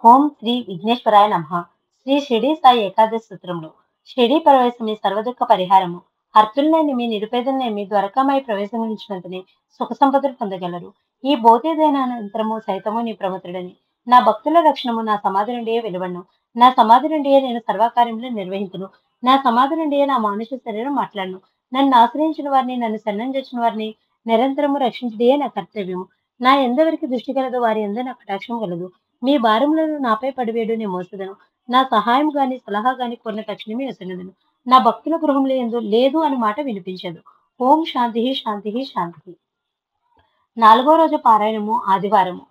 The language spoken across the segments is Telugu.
ఓం శ్రీ విఘ్నేశ్వరాయ నమః. శ్రీ షిరిడి సాయి ఏకాదశి సూత్రములు. షిరిడి ప్రవేశమే సర్వదుఃఖ పరిహారము. అర్తులనేమి నిరుపేదలనేమి ద్వారకామాయి ప్రవేశించినంతనే సుఖ సంపదలు పొందగలరు. ఈ భౌతికదైనానంతరము సైతము నీ ప్రమతుడని. నా భక్తుల రక్షణము నా సమాధి నుండియే వెలువడును. నా సమాధి నుండియే నేను సర్వకార్యములు నిర్వహింతును. నా సమాధి నుండియే నా మానుష శరీరం మాట్లాడును. నన్ను ఆశ్రయించిన వారిని, నన్ను శరణంజొచ్చిన వారిని నిరంతరము రక్షించుటయే నా కర్తవ్యము. నా ఎందెవరికి దృష్టి కలదో వారి యందు నా కటాక్షం కలదు. మీ భారములను నాపై పడివేడు నే మోసెదను. నా సహాయం గాని సలహా గాని కోరిన తక్షణమే యొసగెదను. నా భక్తుల గృహంలో యందు లేదు అని మాట వినిపించదు. ఓం శాంతి శాంతి శాంతి. 4వ రోజు పారాయణము ఆదివారము.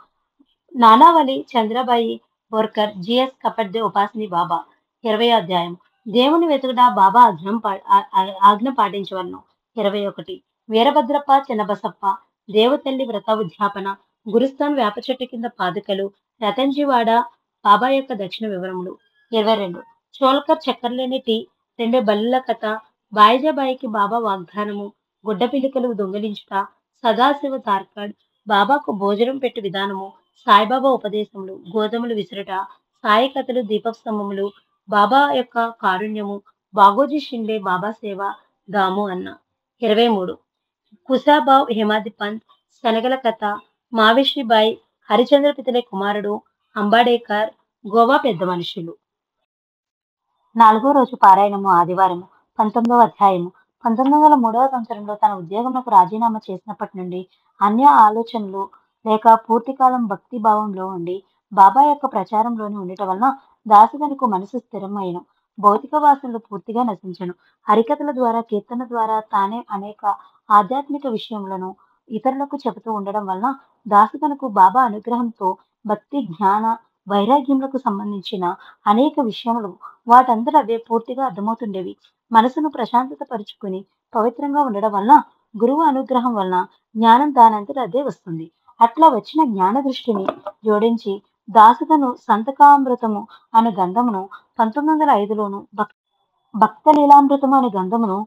నానావళి చంద్రబాయి బోర్కర్ జిఎస్ కపర్దే ఉపాసిని బాబా. 20వ అధ్యాయం. దేవుని వెతుకుట బాబా ఆజ్ఞ పాటించవలను. 21. వీరభద్రప్ప చిన్నబసప్ప దేవతల్లి వ్రత ఉద్యాపన గురుస్థాన్ వేప చెట్టు కింద పాదుకలు రతన్జీవాడ బాబా యొక్క దక్షిణ వివరములు. 22. చోల్కర్ చక్కర్లేని టీ 2 బల్లుల కథ బాయిజాబాయికి బాబా వాగ్దానము గుడ్డ పిలికలు దొంగిలించుట సదాశివ తార్కాడ్ బాబాకు భోజనం పెట్టు విధానము సాయిబాబా ఉపదేశములు గోధుమలు విసురుట సాయి కథలు దీపస్తంభములు బాబా యొక్క కారుణ్యము బాగోజీ షిండే బాబా సేవ దాము అన్న. 23. కుసాబావ్ హేమాది పంత్ శనగల కథ మావిషిబాయి హరిచంద్ర పితలే కుమారుడు అంబాడేకర్ గోవా పెద్ద మనుషులు. 4వ రోజు పారాయణము ఆదివారము. 19వ అధ్యాయము. 1903వ సంవత్సరంలో తన ఉద్యోగమునకు రాజీనామా చేసినప్పటి నుండి అన్య ఆలోచనలు లేక పూర్తికాలం భక్తి భావంలో ఉండి బాబా యొక్క ప్రచారంలోనే ఉండటం వలన దాసుగనుకు మనసు స్థిరమైన భౌతిక వాసనలు పూర్తిగా నశించను. హరికథల ద్వారా కీర్తన ద్వారా తానే అనేక ఆధ్యాత్మిక విషయములను ఇతరులకు చెబుతూ ఉండడం వలన దాసుగనుకు బాబా అనుగ్రహంతో భక్తి జ్ఞాన వైరాగ్యములకు సంబంధించిన అనేక విషయములు వాటందరూ అవే పూర్తిగా అర్థమవుతుండేవి. మనసును ప్రశాంతత పరుచుకుని పవిత్రంగా ఉండడం వలన గురువు అనుగ్రహం వలన జ్ఞానం దానంతట అదే వస్తుంది. అట్లా వచ్చిన జ్ఞాన దృష్టిని జోడించి దాసుగను సంతకామృతము అను గంధమును 1905లోను భక్త లీలామృతము అనే గ్రంథమును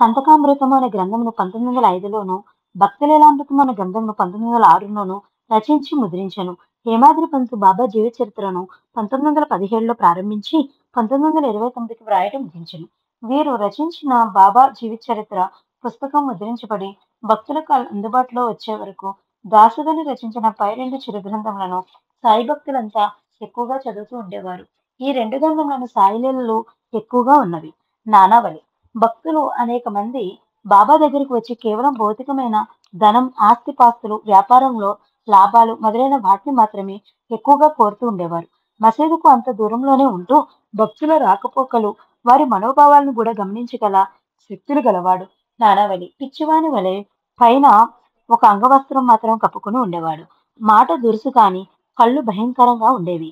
సంతకామృతము అనే గ్రంథమును 1905లోను భక్త లీలామృతము అనే గ్రంథమును 1906లోను రచించి ముద్రించను. హేమాద్రి పంత్ బాబా జీవిత చరిత్రను 1917లో ప్రారంభించి 1929కి వ్రాయటం ముగించను. వీరు రచించిన బాబా జీవిత చరిత్ర పుస్తకం ముద్రించబడి భక్తులకు అందుబాటులో వచ్చే వరకు దాసుగని రచించిన పై 2 చిరు గ్రంథములను సాయి భక్తులంతా ఎక్కువగా చదువుతూ ఉండేవారు. ఈ 2 గ్రంథములను సాయిలీలలు ఎక్కువగా ఉన్నవి. నానావళి భక్తులు అనేక మంది బాబా దగ్గరికి వచ్చి కేవలం భౌతికమైన ధనం ఆస్తిపాస్తులు వ్యాపారంలో లాభాలు మొదలైన వాటిని మాత్రమే ఎక్కువగా కోరుతూ ఉండేవారు. మసీదుకు అంత దూరంలోనే ఉంటూ భక్తుల రాకపోకలు వారి మనోభావాలను కూడా గమనించగల శక్తులు గలవాడు నానావళి. పిచ్చివాని వలె పైన ఒక అంగవస్త్రం మాత్రం కప్పుకుని ఉండేవాడు. మాట దురుసు కాని కళ్ళు భయంకరంగా ఉండేవి.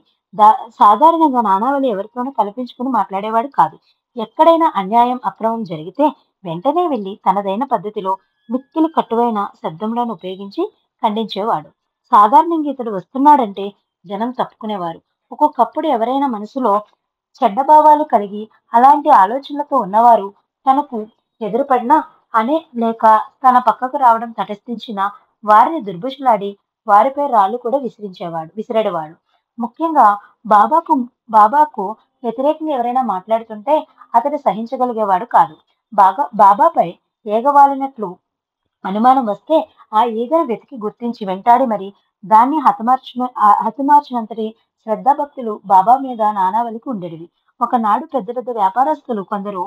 సాధారణంగా నానావళి ఎవరితోనూ కల్పించుకుని మాట్లాడేవాడు కాదు. ఎక్కడైనా అన్యాయం అక్రమం జరిగితే వెంటనే వెళ్లి తనదైన పద్ధతిలో మిక్కిలి కట్టువైన శబ్దములను ఉపయోగించి ఖండించేవాడు. సాధారణంగా ఇతడు వస్తున్నాడంటే జనం తప్పుకునేవారు. ఒక్కొక్కప్పుడు ఎవరైనా మనసులో చెడ్డ భావాలు కలిగి అలాంటి ఆలోచనలతో ఉన్నవారు తనకు ఎదురుపడినా అనే లేక తన పక్కకు రావడం తటస్థించిన వారిని దుర్భుషలాడి వారిపై రాళ్ళు కూడా విసిరేవాడు. ముఖ్యంగా బాబాకు వ్యతిరేకంగా ఎవరైనా మాట్లాడుతుంటే అతడు సహించగలిగేవాడు కాదు. బాబాపై ఏగవాలినట్లు అనుమానం వస్తే ఆ ఈగను వెతికి గుర్తించి వెంటాడి మరి దాన్ని హతమార్చినంతటి శ్రద్ధాభక్తులు బాబా మీద నానావళికి ఉండేవి. ఒకనాడు పెద్ద పెద్ద వ్యాపారస్తులు కొందరు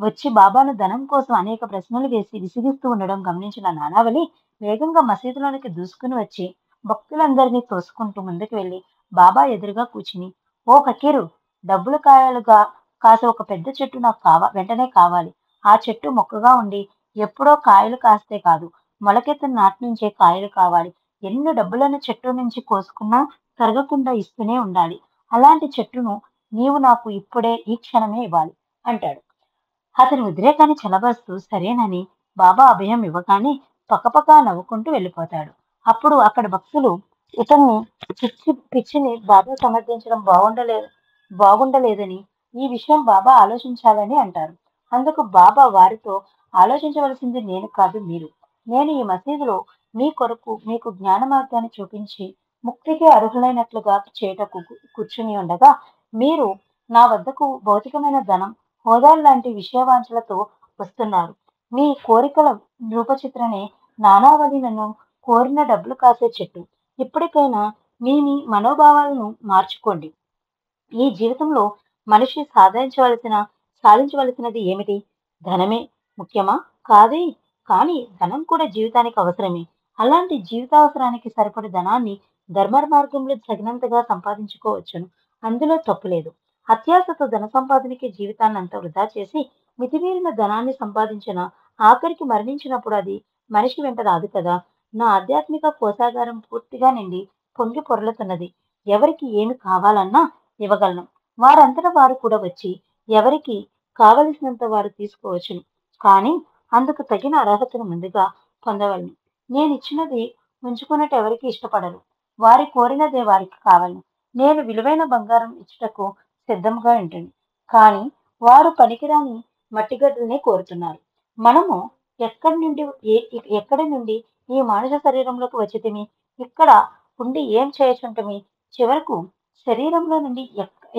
వచ్చి బాబాను ధనం కోసం అనేక ప్రశ్నలు వేసి విసిగిస్తూ ఉండడం గమనించిన నానావళి వేగంగా మసీదులోనికి దూసుకుని వచ్చి భక్తులందరినీ తోసుకుంటూ ముందుకు వెళ్లి బాబా ఎదురుగా కూర్చుని, ఓ ఫకీరు, డబ్బులు కాయలుగా కాసే ఒక పెద్ద చెట్టు నాకు వెంటనే కావాలి. ఆ చెట్టు మొక్కగా ఉండి ఎప్పుడో కాయలు కాస్తే కాదు, మొలకెత్తిన నాటి నుంచే కాయలు కావాలి. ఎన్ని డబ్బులను చెట్టు నుంచి కోసుకున్నా తరగకుండా ఇస్తూనే ఉండాలి. అలాంటి చెట్టును నీవు నాకు ఇప్పుడే ఈ క్షణమే ఇవ్వాలి అంటాడు. అతని ఉద్రేకాన్ని చలబరుస్తూ సరేనని బాబా అభయం ఇవ్వగానే పక్కపక్క నవ్వుకుంటూ వెళ్ళిపోతాడు. అప్పుడు అక్కడ భక్తులు ఇతన్ని పిచ్చిని బాబా సమర్థించడం బాగుండలేదని ఈ విషయం బాబా ఆలోచించాలని అంటారు. అందుకు బాబా వారితో ఆలోచించవలసింది నేను కాదు మీరు. నేను ఈ మసీదులో మీ కొరకు మీకు జ్ఞాన మార్గాన్ని చూపించి ముక్తికి అర్హులైనట్లుగా చేయుటకు కూర్చుని ఉండగా మీరు నా వద్దకు భౌతికమైన ధనం, హోదాలు లాంటి విషయవాంఛలతో వస్తున్నారు. మీ కోరికల రూపచిత్రనే నానావళినను కోరిన డబ్బులు కాసే చెట్టు. ఇప్పటికైనా మీ మనోభావాలను మార్చుకోండి. ఈ జీవితంలో మనిషి సాధించవలసినది ఏమిటి? ధనమే ముఖ్యమా? కాదే. కానీ ధనం కూడా జీవితానికి అవసరమే. అలాంటి జీవితావసరానికి సరిపడే ధనాన్ని ధర్మ మార్గంలో తగినంతగా సంపాదించుకోవచ్చును. అందులో తప్పులేదు. అత్యాశతో ధన సంపాదనకి జీవితాన్నంతా వృధా చేసి మితిమీరిన ధనాన్ని సంపాదించిన ఆఖరికి మరణించినప్పుడు అది మనిషి వెంట రాదు కదా! నా ఆధ్యాత్మిక కోశాగారం పూర్తిగా నిండి పొంగి పొర్లుతున్నది. ఎవరికి ఏమి కావాలన్నా ఇవ్వగలను. వారంతట వారు కూడా వచ్చి ఎవరికి కావలసినంత వారు తీసుకోవచ్చును. కానీ అందుకు తగిన అర్హతను ముందుగా పొందవలను. నేనిచ్చినది ఉంచుకున్నట్టు ఎవరికి ఇష్టపడరు. వారి కోరినదే వారికి కావలను. నేను విలువైన బంగారం ఇచ్చుటకు సిద్ధంగా ఉంటుంది. కానీ వారు పనికిరాని మట్టిగడ్డలనే కోరుతున్నారు. మనము ఎక్కడి నుండి ఈ మానవ శరీరంలోకి వచ్చితిమి? ఇక్కడ ఉండి ఏం చేయచుంటిమి? చివరకు శరీరంలో నుండి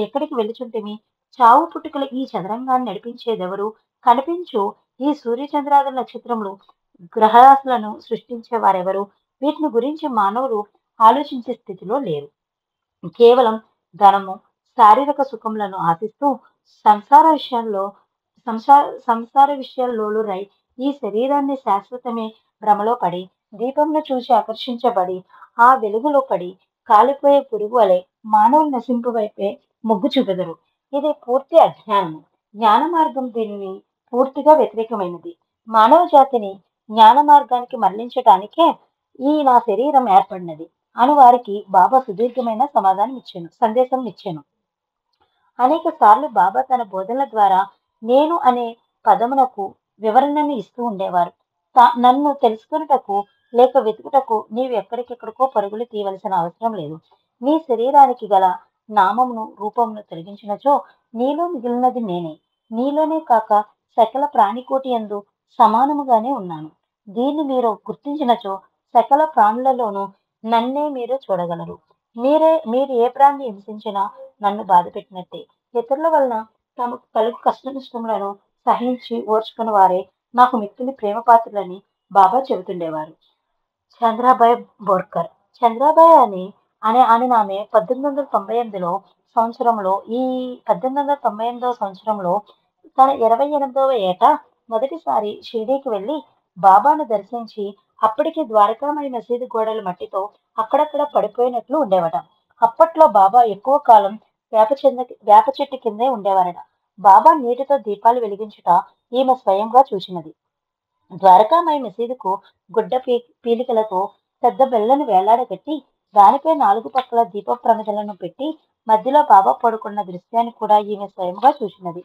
ఎక్కడికి వెళ్ళుచుంటిమి? చావు పుట్టుకల ఈ చదరంగాన్ని నడిపించేదెవరు? కనిపించు ఈ సూర్యచంద్రాది నక్షత్రములు గ్రహరాశులను సృష్టించే వారెవరు? వీటిని గురించి మానవులు ఆలోచించే స్థితిలో లేరు. కేవలం ధనము, శారీరక సుఖములను ఆశిస్తూ సంసార విషయంలో సంసార విషయాల్లోలురై ఈ శరీరాన్ని శాశ్వతమే భ్రమలో పడి, దీపంను చూసి ఆకర్షించబడి, ఆ వెలుగులో పడి కాలిపోయే పురుగు వలె మానవులు నశింపు వైపే మొగ్గు చూపెదరు. ఇది పూర్తి అజ్ఞానము. జ్ఞాన మార్గం దీనిని పూర్తిగా వ్యతిరేకమైనది. మానవ జాతిని జ్ఞాన మార్గానికి మరలించటానికే ఈ నా శరీరం ఏర్పడినది అని వారికి బాబా సుదీర్ఘమైన సందేశం ఇచ్చాను. అనేక సార్లు బాబా తన బోధనల ద్వారా నేను అనే పదమునకు వివరణను ఇస్తూ ఉండేవారు. నన్ను తెలుసుకున్నటకు లేక వెతుకుటకు నీవు ఎక్కడికెక్కడికో పరుగులు తీయవలసిన అవసరం లేదు. నీ శరీరానికి గల నామమును రూపమును తొలగించినచో నీలో మిగిలినది నేనే. నీలోనే కాక సకల ప్రాణికోటి యందు సమానముగానే ఉన్నాను. దీన్ని మీరు గుర్తించినచో సకల ప్రాణులలోనూ నన్నే మీరు చూడగలరు. మీరు ఏ ప్రాణిని హింసించినా నన్ను బాధ పెట్టినట్టే. ఇతరుల వలన తమకు కలుగు కష్ట నష్టములను సహించి ఓర్చుకుని వారే నాకు మిక్కిలి ప్రేమ పాత్రులని బాబా చెబుతుండేవారు. చంద్రాబాయ్ బోర్కర్. చంద్రాబాయ్ అనే ఆమె 1898 సంవత్సరంలో ఈ 1898 సంవత్సరంలో తన 28వ ఏట మొదటిసారి షిరిడీకి వెళ్లి బాబాను దర్శించి అప్పటికి ద్వారకామాయి మసీదు గోడలు మట్టితో అక్కడక్కడ పడిపోయినట్లు ఉండేవట. అప్పట్లో బాబా ఎక్కువ కాలం వేప చెట్టు కిందే ఉండేవారట. బాబా నీటితో దీపాలు వెలిగించుట ఈమె స్వయంగా చూసినది. ద్వారకామాయి మసీదుకు గుడ్డ పీలికలతో పెద్ద బెల్లను వేలాడగట్టి దానిపై 4 పక్కల దీప ప్రమిదలను పెట్టి మధ్యలో బాబా పడుకున్న దృశ్యాన్ని కూడా ఈమె స్వయంగా చూసినది.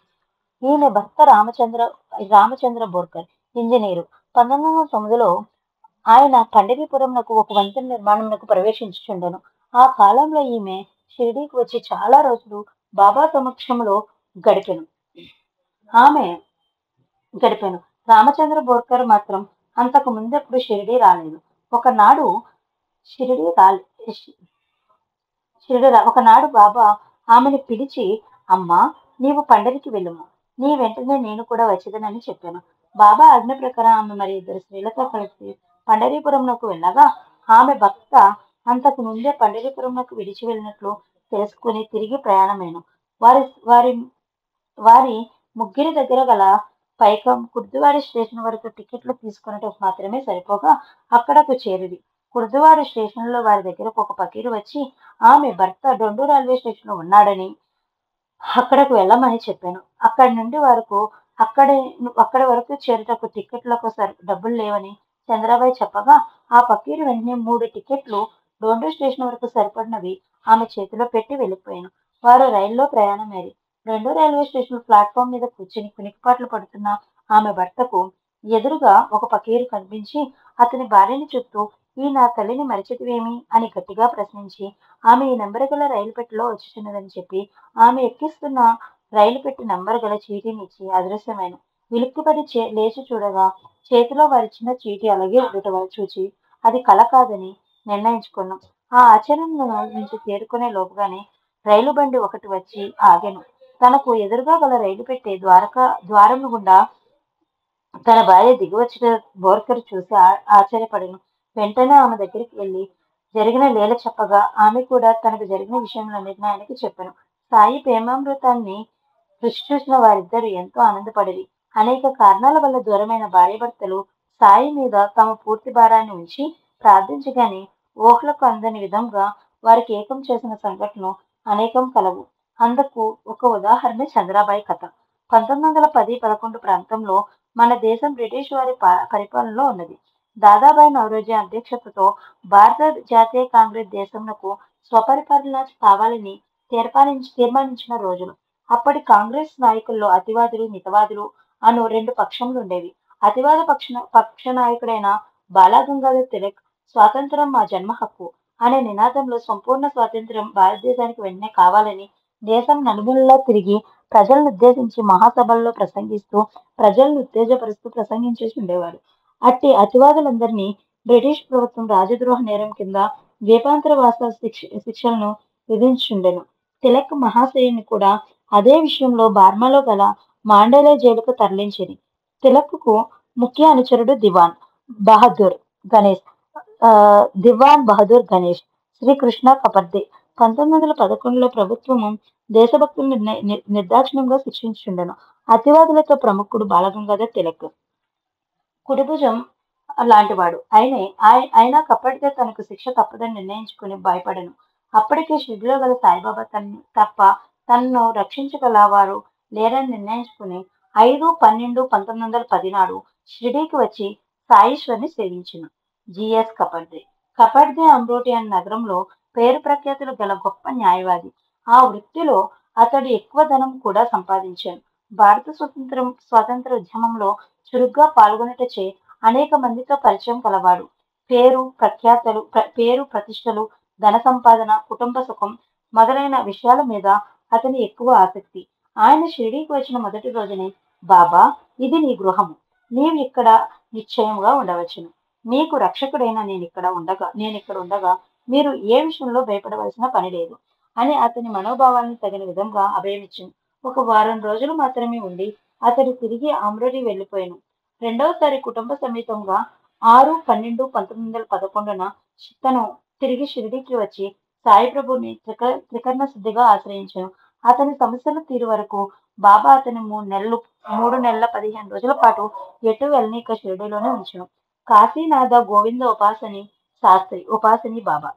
ఈమె భర్త రామచంద్ర బోర్కర్ ఇంజనీరు. 1909లో ఆయన పండరీపురంకు ఒక వంతెన నిర్మాణంకు ప్రవేశించుచుండెను. ఆ కాలంలో ఈమె షిరిడీకి వచ్చి చాలా రోజులు బాబా సమక్షంలో గడిపెను. రామచంద్ర బోర్కర్ మాత్రం అంతకు ముందెప్పుడు షిరిడీ రాలేదు. ఒకనాడు బాబా ఆమెను పిలిచి, అమ్మా, నీవు పండరికి వెళ్ళుము. నీ వెంటనే నేను కూడా వచ్చేదనని చెప్పాను. బాబా ఆజ్ఞ ప్రకారం ఆమె మరి 2 స్త్రీలతో కలిసి పండరీపురంకు వెళ్ళగా ఆమె భర్త అంతకు ముందే పండరీపురంకు విడిచి వెళ్ళినట్లు తెలుసుకుని తిరిగి ప్రయాణమైన వారి ముగ్గురి దగ్గర గల పైకం కుర్దువాడి స్టేషన్ వరకు టికెట్లు తీసుకున్నట్టు మాత్రమే సరిపోగా అక్కడకు చేరిది. కుర్దువాడి స్టేషన్ లో వారి దగ్గరకు ఒక పకీరు వచ్చి ఆమె భర్త డొండు రైల్వే స్టేషన్ లో ఉన్నాడని అక్కడకు వెళ్ళమని చెప్పాను. అక్కడి వరకు చేరుటకు టికెట్లకు డబ్బులు లేవని చంద్రబాయ్ చెప్పగా ఆ పకీరు వెంటనే 3 టికెట్లు డోండు స్టేషన్ వరకు సరిపడినవి ఆమె చేతిలో పెట్టి వెళ్ళిపోయాను. వారు రైల్లో ప్రయాణమయ్యారు. 2 రైల్వే స్టేషన్ ప్లాట్ఫామ్ మీద కూర్చుని కునికిపాట్లు పడుతున్న ఆమె భర్తకు ఎదురుగా ఒక పకీరు కనిపించి అతని భార్యని చూస్తూ, ఈ నా తల్లిని మరిచితివేమి అని గట్టిగా ప్రశ్నించి ఆమె ఈ నెంబర్ గల రైలు పెట్టెలో వచ్చుచున్నదని చెప్పి ఆమె ఎక్కిస్తున్న రైలు పెట్టి నెంబర్ గల చీటీనిచ్చి అదృశ్యమైన విలుక్కుపడి లేచి చూడగా చేతిలో వారిచ్చిన చీటీ అలాగే ఉండటం చూచి అది కల కాదని నిర్ణయించుకున్నాం. ఆ ఆచరణలో నుంచి తేరుకునే లోపుగానే రైలు బండి ఒకటి వచ్చి ఆగెను. తనకు ఎదురుగా గల రైలు పెట్టే ద్వారం గుండా తన భార్య దిగివచ్చిన బోర్కర్ చూసి ఆశ్చర్యపడెను. వెంటనే ఆమె దగ్గరికి వెళ్లి జరిగిన లీల చెప్పగా ఆమె కూడా తనకు జరిగిన విషయములన్నిటిని ఆయనకి చెప్పెను. సాయి ప్రేమామృతాన్ని రుచి చూసిన వారిద్దరూ ఎంతో ఆనందపడిరి. అనేక కారణాల వల్ల దూరమైన భార్యాభర్తలు సాయి మీద తమ పూర్తి భారాన్ని ఉంచి ప్రార్థించగానే ఊహలకు అందని విధంగా వారికి ఏకం చేసిన సంఘటనలు అనేకం కలవు. అందుకు ఒక ఉదాహరణ చంద్రాబాయి కథ. 1910-11 ప్రాంతంలో మన దేశం బ్రిటిష్ వారి పరిపాలనలో ఉన్నది. దాదాబాయి నౌరోజీ అధ్యక్షతతో భారత జాతీయ కాంగ్రెస్ దేశంకు స్వపరిపాలన కావాలని తీర్మానించిన రోజులు. అప్పటి కాంగ్రెస్ నాయకుల్లో అతివాదులు, మితవాదులు అను రెండు పక్షములు ఉండేవి. అతివాద పక్ష నాయకుడైన బాలగంగాధర్ తిలక్ స్వాతంత్రం మా జన్మ హక్కు అనే నినాదంలో సంపూర్ణ స్వాతంత్ర్యం భారతదేశానికి వెంటనే కావాలని దేశం నలుమూలలా తిరిగి ప్రజలను ఉద్దేశించి మహాసభల్లో ప్రసంగిస్తూ ప్రజలను ఉత్తేజపరుస్తూ ప్రసంగించేసి ఉండేవారు. అట్టి అతివాదులందరినీ బ్రిటిష్ ప్రభుత్వం రాజద్రోహ నేరం కింద ద్వీపాంతరవాస శిక్షలను విధించుండెను. తిలక్ మహాశయుని కూడా అదే విషయంలో బార్మాలో గల మాండేలే జైలుకు తరలించింది. తిలక్ కు ముఖ్య అనుచరుడు గణేష్ దివాన్ బహదూర్ గణేష్, శ్రీకృష్ణ కపర్దే. 1911లో ప్రభుత్వము దేశభక్తులను నిర్దాక్షిణ్యంగా శిక్షించుండెను. అతివాదులతో ప్రముఖుడు బాలగంగాధర్ తిలక్. కుడిభుజం లాంటివాడు అయినా కప్పటికే తనకు శిక్ష తప్పదని నిర్ణయించుకుని భయపడను. అప్పటికే షిరిడిలో గల సాయిబాబా తప్ప తనను రక్షించగల వారు లేరని నిర్ణయించుకుని 5/12/1910 నాడు షిరిడీకి వచ్చి సాయీశ్వర్ని సేవించిన జిఎస్ కపర్దే. కపర్దే అమ్రోటి అనే నగరంలో పేరు ప్రఖ్యాతులు గల గొప్ప న్యాయవాది. ఆ వృత్తిలో అతడు ఎక్కువ ధనం కూడా సంపాదించాడు. భారత స్వాతంత్ర ఉద్యమంలో చురుగ్గా పాల్గొనటచే అనేక మందితో పరిచయం కలవాడు. పేరు ప్రతిష్టలు, ధన సంపాదన, కుటుంబ సుఖం మొదలైన విషయాల మీద అతని ఎక్కువ ఆసక్తి. ఆయన షిరిడీకి వచ్చిన మొదటి రోజునే, బాబా, ఇది నీ గృహము, నీవు ఇక్కడ నిశ్చయంగా ఉండవచ్చును. మీకు రక్షకుడైన నేనిక్కడ ఉండగా మీరు ఏ విషయంలో భయపడవలసిన పని లేదు అని అతని మనోభావాలను తగిన విధంగా అభయమిచ్చింది. ఒక వారం రోజులు మాత్రమే ఉండి అతడు తిరిగి అమ్రోటి వెళ్లిపోయాను. రెండవసారి కుటుంబ సమేతంగా 6/12/1911 తను తిరిగి షిరిడీకి వచ్చి సాయిప్రభుని త్రికరణ శుద్ధిగా ఆశ్రయించాను. అతని సమస్యలు తీరు వరకు బాబా అతని 3 నెలల 15 రోజుల పాటు ఎటు వెళ్ళనీక షిరిడీలోనే ఉంచాను. కాశీనాథ గోవింద ఉపాసని బాబా.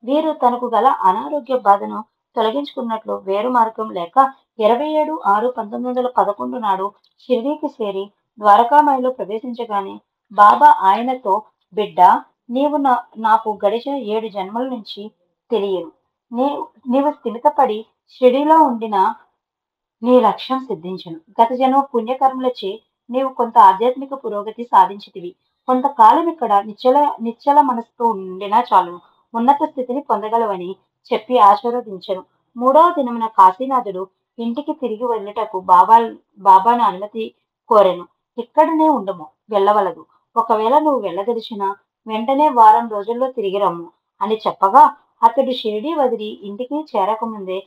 వీరు తనకు గల అనారోగ్య బాధను తొలగించుకున్నట్లు వేరు మార్గం లేక 27/6/1911 నాడు షిరిడీకి చేరి ద్వారకామాయిలో ప్రవేశించగానే బాబా ఆయనతో, బిడ్డ, నీవు నాకు గడిచిన 7 జన్మల నుంచి తెలియను. నీవు స్థిమితపడి షిరిడీలో ఉండిన నీ లక్ష్యం సిద్ధించను. గత జన్మ పుణ్యకర్మలచే నీవు కొంత ఆధ్యాత్మిక పురోగతి సాధించితివి. కొంతకాలం ఇక్కడ నిశ్చల మనసుతో ఉండినా చాలును, ఉన్నత స్థితిని పొందగలవని చెప్పి ఆశీర్వదించను. 3వ దినమున కాశీనాథుడు ఇంటికి తిరిగి వెళ్ళుటకు బాబాను అనుమతి కోరెను. ఇక్కడనే ఉండము, వెళ్ళవలదు. ఒకవేళ నువ్వు వెళ్ళదలిచిన వెంటనే వారం రోజుల్లో తిరిగి రమ్ము అని చెప్పగా అతడు షిరిడీ వదిలి ఇంటికి చేరకముందే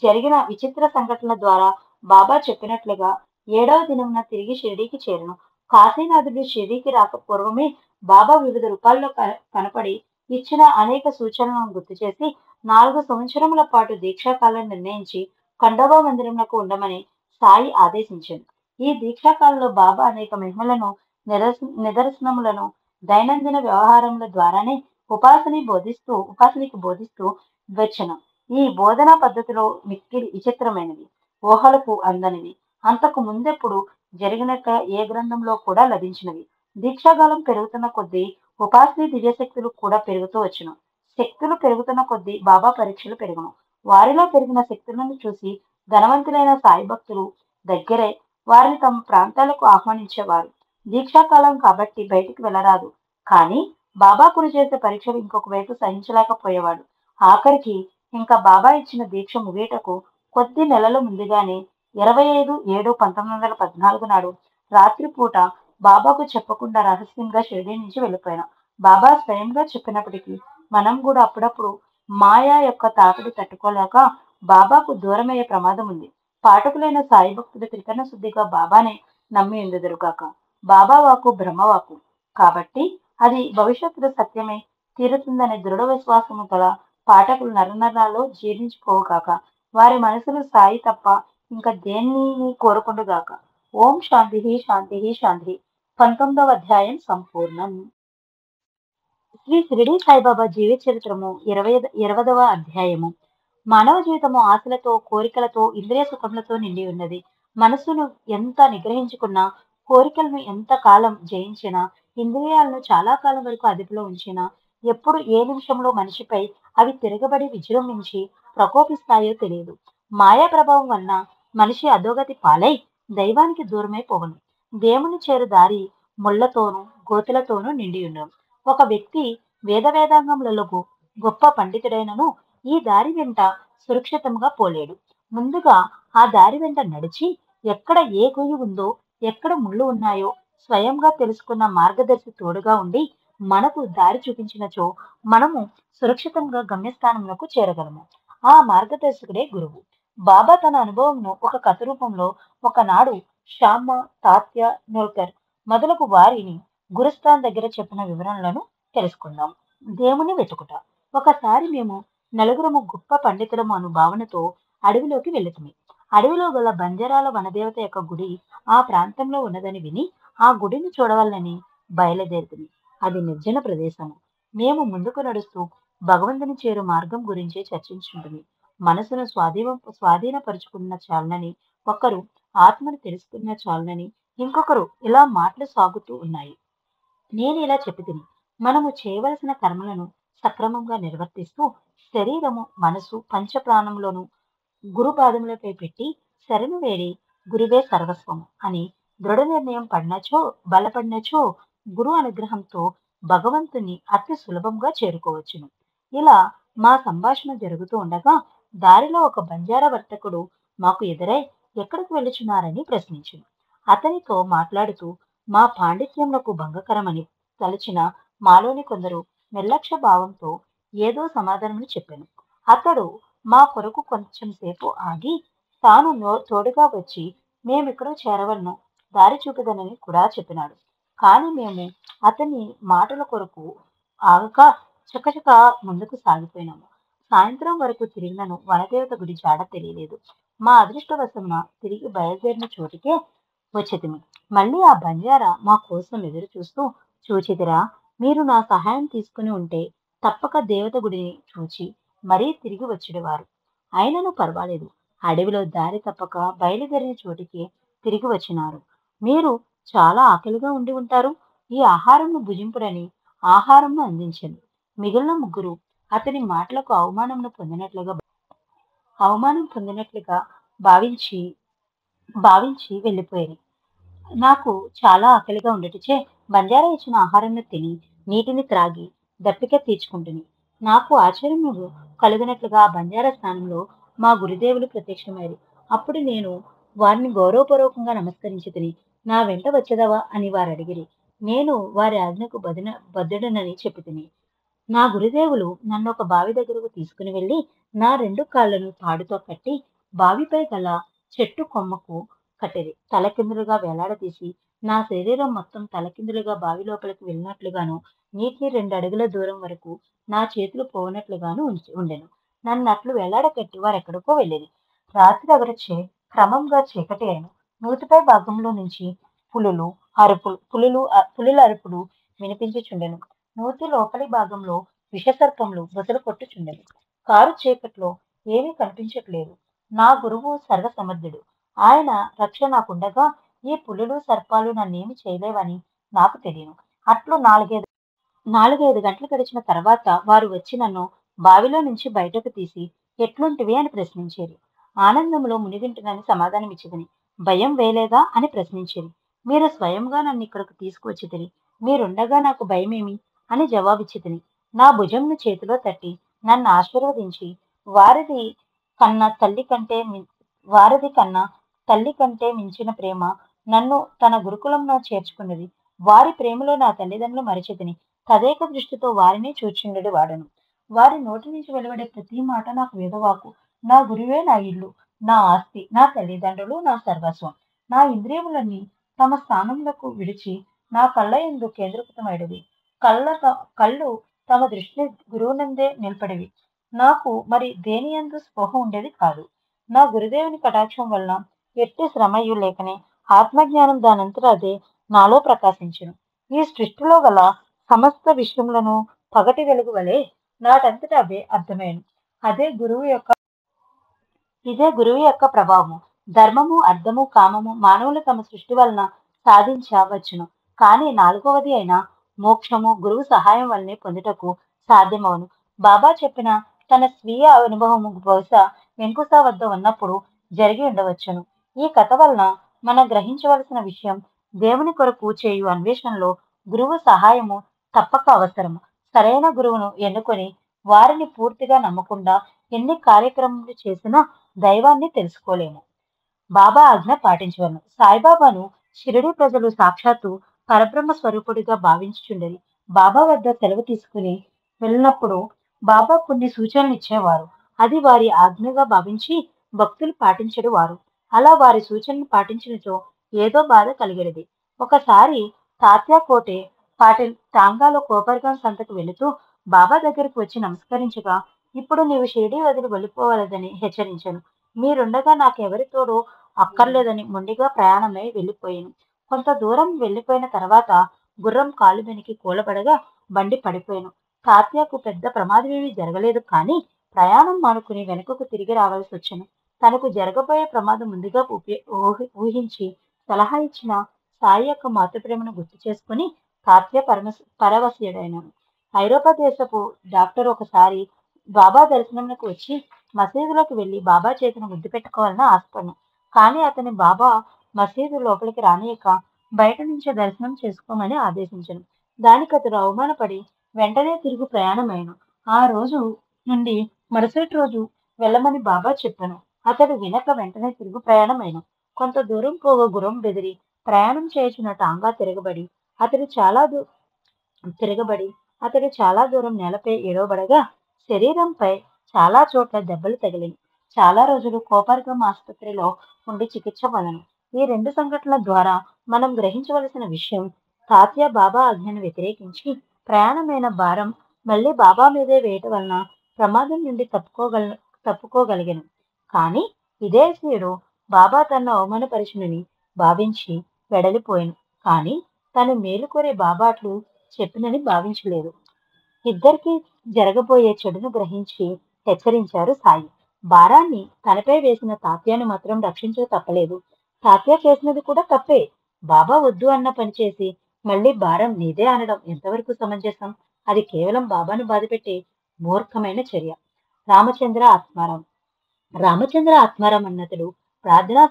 జరిగిన విచిత్ర సంఘటనల ద్వారా బాబా చెప్పినట్లుగా 7వ దినమున తిరిగి షిరిడీకి చేరెను. కాశీనాథుడు షిరిడీకి రాక పూర్వమే బాబా వివిధ రూపాల్లో కనపడి ఇచ్చిన అనేక సూచనలను గుర్తు చేసి 4 సంవత్సరముల పాటు దీక్షాకాలం నిర్ణయించి ఖండోబా మందిరంలో ఉండమని సాయి ఆదేశించారు. ఈ దీక్షాకాలంలో బాబా అనేక మహిమలను, నిదర్శనములను దైనందిన వ్యవహారముల ద్వారానే ఉపాసనికి బోధిస్తూ వచ్చెను. ఈ బోధనా పద్ధతిలో మిక్కిలి విచిత్రమైనవి, ఊహలకు అందనివి, అంతకు ముందెప్పుడు జరిగినట్ల ఏ గ్రంథంలో కూడా లభించినవి. దీక్షాకాలం పెరుగుతున్న కొద్దీ ఉపాసని దివ్యశక్తులు కూడా పెరుగుతూ వచ్చును. శక్తులు పెరుగుతున్న కొద్దీ బాబా పరీక్షలు పెరుగును. వారిలో పెరిగిన శక్తులను చూసి ధనవంతులైన సాయి భక్తులు దగ్గరే వారిని తమ ప్రాంతాలకు ఆహ్వానించేవారు. దీక్షాకాలం కాబట్టి బయటికి వెళ్ళరాదు. కానీ బాబా కుడి చేసే పరీక్షలు ఇంకొక వైపు సహించలేకపోయేవాడు. ఆఖరికి ఇంకా బాబా ఇచ్చిన దీక్ష ముగియటకు కొద్ది నెలల ముందుగానే 25/7/1914 నాడు రాత్రిపూట బాబాకు చెప్పకుండా రహస్యంగా షిరిడీ నుంచి వెళ్ళిపోయాను. బాబా స్వయంగా చెప్పినప్పటికీ మనం కూడా అప్పుడప్పుడు మాయా యొక్క తాకిడి తట్టుకోలేక బాబాకు దూరమయ్యే ప్రమాదం ఉంది. పాఠకులైన సాయి భక్తులు త్రికరణ శుద్ధిగా బాబానే నమ్మి ఎందుదురుగాక. బాబా వాకు బ్రహ్మవాకు కాబట్టి అది భవిష్యత్తులో సత్యమే తీరుతుందనే దృఢ విశ్వాసము గల పాఠకులు నరనరాల్లో జీర్ణించుకోగాక. వారి మనసులు సాయి తప్ప ఇంకా దేన్ని కోరుకుండుగాక. ఓం శాంతి శాంతి శాంతి. 19వ అధ్యాయం సంపూర్ణం. శ్రీ షిరిడి సాయిబాబా జీవిత చరిత్రము 20వ అధ్యాయము. మానవ జీవితము ఆశలతో, కోరికలతో, ఇంద్రియ సుఖములతో నిండి ఉన్నది. మనసును ఎంత నిగ్రహించుకున్నా, కోరికలను ఎంత కాలం జయించినా, ఇంద్రియాలను చాలా కాలం వరకు అదుపులో ఉంచినా, ఎప్పుడు ఏ నిమిషంలో మనిషిపై అవి తిరగబడి విజృంభించి ప్రకోపిస్తాయో తెలియదు. మాయా ప్రభావం వలన మనిషి అధోగతి పాలై దైవానికి దూరమై పోవను. దేవుని చేరు దారి ముళ్లతోనూ, గోతులతోనూ నిండి ఉన్నది. ఒక వ్యక్తి వేదాంగములలో గొప్ప పండితుడైనను ఈ దారి వెంట సురక్షితంగా పోలేడు. ముందుగా ఆ దారి వెంట నడిచి ఎక్కడ ఏ గొయ్యి ఉందో, ఎక్కడ ముళ్ళు ఉన్నాయో స్వయంగా తెలుసుకున్న మార్గదర్శి తోడుగా ఉండి మనకు దారి చూపించినచో మనము సురక్షితంగా గమ్యస్థానములకు చేరగలము. ఆ మార్గదర్శకుడే గురువు. బాబా తన అనుభవంను ఒక కథ రూపంలో ఒకనాడు శ్యామ, తాత్య, నోల్కర్ మొదలగు వారిని గురుస్థాన్ దగ్గర చెప్పిన వివరణలను తెలుసుకుందాం. దేవుని వెతుకుట. ఒకసారి మేము నలుగురము గొప్ప పండితులము అను భావనతో అడవిలోకి వెళుతుంది. అడవిలో గల బంజరాల వనదేవత యొక్క గుడి ఆ ప్రాంతంలో ఉన్నదని విని ఆ గుడిని చూడవాలని బయలుదేరుతుంది. అది నిర్జన ప్రదేశము. మేము ముందుకు నడుస్తూ భగవంతుని చేరు మార్గం గురించి చర్చించుంటుంది. మనసును స్వాధీనపరుచుకున్న చాలనని, ఒకరు ఆత్మను తెలుసుకున్న చాలనని, ఇంకొకరు ఇలా మాటలు సాగుతూ ఉన్నాయి. నేను ఇలా చెప్పి మనము చేయవలసిన కర్మలను సక్రమంగా నిర్వర్తిస్తూ శరీరము, మనసు, పంచప్రాణంలోను గురు పాదములపై పెట్టి శరణు వేడి గురువే సర్వస్వము అని దృఢ నిర్ణయం బలపడినచో గురు అనుగ్రహంతో భగవంతుని అతి సులభంగా చేరుకోవచ్చును. ఇలా మా సంభాషణ జరుగుతూ ఉండగా దారిలో ఒక బంజారా వర్తకుడు మాకు ఎదురై ఎక్కడికి వెళ్ళుచున్నారని ప్రశ్నించింది. అతనితో మాట్లాడుతూ మా పాండిత్యములకు భంగకరమని తలచిన మాలోని కొందరు నిర్లక్ష్య భావంతో ఏదో సమాధానం చెప్పాను. అతడు మా కొరకు కొంచెం సేపు ఆగి తాను తోడుగా వచ్చి మేమిక్కడో చేరవలను దారి చూపుదనని కూడా చెప్పినాడు. కాని మేము అతని మాటల కొరకు ఆగక చకచక ముందుకు సాగిపోయినాము. సాయంత్రం వరకు తిరిగినను వనదేవత గుడి జాడ తెలియలేదు. మా అదృష్టవశమున తిరిగి బయలుదేరిన చోటికే వచ్చితిమి. మళ్ళీ ఆ బంజారా మా కోసం ఎదురు చూస్తూ, చూచితిరా, మీరు నా సహాయం తీసుకుని ఉంటే తప్పక దేవత గుడిని చూచి మరీ తిరిగి వచ్చేవారు. అయినను పర్వాలేదు, అడవిలో దారి తప్పక బయలుదేరిన చోటికి తిరిగి వచ్చినారు. మీరు చాలా ఆకలిగా ఉండి ఉంటారు. ఈ ఆహారంను భుజింపుడని ఆహారంను అందించను. మిగిలిన ముగ్గురు అతని మాటలకు అవమానం పొందినట్లుగా భావించి వెళ్ళిపోయారు. నాకు చాలా ఆకలిగా ఉండటచే బంజారా ఇచ్చిన ఆహారాన్ని తిని నీటిని త్రాగి దప్పిక తీర్చుకుంటుని. నాకు ఆశ్చర్యము కలుగునట్లుగా ఆ బంజారా స్థానంలో మా గురుదేవులు ప్రత్యక్షమయ్యారు. అప్పుడు నేను వారిని గౌరవపూర్వకంగా నమస్కరించి తిని నా వెంట వచ్చేదవా అని వారు అడిగిరి. నేను వారి ఆజ్ఞకు బద్ధుడనని చెప్పి తిని. నా గురుదేవులు నన్ను ఒక బావి దగ్గరకు తీసుకుని వెళ్లి నా 2 కాళ్లను తాడుతో కట్టి బావిపై గల చెట్టు కొమ్మకు కట్టిరి. తలకిందులుగా వేలాడదీసి నా శరీరం మొత్తం తలకిందులుగా బావి లోపలికి వెళ్ళినట్లుగాను, నీటిని 2 అడుగుల దూరం వరకు నా చేతులు పోనట్లుగాను ఉండెను. నన్ను అట్లు వేలాడకట్టి వారెక్కడికో వెళ్ళిరి. రాత్రి అగరొచ్చే క్రమంగా చీకటి అయిను. నూతిపై భాగంలో నుంచి పులుల అరుపులు వినిపించుచుండెను. నూతి లోపలి భాగంలో విషసర్పములు బుసలు కొట్టుచుండెను. కారు చీకట్లో ఏమీ కనిపించట్లేదు. నా గురువు సర్వసమర్థుడు. ఆయన రక్ష నాకుండగా ఈ పులులు, సర్పాలు నన్నేమి చేయలేవని నాకు తెలియను. అట్లు 4-5 గంటలు గడిచిన తర్వాత వారు వచ్చి నన్ను బావిలో నుంచి బయటకు తీసి ఎట్లుంటివి అని ప్రశ్నించేది. ఆనందంలో మునిగింటునని సమాధానం ఇచ్చిదని. భయం వేలేదా అని ప్రశ్నించేది. మీరు స్వయంగా నన్ను ఇక్కడకు తీసుకువచ్చితిరి, మీరుండగా నాకు భయమేమి అని జవాబిచ్చితిని. నా భుజంను చేతిలో తట్టి నన్ను ఆశీర్వదించి వారిది కన్నా తల్లి కంటే మించిన ప్రేమ నన్ను తన గురుకులంలో చేర్చుకున్నది. వారి ప్రేమలో నా తల్లిదండ్రులు మరిచితిని. తదేక దృష్టితో వారినే చూచుండెడి వాడను. వారి నోటి నుంచి వెలువడే ప్రతి మాట నాకు వేదవాకు. నా గురువే నా ఇల్లు, నా ఆస్తి, నా తల్లిదండ్రులు, నా సర్వస్వం. నా ఇంద్రియములన్నీ తమ స్థానములకు విడిచి నా కళ్ళ యందు కేంద్రీకృతమైనవి. కళ్ళు తమ దృష్టిని గురువునందే నిలపడివి. నాకు మరి దేని యందు స్పృహ ఉండేది కాదు. నా గురుదేవుని కటాక్షం వలన ఎట్టి శ్రమయు లేకనే ఆత్మజ్ఞానం దానంతట అదే నాలో ప్రకాశించును. ఈ సృష్టిలో గల సమస్త విషయములను పగటి వెలుగు వలె నాటంతట అవే అర్థమైను. ఇదే గురువు యొక్క ప్రభావము. ధర్మము, అర్థము, కామము మానవులు తమ సృష్టి వలన సాధించవచ్చును. కానీ నాలుగవది అయిన మోక్షము గురువు సహాయం వల్లనే పొందుటకు సాధ్యమవును. బాబా చెప్పిన తన స్వీయ అనుభవము బహుశా వెంకుస వద్ద ఉన్నప్పుడు జరిగి ఉండవచ్చును. ఈ కథ వలన మనం గ్రహించవలసిన విషయం, దేవుని కొరకు చేయు అన్వేషణలో గురువు సహాయము తప్పక అవసరము. సరైన గురువును ఎన్నుకొని వారిని పూర్తిగా నమ్మకుండా ఎన్ని కార్యక్రమాలు చేసినా దైవాన్ని తెలుసుకోలేము. బాబా ఆజ్ఞ పాటించవలను. సాయిబాబాను షిరిడి ప్రజలు సాక్షాత్తు పరబ్రహ్మ స్వరూపుడిగా భావించుచుండేది. బాబా వద్ద సెలవు తీసుకుని వెళ్ళినప్పుడు బాబా కొన్ని సూచనలు ఇచ్చేవారు. అది వారి ఆజ్ఞగా భావించి భక్తులు పాటించడు వారు. అలా వారి సూచనలు పాటించినచో ఏదో బాధ కలిగేది. ఒకసారి తాత్యా కోటే పాటిల్ టాంగాలో కోపర్గాం సంతకు వెళుతూ బాబా దగ్గరకు వచ్చి నమస్కరించగా, ఇప్పుడు నీవు షిరిడి వదిలి వెళ్ళిపోవలదని హెచ్చరించాను. మీరుండగా నాకెవరి తోడు అక్కర్లేదని మొండిగా ప్రయాణమై వెళ్ళిపోయాను. కొంత దూరం వెళ్ళిపోయిన తర్వాత గుర్రం కాలు వెనికి కూలబడగా బండి పడిపోయాను. తాత్యాకు పెద్ద ప్రమాదమేమీ జరగలేదు, కానీ ప్రయాణం మానుకుని వెనుకకు తిరిగి రావాల్సి వచ్చాను. తనకు జరగబోయే ప్రమాదం ముందుగా ఊహించి సలహా ఇచ్చిన సాయి యొక్క మాతృప్రేమను గుర్తు చేసుకుని తాత్య పరవశుడైనాను. ఐరోపా దేశపు డాక్టర్ ఒకసారి బాబా దర్శనంకు వచ్చి మసీదులోకి వెళ్లి బాబా చేతిని ముద్దు పెట్టుకోవాలని ఆశపడ్డాను. కానీ అతని బాబా మసీదు లోపలికి రానియక బయట నుంచే దర్శనం చేసుకోమని ఆదేశించాను. దానికి అతడు అవమానపడి వెంటనే తిరుగు ప్రయాణమైను. ఆ రోజు నుండి మరుసటి రోజు వెళ్ళమని బాబా చెప్పాను. అతడు వినక వెంటనే తిరుగు ప్రయాణమైన. కొంత దూరం పోగా గుర్రం బెదిరి ప్రయాణం చేయుచున్న టాంగా అతడు చాలా దూరం నేలపై ఏడవబడగా శరీరంపై చాలా చోట్ల దెబ్బలు తగిలింది. చాలా రోజులు కోపర్గం ఆసుపత్రిలో ఉండి చికిత్స పొందను. ఈ రెండు సంఘటనల ద్వారా మనం గ్రహించవలసిన విషయం, తాత్య బాబా ఆజ్ఞను వ్యతిరేకించి ప్రయాణమైన భారం మళ్ళీ బాబా మీదే వేయటం వలన ప్రమాదం నుండి తప్పుకోగలిగాను. కానీ విదేశీయుడు బాబా తన అవమానపరిచినని భావించి వెడలిపోయాను. కానీ తను మేలుకోరే బాబాట్లు చెప్పినని భావించలేదు. ఇద్దరికి జరగబోయే చెడును గ్రహించి హెచ్చరించారు సాయి. భారాన్ని తనపై వేసిన తాత్యాను మాత్రం రక్షించక తప్పలేదు. తాత్య చేసినది కూడా తప్పే. బాబా వద్దు అన్న పని చేసి మళ్ళీ భారం నీదే అనడం ఎంతవరకు సమంజసం? అది కేవలం బాబాను బాధపెట్టే మూర్ఖమైన చర్య. రామచంద్ర ఆత్మారాం అన్నతడు ప్రార్థనా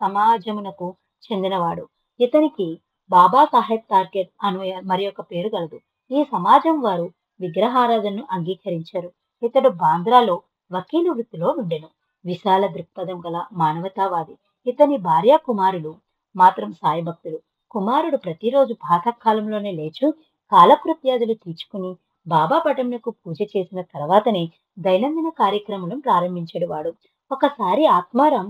సమాజమునకు చెందినవాడు. ఇతనికి బాబా సాహెబ్ టార్గెట్ అను మరి ఒక పేరు కలదు. ఈ సమాజం వారు విగ్రహారాధనను అంగీకరించారు. ఇతడు బాంద్రాలో వకీలు వృత్తిలో ఉండెను. విశాల దృక్పథం గల మానవతావాది. ఇతని భార్య కుమారులు మాత్రం సాయి భక్తులు. కుమారుడు ప్రతిరోజు పాతకాలంలోనే లేచు కాలకృత్యాదులు తీర్చుకుని బాబా పటంకు పూజ చేసిన తర్వాతనే దైనందిన కార్యక్రమాలను ప్రారంభించాడు వాడు. ఒకసారి ఆత్మారాం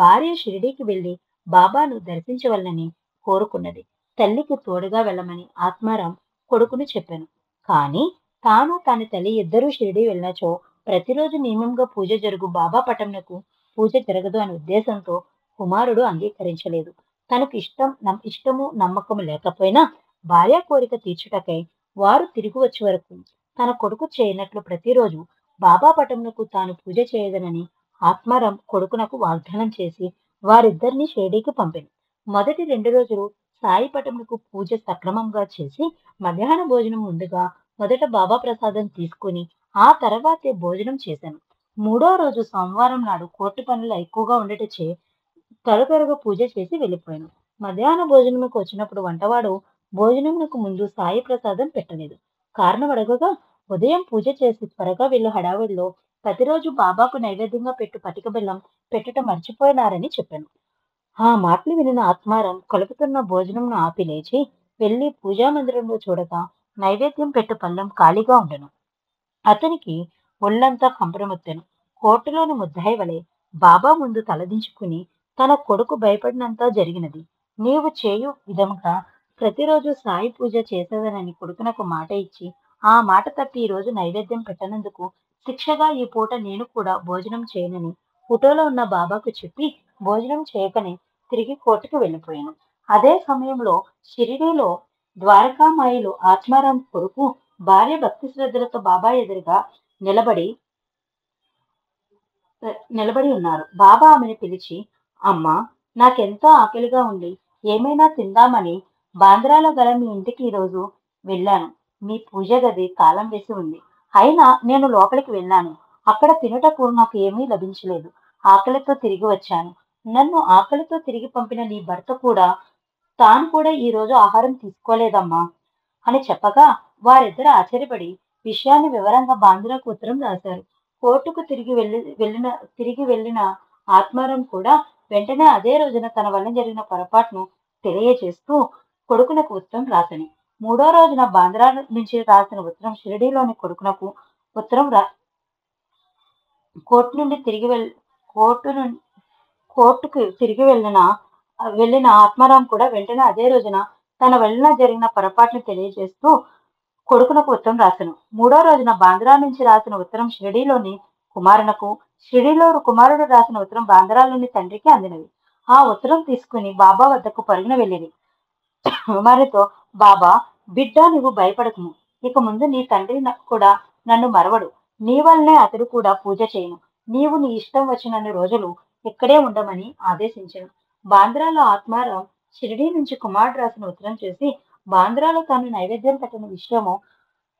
భార్య షిరిడీకి వెళ్లి బాబాను దర్శించవలనని కోరుకున్నది. తల్లికి తోడుగా వెళ్ళమని ఆత్మారాం కొడుకును చెప్పాను. కానీ తాను తన తల్లి ఇద్దరూ షిరిడీ వెళ్ళినచో ప్రతిరోజు నియమంగా పూజ జరుగు బాబా పటంకు పూజ జరగదు అనే ఉద్దేశంతో కుమారుడు అంగీకరించలేదు. తనకు ఇష్టము నమ్మకము లేకపోయినా భార్య కోరిక తీర్చుటకై వారు తిరిగి వచ్చే వరకు తన కొడుకు చేయనట్లు ప్రతిరోజు బాబా పటంకు తాను పూజ చేయదనని ఆత్మారాం కొడుకునకు వాగ్దానం చేసి వారిద్దరిని షిరిడీకి పంపింది. మొదటి 2 రోజులు సాయి పటంకు పూజ సక్రమంగా చేసి మధ్యాహ్న భోజనం ముందుగా మొదట బాబా ప్రసాదం తీసుకుని ఆ తర్వాతే భోజనం చేశాను. 3వ రోజు సోమవారం నాడు కోర్టు పనులు ఎక్కువగా ఉండటచే త్వరగా పూజ చేసి వెళ్ళిపోయాను. మధ్యాహ్న భోజనంకు వచ్చినప్పుడు వంటవాడు భోజనమునకు ముందు సాయి ప్రసాదం పెట్టలేదు. కారణం అడగగా ఉదయం పూజ చేసి త్వరగా వెళ్ళు హడావిడిలో ప్రతిరోజు బాబాకు నైవేద్యంగా పెట్టు పటిక బెల్లం పెట్టడం మర్చిపోయినారని చెప్పాను. ఆ మాటలు వినిన ఆత్మారాం కలుపుతున్న భోజనంను ఆపి లేచి వెళ్లి పూజా మందిరంలో చూడగా నైవేద్యం పెట్టు పళ్ళెం ఖాళీగా ఉండెను. అతనికి ఒళ్ళంతా కంపరమొత్తెను. కోర్టులోని ముద్దాయి వలె బాబా ముందు తలదించుకుని తన కొడుకు భయపడినంత జరిగినది. నీవు చేయు విధముగా ప్రతిరోజు సాయి పూజ చేసేదనని కొడుకునకు మాట ఇచ్చి, ఆ మాట తప్పి ఈ రోజు నైవేద్యం పెట్టనందుకు శిక్షగా ఈ పూట నేను కూడా భోజనం చేయనని ఫోటోలో ఉన్న బాబాకు చెప్పి భోజనం చేయకనే తిరిగి కోర్టుకు వెళ్ళిపోయాను. అదే సమయంలో షిరిడీలో ద్వారకామాయిలో ఆత్మారాం కొడుకు భార్య భక్తి శ్రద్ధలతో బాబా ఎదురుగా నిలబడి నిలబడి ఉన్నారు. బాబా ఆమెను పిలిచి, అమ్మా, నాకెంతో ఆకలిగా ఉంది. ఏమైనా తిందామని బాంద్రాలో గల మీ ఇంటికి ఈరోజు వెళ్ళాను. మీ పూజ గది తాళం వేసి ఉంది. అయినా నేను లోపలికి వెళ్ళాను. అక్కడ తినుటకు నాకు ఏమీ లభించలేదు. ఆకలితో తిరిగి వచ్చాను. నన్ను ఆకలితో తిరిగి పంపిన నీ భర్త కూడా తాను కూడా ఈ రోజు ఆహారం తీసుకోలేదమ్మా అని చెప్పగా వారిద్దరు ఆశ్చర్యపడి విషయాన్ని వివరంగా బాంద్రాకు ఉత్తరం రాశారు. కోర్టుకు తిరిగి వెళ్ళిన ఆత్మారాం కూడా వెంటనే అదే రోజున తన వల్ల జరిగిన పొరపాటును తెలియజేస్తూ కొడుకునకు ఉత్తరం రాసని. మూడో రోజున బాంద్రా నుంచి రాసిన ఉత్తరం షిరిడీలోని కొడుకునకు ఉత్తరం కోర్టు నుండి తిరిగి వెళ్ కోర్టు నుండి కోర్టుకు తిరిగి వెళ్ళిన ఆత్మారాం కూడా వెంటనే అదే రోజున తన వలన జరిగిన పొరపాటును తెలియజేస్తూ కొడుకునకు ఉత్తరం రాసెను. మూడో రోజున బాంద్రా నుంచి రాసిన ఉత్తరం షిరిడీలోని కుమారునకు, షిరిడీలో కుమారుడు రాసిన ఉత్తరం బాంద్రాలోని తండ్రికి అందినవి. ఆ ఉత్తరం తీసుకుని బాబా వద్దకు పరుగున వెళ్ళింది. కుమారుతో, బాబా, బిడ్డ, నువ్వు భయపడకుము. ఇక ముందు నీ తండ్రి కూడా నన్ను మరవడు. నీ వల్లనే అతడు కూడా పూజ చేయను. నీవు నీ ఇష్టం వచ్చినన్ని రోజులు ఇక్కడే ఉండమని ఆదేశించాను. బాంద్రాలో ఆత్మారాం షిరిడీ నుంచి కుమారుడు రాసిన ఉత్తరం చూసి బాంద్రాలో తాను నైవేద్యం పెట్టిన విషయము,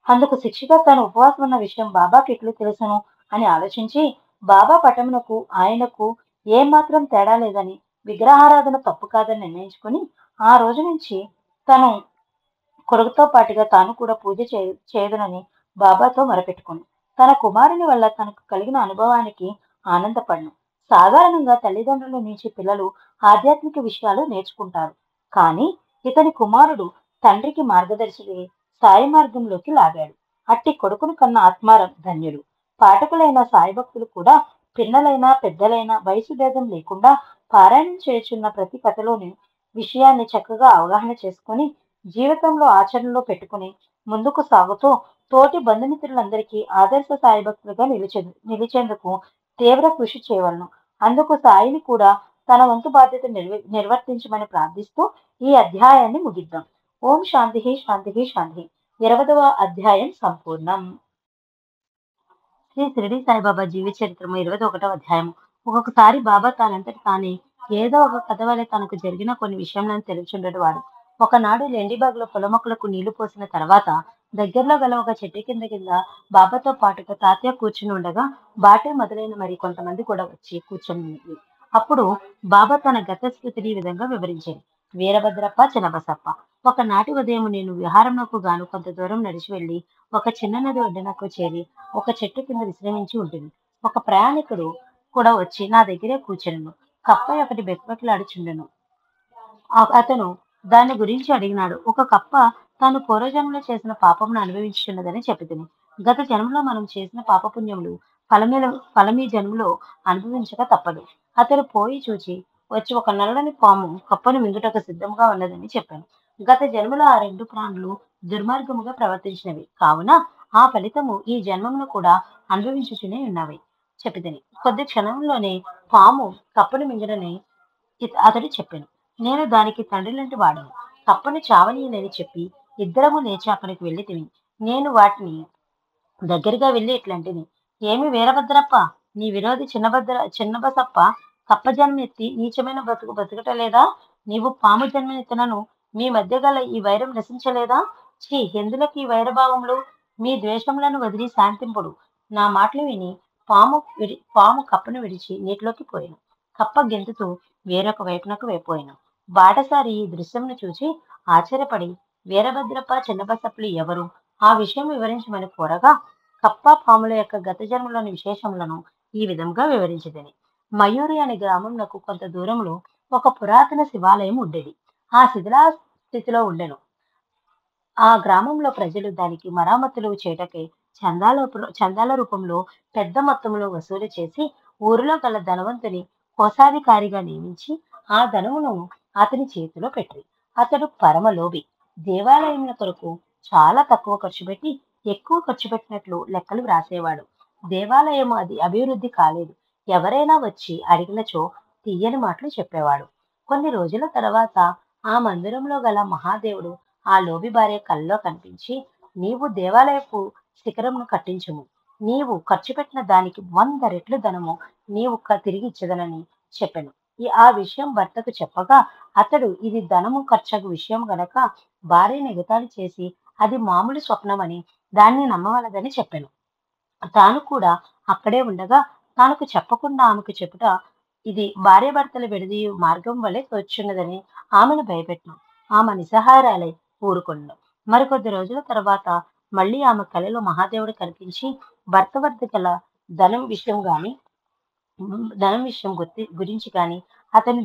అందుకు శిక్షగా తాను ఉపవాసం ఉన్న విషయం బాబాకి ఎట్లు తెలుసును అని ఆలోచించి బాబా పటమునకు ఆయనకు ఏమాత్రం తేడా లేదని, విగ్రహారాధన తప్పు కాదని నిర్ణయించుకుని ఆ రోజు నుంచి తను కొడుకుతో పాటుగా తాను కూడా పూజ చేయదునని బాబాతో మొరపెట్టుకుంది. తన కుమారుని వల్ల తనకు కలిగిన అనుభవానికి ఆనందపడను. సాధారణంగా తల్లిదండ్రుల నుంచి పిల్లలు ఆధ్యాత్మిక విషయాలు నేర్చుకుంటారు. కానీ ఇతని కుమారుడు తండ్రికి మార్గదర్శి సాయి మార్గంలోకి లాగాడు. అట్టి కొడుకును కన్న ఆత్మారం ధన్యుడు. పాఠకులైన సాయి భక్తులు కూడా పిన్నలైనా పెద్దలైనా వయసు భేదం లేకుండా పారాయణం చేయుచున్న ప్రతి కథలోని విషయాన్ని చక్కగా అవగాహన చేసుకుని జీవితంలో ఆచరణలో పెట్టుకుని ముందుకు సాగుతూ తోటి బంధుమిత్రులందరికీ ఆదర్శ సాయి భక్తులుగా నిలిచేందుకు తీవ్ర కృషి చేయవలను. అందుకు సాయిని కూడా తన వంతు బాధ్యత నిర్వర్తించమని ప్రార్థిస్తూ ఈ అధ్యాయాన్ని ముగిద్దాం. ఓం శాంతి శాంతి శాంతి. 20వ అధ్యాయం సంపూర్ణం. శ్రీ షిరిడి సాయిబాబా జీవిత చరిత్రము 21వ అధ్యాయము. ఒక్కొక్కసారి బాబా తానంతటి తానే ఏదో ఒక కథ వలె తనకు జరిగిన కొన్ని విషయములను తెలుసుండేవాడు. ఒకనాడు లెండిబాగ్లో పొలమొక్కలకు నీళ్లు పోసిన తర్వాత దగ్గరలో గల ఒక చెట్టు కింద బాబాతో పాటుగా తాతయ్య కూర్చుని ఉండగా బాటే మొదలైన మరి కొంతమంది కూడా వచ్చి కూర్చొని. అప్పుడు బాబా తన గత స్థితిని ఈ విధంగా వివరించారు. వీరభద్రప్ప, చిన్నబసప్ప, ఒకనాటి ఉదయం నేను విహారంలోకి గాను కొంత దూరం నడిచి వెళ్లి ఒక చిన్న నది ఒడ్డునకు చేరి ఒక చెట్టు కింద విశ్రమించి ఉంటుంది. ఒక ప్రయాణికుడు కూడా వచ్చి నా దగ్గరే కూర్చును. కప్ప ఒకటి బెక్బెక్లాడుచుండెను. అతను దాని గురించి అడిగినాడు. ఒక కప్ప తాను పూర్వజన్మలో చేసిన పాపమును అనుభవించుతున్నదని చెప్పితిని. గత జన్మలో మనం చేసిన పాపపుణ్యములు ఫలమీ జన్మలో అనుభవించక తప్పదు. అతను పోయి చూచి వచ్చి ఒక నల్లని పాము కప్పను మింగుటకు సిద్ధంగా ఉన్నదని చెప్పాను. గత జన్మలో ఆ రెండు ప్రాణులు దుర్మార్గముగా ప్రవర్తించినవి కావున ఆ ఫలితము ఈ జన్మమును కూడా అనుభవించుచునే ఉన్నవి చెప్పితిని. కొద్ది క్షణంలోనే పాము కప్పను మింగునని అతడు చెప్పాను. నేను దానికి తండ్రి లాంటి వాడను. కప్పను చావనీయనని చెప్పి ఇద్దరము లేచి అక్కడికి వెళ్ళి తిని నేను వాటిని దగ్గరగా వెళ్ళి ఇట్లాంటిని, ఏమి వీరభద్రప్ప, నీ విరోధి చిన్నబసప్ప కప్ప జన్మెత్తి నీచమైన బతుకటలేదా? నీవు పాము జన్మనెత్తినను మీ మధ్య గల ఈ వైరం నశించలేదా? ఛీ, ఎందులకు ఈ వైరభావములు? మీ ద్వేషములను వదిలి శాంతింపుడు. నా మాటలు విని పాము కప్పను విడిచి నీటిలోకి పోయాను. కప్ప గెంతుతూ వేరొక వైపునకు వేపోయాను. బాటసారి ఈ దృశ్యంను చూసి ఆశ్చర్యపడి వీరభద్రప్ప, చిన్నబసప్పులు ఎవరు? ఆ విషయం వివరించమని కోరగా కప్ప, పాముల యొక్క గత జన్మలోని విశేషములను ఈ విధంగా వివరించదని. మయూరి అనే గ్రామంలో కొంత దూరంలో ఒక పురాతన శివాలయం ఉండేది. ఆ శిథిలా స్థితిలో ఉండెను. ఆ గ్రామంలో ప్రజలు దానికి మరామతులు చేయటకై చందాల రూపంలో పెద్ద మొత్తంలో వసూలు చేసి ఊరిలో గల ధనవంతుని కోశాధికారిగా నియమించి ఆ ధనమును అతని చేతిలో పెట్టి అతడు పరమలోభి. దేవాలయముల కొరకు చాలా తక్కువ ఖర్చు పెట్టి ఎక్కువ ఖర్చు పెట్టినట్లు లెక్కలు వ్రాసేవాడు. దేవాలయం అది అభివృద్ధి కాలేదు. ఎవరైనా వచ్చి అడిగినచో తీయని మాటలు చెప్పేవాడు. కొన్ని రోజుల తర్వాత ఆ మందిరంలో గల మహాదేవుడు ఆ లోబి భార్య కల్లో కనిపించి, నీవు దేవాలయపు శిఖరంను కట్టించుము. నీవు ఖర్చు పెట్టిన దానికి 100 రెట్లు ధనము నీవు తిరిగి ఇచ్చదనని చెప్పెను. ఆ విషయం భర్తకు చెప్పగా అతడు ఇది ధనము ఖర్చగు విషయం గనక భార్యను ఎగతాళి చేసి అది మామూలు స్వప్నమని దాన్ని నమ్మవలదని చెప్పెను. తాను కూడా అక్కడే ఉండగా తనకు చెప్పకుండా ఆమెకు చెప్పుట ఇది భార్యాభర్తల విడదీయు మార్గం వలె తోచున్నదని ఆమెను భయపెట్టును. ఆమె నిస్సహాయురాలై ఊరుకొనెను. మరికొద్ది రోజుల తర్వాత మళ్ళీ ఆమె కలలో మహాదేవుడు కనిపించి భర్త వద్ద గల ధనం విషయం గాని గురించి గాని అతని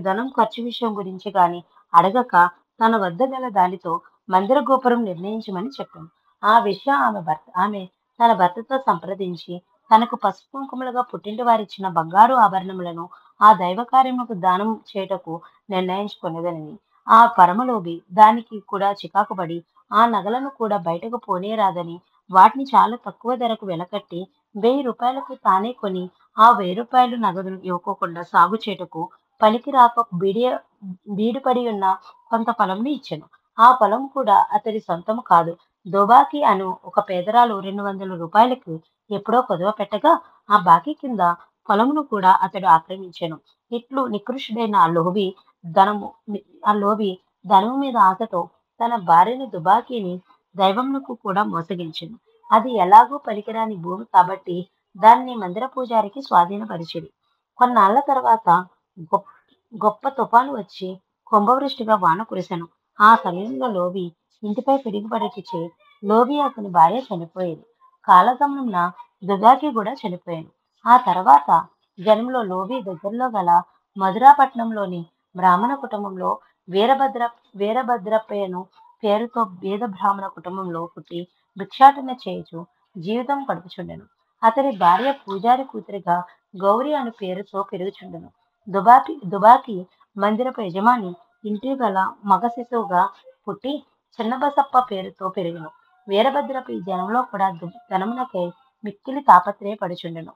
ధనం ఖర్చు విషయం గురించి గాని అడగక తన వద్ద గల దానితో మందిర గోపురం నిర్ణయించమని చెప్పాను. ఆ విషయం ఆమె తన భర్తతో సంప్రదించి తనకు పసుపు కుంకుమలుగా పుట్టింటి వారిచ్చిన బంగారు ఆభరణములను ఆ దైవ కార్యములకు దానం చేయుటకు నిర్ణయించుకున్నదని. ఆ పరమలోభి దానికి కూడా చికాకుపడి ఆ నగలను కూడా బయటకు పోనీయరాదని వాటిని చాలా తక్కువ ధరకు వెలకట్టి 1000 రూపాయలకు తానే కొని ఆ 1000 రూపాయలు నగదును ఇవ్వకోకుండా సాగు చేయుటకు పనికి రాక బీడుపడి ఉన్న కొంత పొలంను ఇచ్చెను. ఆ పొలం కూడా అతడి సొంతము కాదు. దుబాకి అను ఒక పేదరాలు 200 రూపాయలకు ఎప్పుడో కుదవ పెట్టగా ఆ బాకీ కింద పొలమును కూడా అతడు ఆక్రమించెను. ఇట్లు నికృష్టుడైన ఆ లోబి ధనము మీద ఆశతో తన భార్యను దుబాకీని దైవమునకు కూడా మోసగించెను. అది ఎలాగూ పనికిరాని భూమి కాబట్టి దాన్ని మందిర పూజారికి స్వాధీనపరిచిరి. కొన్నాళ్ల తర్వాత గొప్ప గొప్ప తుఫాను వచ్చి కుంభవృష్టిగా వాన కురిసెను. ఆ సమయంలో లోబి ఇంటిపై పిడుగుపడుటచే లోబి అతని భార్య చనిపోయేది. కాలగమనంన దుబాకి కూడా చనిపోయాను. ఆ తర్వాత జనంలో లోబి దగ్గరలో గల మధురాపట్నంలోని బ్రాహ్మణ కుటుంబంలో వీరభద్రప్పయ్యను పేరుతో బీద బ్రాహ్మణ కుటుంబంలో పుట్టి భిక్షాటన చేయుచు జీవితం గడుపుచుండెను. అతని భార్య పూజారి కూతురిగా గౌరి అను పేరుతో పెరుగుచుండెను. దుబాకి మందిరపు యజమాని ఇంటి గల మగ శిశువుగా పుట్టి చిన్నబసప్ప పేరుతో పెరిగెను. వీరభద్రప్ప ఈ జనంలో కూడా ధనమునకై మిక్కిలి తాపత్రయపడుచుండెను.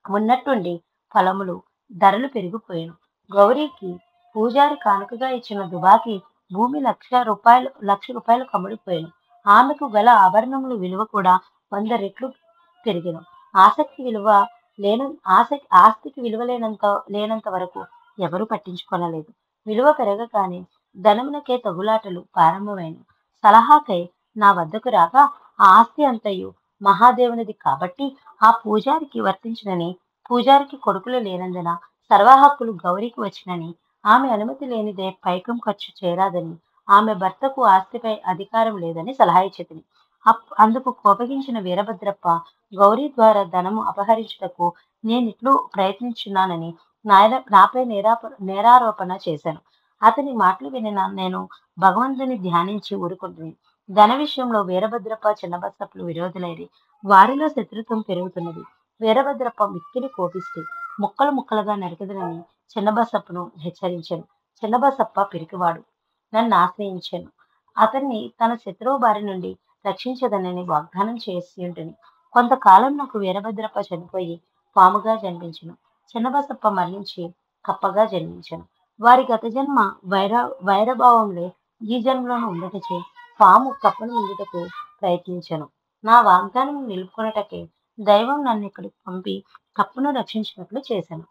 ఉన్నట్టుండి ఫలములు ధరలు పెరిగిపోయాను. గౌరీకి పూజారి కానుకగా ఇచ్చిన దుబాకి భూమి లక్ష రూపాయలు కమ్ముడిపోయాను. ఆమెకు గల ఆభరణముల విలువ కూడా 100 రెట్లు పెరిగెను. ఆస్తికి విలువ లేనంత వరకు ఎవరూ పట్టించుకొనలేదు. విలువ పెరగగానే ధనమునకే తగులాటలు ప్రారంభమైన. సలహాకై నా వద్దకు రాగా ఆ ఆస్తి అంతయు మహాదేవునిది కాబట్టి ఆ పూజారికి వర్తించునని, పూజారికి కొడుకులు లేనందున సర్వహక్కులు గౌరికి వచ్చినని, ఆమె అనుమతి లేనిదే పైకం ఖర్చు చేరాదని, ఆమె భర్తకు ఆస్తిపై అధికారం లేదని సలహా ఇచ్చితిని. అందుకు కోపగించిన వీరభద్రప్ప గౌరీ ద్వారా ధనము అపహరించుటకు నేనిట్లు ప్రయత్నించున్నానని నాపై నేరారోపణ చేశాను. అతని మాటలు వినిన నేను భగవంతుని ధ్యానించి ఊరుకుంటుని. ధన విషయంలో వీరభద్రప్ప చిన్నబసప్పులు విరోధులైరి. వారిలో శత్రుత్వం పెరుగుతున్నది. వీరభద్రప్ప మిక్కిలి కోపిష్టి. ముక్కలుగా నరికెదనని చిన్నబసప్పును హెచ్చరించాను. చిన్నబసప్ప పిరికివాడు. నన్ను ఆశ్రయించాను. అతన్ని తన శత్రువు బారి నుండి రక్షించదనని వాగ్దానం చేసి ఉంటుంది. కొంతకాలం నాకు వీరభద్రప్ప చనిపోయి పాముగా జన్మించెను. చిన్నబసప్ప మరణించి కప్పగా జన్మించెను. వారి గత జన్మ వైరభావంలో ఈ జన్మలోనూ ఉండటచే పాము కప్పను మింగుటకు ప్రయత్నించెను. నా వాగ్దానం నిలుపుకొనుటకే దైవం నన్ను ఇక్కడికి పంపి కప్పను రక్షించినట్లు చేశాను.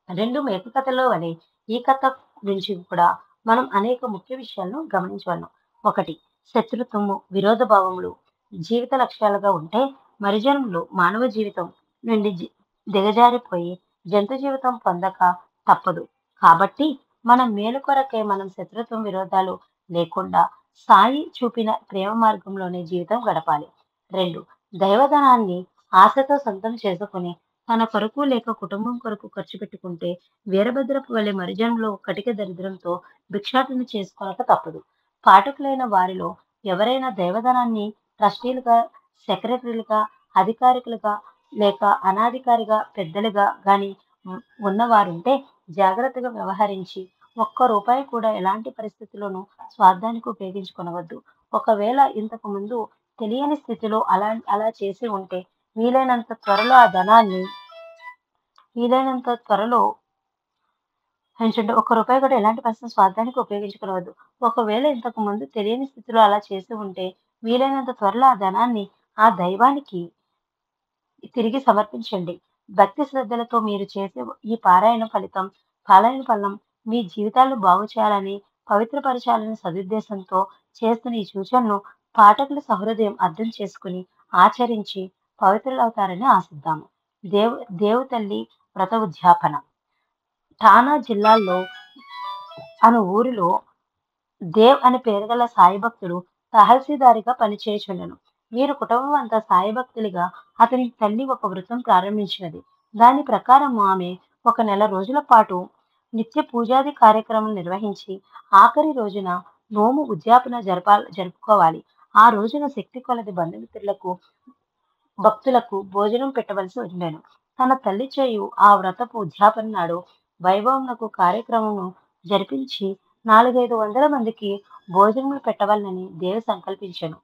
2 మేక కథలో వలె ఈ కథ గురించి కూడా మనం అనేక ముఖ్య విషయాలను గమనించవలను. 1. శత్రుత్వము, విరోధ భావములు జీవిత లక్ష్యాలుగా ఉంటే మరి జన్మలో మానవ జీవితం నుండి దిగజారిపోయి జంతు జీవితం పొందక తప్పదు. కాబట్టి మన మేలు కొరకే మనం శత్రుత్వం, విరోధాలు లేకుండా సాయి చూపిన ప్రేమ మార్గంలోనే జీవితం గడపాలి. 2. దైవధనాన్ని ఆశతో సొంతం చేసుకుని తన కొరకు లేక కుటుంబం కొరకు ఖర్చు పెట్టుకుంటే వీరభద్రపు వలె మరుజన్మలో కటిక దరిద్రంతో భిక్షాటన చేసుకోనక తప్పదు. పాఠకులైన వారిలో ఎవరైనా దైవధనాన్ని ట్రస్టీలుగా సెక్రటరీలుగా, అధికారికులుగా లేక అనాధికారిగా పెద్దలుగా గాని ఉన్నవారుంటే జాగ్రత్తగా వ్యవహరించి ఒక్క రూపాయి కూడా ఎలాంటి పరిస్థితుల్లోనూ స్వార్థానికి ఉపయోగించుకొనవద్దు. ఒకవేళ ఇంతకు ముందు తెలియని స్థితిలో అలా చేసి ఉంటే వీలైనంత త్వరలో ఆ ధనాన్ని వీలైనంత త్వరలో ఏంటంటే ఒక్క రూపాయి కూడా ఎలాంటి పరిస్థితి స్వార్థానికి ఉపయోగించుకోవద్దు. ఒకవేళ ఇంతకు ముందు తెలియని స్థితిలో అలా చేసి ఉంటే వీలైనంత త్వరలో ఆ ధనాన్ని ఆ దైవానికి తిరిగి సమర్పించండి. భక్తి శ్రద్ధలతో మీరు చేసే ఈ పారాయణ ఫలం మీ జీవితాలను బాగు చేయాలని, పవిత్రపరచాలని సదుద్దేశంతో చేస్తున్న ఈ సూచనను పాఠకులు సహృదయం అర్థం చేసుకుని, ఆచరించి పవిత్రులవుతారని ఆశిద్దాము. దేవు తల్లి వ్రత ఉద్యాపన. ఠానా జిల్లాలో అను ఊరిలో దేవ్ అని పేరుగల సాయి భక్తుడు తహసీల్దారిగా పనిచేయుచుండెను. వీరి కుటుంబం అంతా సాయి భక్తులుగా అతని తల్లి ఒక వృత్తం ప్రారంభించినది. దాని ప్రకారం ఆమె ఒక నెల రోజుల పాటు నిత్య పూజాది కార్యక్రమం నిర్వహించి ఆఖరి రోజున నోము ఉద్యాపన జరుపుకోవాలి. ఆ రోజున శక్తి కొలది బంధుమిత్రులకు భక్తులకు భోజనం పెట్టవలసి ఉండెను. తన తల్లి చేయు ఆ వ్రతపు ఉద్యాపన నాడు వైభవమునకు కార్యక్రమము జరిపించి 400-500 మందికి భోజనములు పెట్టవాలని దేవి సంకల్పించెను.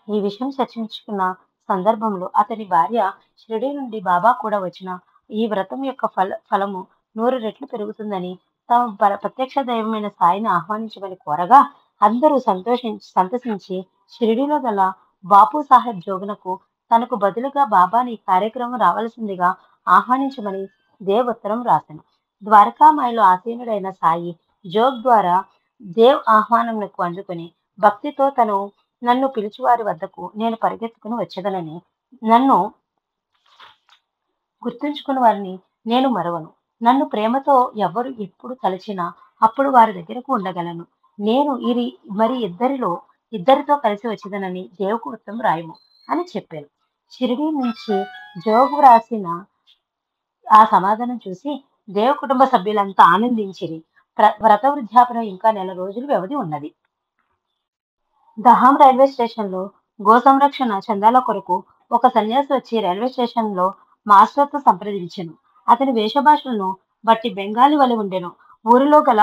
ఈ విషయం చర్చించుకున్న సందర్భంలో అతని భార్య షిరిడీ నుండి బాబా కూడా వచ్చిన ఈ వ్రతం యొక్క ఫలము 100 రెట్లు పెరుగుతుందని తమ ప్రత్యక్ష దైవమైన సాయిని ఆహ్వానించమని కోరగా అందరూ సంతసించి షిరిడీలో గల బాపు సాహెబ్ జోగునకు తనకు బదులుగా బాబాని ఈ కార్యక్రమం రావాల్సిందిగా ఆహ్వానించమని దేవ్ ఉత్తరం రాసెను. ద్వారకామాయిలో ఆసీనుడైన సాయి జోగ్ ద్వారా దేవ్ ఆహ్వానమునకు అందుకుని భక్తితో నన్ను పిలుచువారి వద్దకు నేను పరిగెత్తుకుని వచ్చేదనని, నన్ను గుర్తుంచుకుని వారిని నేను మరవను. నన్ను ప్రేమతో ఎవరు ఎప్పుడు తలచినా అప్పుడు వారి దగ్గరకు ఉండగలను. నేను మరి ఇద్దరితో కలిసి వచ్చేదనని దేవుకు ఉత్తరం రాయము అని చెప్పాను. షిరిడీ నుంచి జోగు రాసిన ఆ సమాధానం చూసి దేవ కుటుంబ సభ్యులంతా ఆనందించిరి. వ్రత వృద్ధాపన ఇంకా నెల రోజులు వ్యవధి ఉన్నది. దహాం రైల్వే స్టేషన్లో గో సంరక్షణ చందాల కొరకు ఒక సన్యాసి వచ్చి రైల్వే స్టేషన్లో మాస్టర్తో సంప్రదించెను. అతని వేషభాషలను బట్టి బెంగాలీ వలె ఉండెను. ఊరిలో గల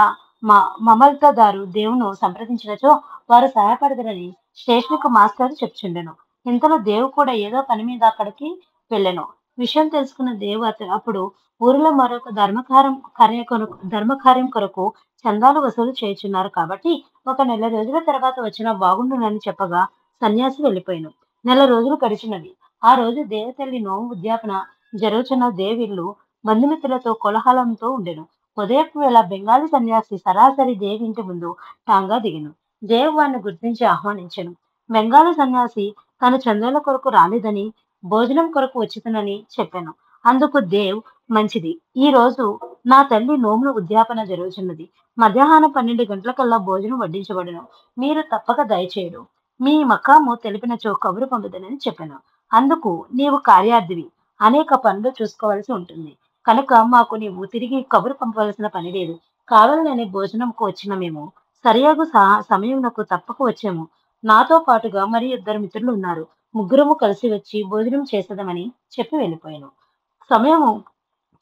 మమల్తదారు దేవును సంప్రదించినచో వారు సహాయపడదరని స్టేషన్కు మాస్టర్ చెప్పుచుండెను. ఇంతలో దేవు కూడా ఏదో పని మీద అక్కడికి వెళ్ళెను. విషయం తెలుసుకున్న దేవు అప్పుడు ఊరిలో మరొక ధర్మకార్యం కొరకు చందాలు వసూలు చేయుచున్నారు కాబట్టి ఒక నెల రోజుల తర్వాత వచ్చినా బాగుండునని చెప్పగా సన్యాసి వెళ్ళిపోయాను. నెల రోజులు గడిచినవి. ఆ రోజు దేవతల్లి నోము ఉద్యాపన జరుగుచున్న దేవిల్లు బంధుమిత్రులతో కోలాహలంతో ఉండెను. ఉదయపు వేళ బెంగాలీ సన్యాసి సరాసరి దేవి ఇంటి ముందు టాంగా దిగెను. దేవ్ వారిని గుర్తించి ఆహ్వానించెను. బెంగాలీ సన్యాసి తను చందాల కొరకు రాలేదని, భోజనం కొరకు వచ్చితనని చెప్పాను. అందుకు దేవ్, మంచిది, ఈ రోజు నా తల్లి నోముల ఉద్యాపన జరుగుతున్నది. మధ్యాహ్నం 12 గంటలకల్లా భోజనం వడ్డించబడును. మీరు తప్పక దయచేయడు. మీ మకాము తెలిపినచో కబురు పంపుదనని చెప్పాను. అందుకు, నీవు కార్యార్థివి, అనేక పనులు చూసుకోవలసి ఉంటుంది కనుక మాకు నీవు తిరిగి కబురు పంపవలసిన పని లేదు. కావాలని భోజనంకు వచ్చిన మేము సరియగు సమయంకు తప్పక వచ్చాము. నాతో పాటుగా మరి 2 మిత్రులు ఉన్నారు. ముగ్గురము కలిసి వచ్చి భోజనం చేసేదమని చెప్పి వెళ్ళిపోయాను. సమయము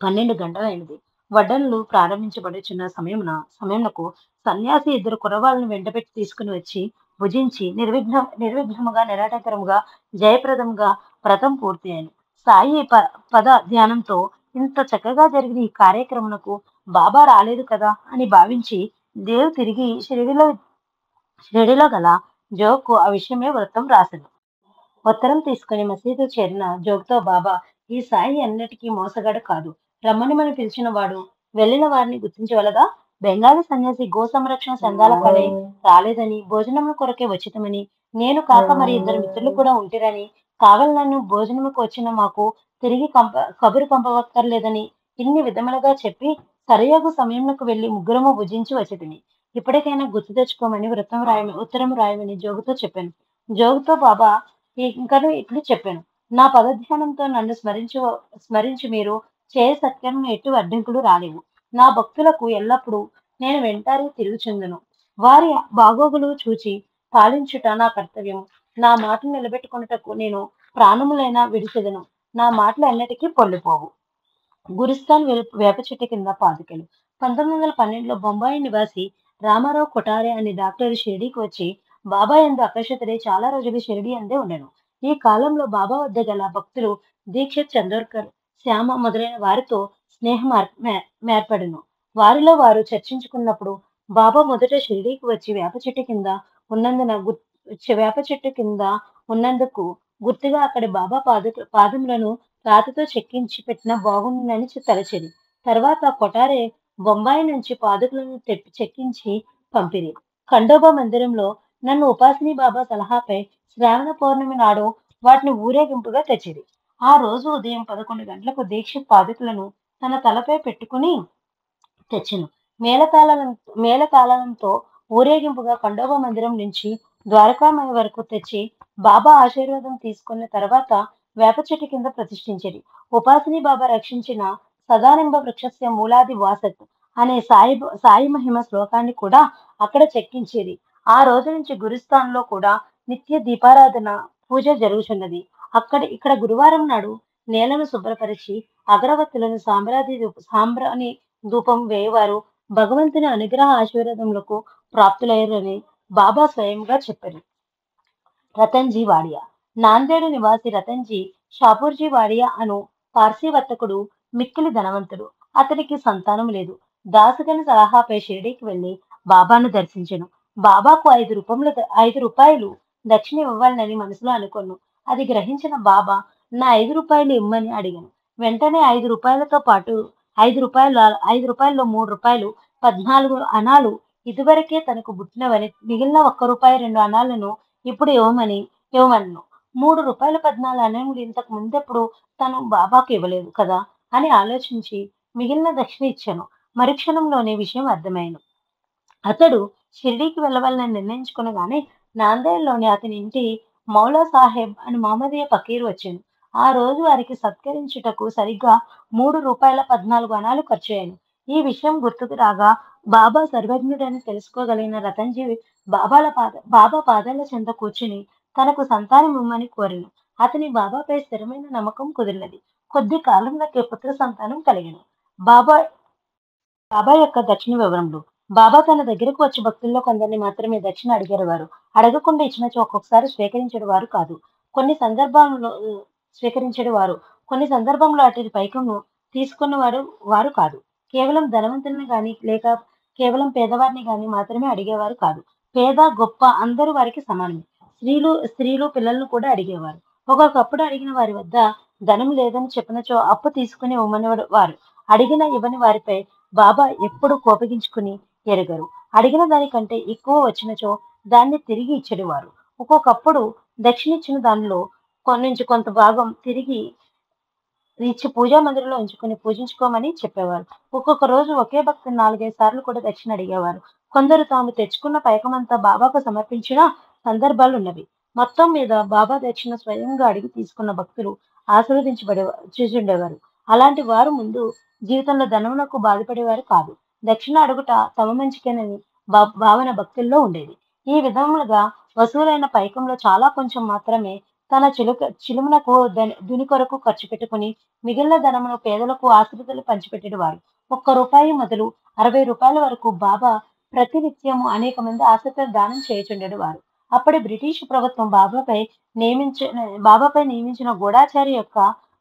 12 గంటలైనది. వడ్డనలు ప్రారంభించబడుచున్న సమయమునకు సన్యాసి 2 కుర్రవాళ్ళను వెంటబెట్టి తీసుకుని వచ్చి భుజించి నిర్విఘ్నముగా నిరాటంకరముగా జయప్రదముగా వ్రతం పూర్తయ్యాను. సాయి పద ధ్యానంతో ఇంత చక్కగా జరిగిన ఈ కార్యక్రమమునకు బాబా రాలేదు కదా అని భావించి దేవ్ తిరిగి షిరిడీలో గల జోగ్కు ఆ విషయమే వ్రతం రాసెను. ఉత్తరం తీసుకుని మసీదు చేరిన జోగ్తో, బాబా, ఈ సాయి అన్నిటికీ మోసగాడు కాదు. రమ్మని పిలిచిన వాడు వెళ్లిన వారిని గుర్తించవలదా? బెంగాలీ సన్యాసి గో సంరక్షణ చందాల పని రాలేదని, భోజనము కొరకే వచ్చితమని, నేను కాక మరి 2 మిత్రులు కూడా ఉంటిరని, కావాలని భోజనముకు వచ్చిన మాకు తిరిగి కబురు పంపవక్కర్లేదని ఇన్ని విధములుగా చెప్పి సరియగు సమయమునకు వెళ్లి ముగ్గురము భుజించి వచ్చితిమి. ఇప్పటికైనా గుర్తు తెచ్చుకోమని ఉత్తరం రాయమని జోగుతో చెప్పాను. జోగుతో, బాబా ఇంకను ఇట్లు చెప్పాను. నా పదధ్యానంతో నన్ను స్మరించి మీరు చేయ సత్కరణ ఎటు అడ్డంకులు రాలేవు. నా భక్తులకు ఎల్లప్పుడూ నేను వెంటారి తిరుగుచుందును. వారి బాగోగులు చూచి పాలించుట నా కర్తవ్యం. నా మాటను నిలబెట్టుకొనుటకు నేను ప్రాణములైనా విడిచెదను. నా మాటలు ఎన్నటికీ పొల్లిపోవు. గురిస్తాన్ వేప చెట్టు కింద పాదుకెలు. 1912లో బొంబాయి నివాసి రామారావు కొఠారే అనే డాక్టర్ షిరిడీకి వచ్చి బాబా యందు ఆకర్షితుడై చాలా రోజులు షిరిడీ అందే ఉండెను. ఈ కాలంలో బాబా వద్ద గల భక్తులు దీక్షిత్ చందోర్కర్, శ్యామ మొదలైన వారితో స్నేహం ఏర్పడెను. వారిలో వారు చర్చించుకున్నప్పుడు బాబా మొదట షిరిడీకి వచ్చి వేప చెట్టు కింద ఉన్నందుకు గుర్తుగా అక్కడి బాబా పాదములను రాతితో చెక్కించి పెట్టిన బాగుండునని తలచెడి. తర్వాత కొఠారే బొంబాయి నుంచి పాదుకలను చెక్కించి పంపిరి. ఖండోబా మందిరంలో నన్ను ఉపాసిని బాబా సలహాపై శ్రావణ పౌర్ణమి నాడు వాటిని ఊరేగింపుగా తెచ్చిరి. ఆ రోజు ఉదయం 11 గంటలకు దీక్షిత్ పాదుకలను తన తలపై పెట్టుకుని తెచ్చెను. మేళతాళంతో ఊరేగింపుగా ఖండోబా మందిరం నుంచి ద్వారకామాయి వరకు తెచ్చి బాబా ఆశీర్వాదం తీసుకున్న తర్వాత వేప చెట్టు కింద ప్రతిష్ఠించిరి. ఉపాసిని బాబా రక్షించిన సదానింబ వృక్షస్య మూలాది వాసత్ అనే సాయి మహిమ శ్లోకాన్ని కూడా అక్కడ చెక్కించేది. ఆ రోజు నుంచి గురుస్థాన్లో కూడా నిత్య దీపారాధన పూజ జరుగుతున్నది. ఇక్కడ గురువారం నాడు నేలను శుభ్రపరిచి అగరవత్తులను సాంబ్రాణి ధూపం వేయవారు భగవంతుని అనుగ్రహ ఆశీర్వాదములకు ప్రాప్తులయ్యారని బాబా స్వయంగా చెప్పారు. రతన్జీ వాడియా. నాందేడు నివాసి రతన్జీ షాపూర్జీ వాడియా అను పార్సీ వర్తకుడు మిక్కిలి ధనవంతుడు. అతనికి సంతానం లేదు. దాసుగని సలహాపై షిరిడీకి వెళ్లి బాబాను దర్శించెను. బాబాకు 5 రూపాయలు దక్షిణ ఇవ్వాలని మనసులో అనుకొను. అది గ్రహించిన బాబా నా 5 రూపాయలు ఇమ్మని అడిగాను. వెంటనే 5 రూపాయలతో పాటు 5 రూపాయల్లో 3 రూపాయలు 14 అణాలు ఇదివరకే తనకు బుట్టినవని, మిగిలిన 1 రూపాయి 2 అణాలను ఇప్పుడు ఇవ్వమన్ను. 3 రూపాయలు 14 అణములు ఇంతకు ముందెప్పుడు తను బాబాకు ఇవ్వలేదు కదా అని ఆలోచించి మిగిలిన దక్షిణ ఇచ్చాను. మరుక్షణంలోనే విషయం అర్థమైంది. అతడు షిరిడీకి వెళ్ళవాలని నిర్ణయించుకునగానే నాందేడ్లోని అతని ఇంటి మౌలా సాహెబ్ అని మహమ్మదీయ ఫకీరు వచ్చాను. ఆ రోజు వారికి సత్కరించుటకు సరిగ్గా 3 రూపాయల 14 అణాలు ఖర్చయ్యాను. ఈ విషయం గుర్తుకు రాగా బాబా సర్వజ్ఞుడని తెలుసుకోగలిగిన రతన్జీ బాబా పాదాల చెంత కూర్చుని తనకు సంతానం ఇమ్మని కోరెను. అతని బాబాపై స్థిరమైన నమ్మకం కుదిరినది. కొద్ది కాలంలోకే పుత్ర సంతానం కలిగెను. బాబా బాబా యొక్క దక్షిణ వివరములు. బాబా తన దగ్గరకు వచ్చి భక్తుల్లో కొందరిని మాత్రమే దక్షిణ అడిగేవారు. అడగకుండా ఇచ్చినచో ఒక్కొక్కసారి స్వీకరించేవారు కాదు. కొన్ని సందర్భంలో అటు పైకము తీసుకున్నవారు కాదు. కేవలం ధనవంతుల్ని గాని లేక కేవలం పేదవారిని గాని మాత్రమే అడిగేవారు కాదు. పేద గొప్ప అందరూ వారికి సమానమే. స్త్రీలు పిల్లలను కూడా అడిగేవారు. ఒక్కొక్కప్పుడు అడిగిన వారి వద్ద ధనం లేదని చెప్పినచో అప్పు తీసుకుని ఇవ్వమని వారు. అడిగిన ఇవ్వని వారిపై బాబా ఎప్పుడు కోపగించుకుని ఎరుగరు. అడిగిన దానికంటే ఎక్కువ వచ్చినచో దాన్ని తిరిగి ఇచ్చేవారు. ఒక్కొక్కప్పుడు దక్షిణ ఇచ్చిన దానిలో నుంచి కొంత భాగం తిరిగి ఇచ్చి పూజా మందిరంలో ఉంచుకుని పూజించుకోమని చెప్పేవారు. ఒక్కొక్క రోజు ఒకే భక్తుని 4-5 సార్లు కూడా దక్షిణ అడిగేవారు. కొందరు తాము తెచ్చుకున్న పైకమంతా బాబాకు సమర్పించిన సందర్భాలున్నవి. మొత్తం మీద బాబా దక్షిణ స్వయంగా అడిగి తీసుకున్న భక్తులు చూచుండేవారు. అలాంటి వారు ముందు జీవితంలో ధనమునకు బాధపడేవారు కాదు. దక్షిణ అడుగుట తమ మంచికేనని భావన భక్తుల్లో ఉండేది. ఈ విధములుగా వసూలైన పైకంలో చాలా కొంచెం మాత్రమే తన చిలుమునకు దుని కొరకు ఖర్చు పెట్టుకుని మిగిలిన ధనమును పేదలకు ఆశ్రితులు పంచిపెట్టేవారు. 1 రూపాయి మొదలు 60 రూపాయల వరకు బాబా ప్రతినిత్యము అనేక మంది ఆశ్రితులు దానం చేయుచుండేవారు. అప్పటి బ్రిటిష్ ప్రభుత్వం బాబాపై నియమించిన గూఢాచారి యొక్క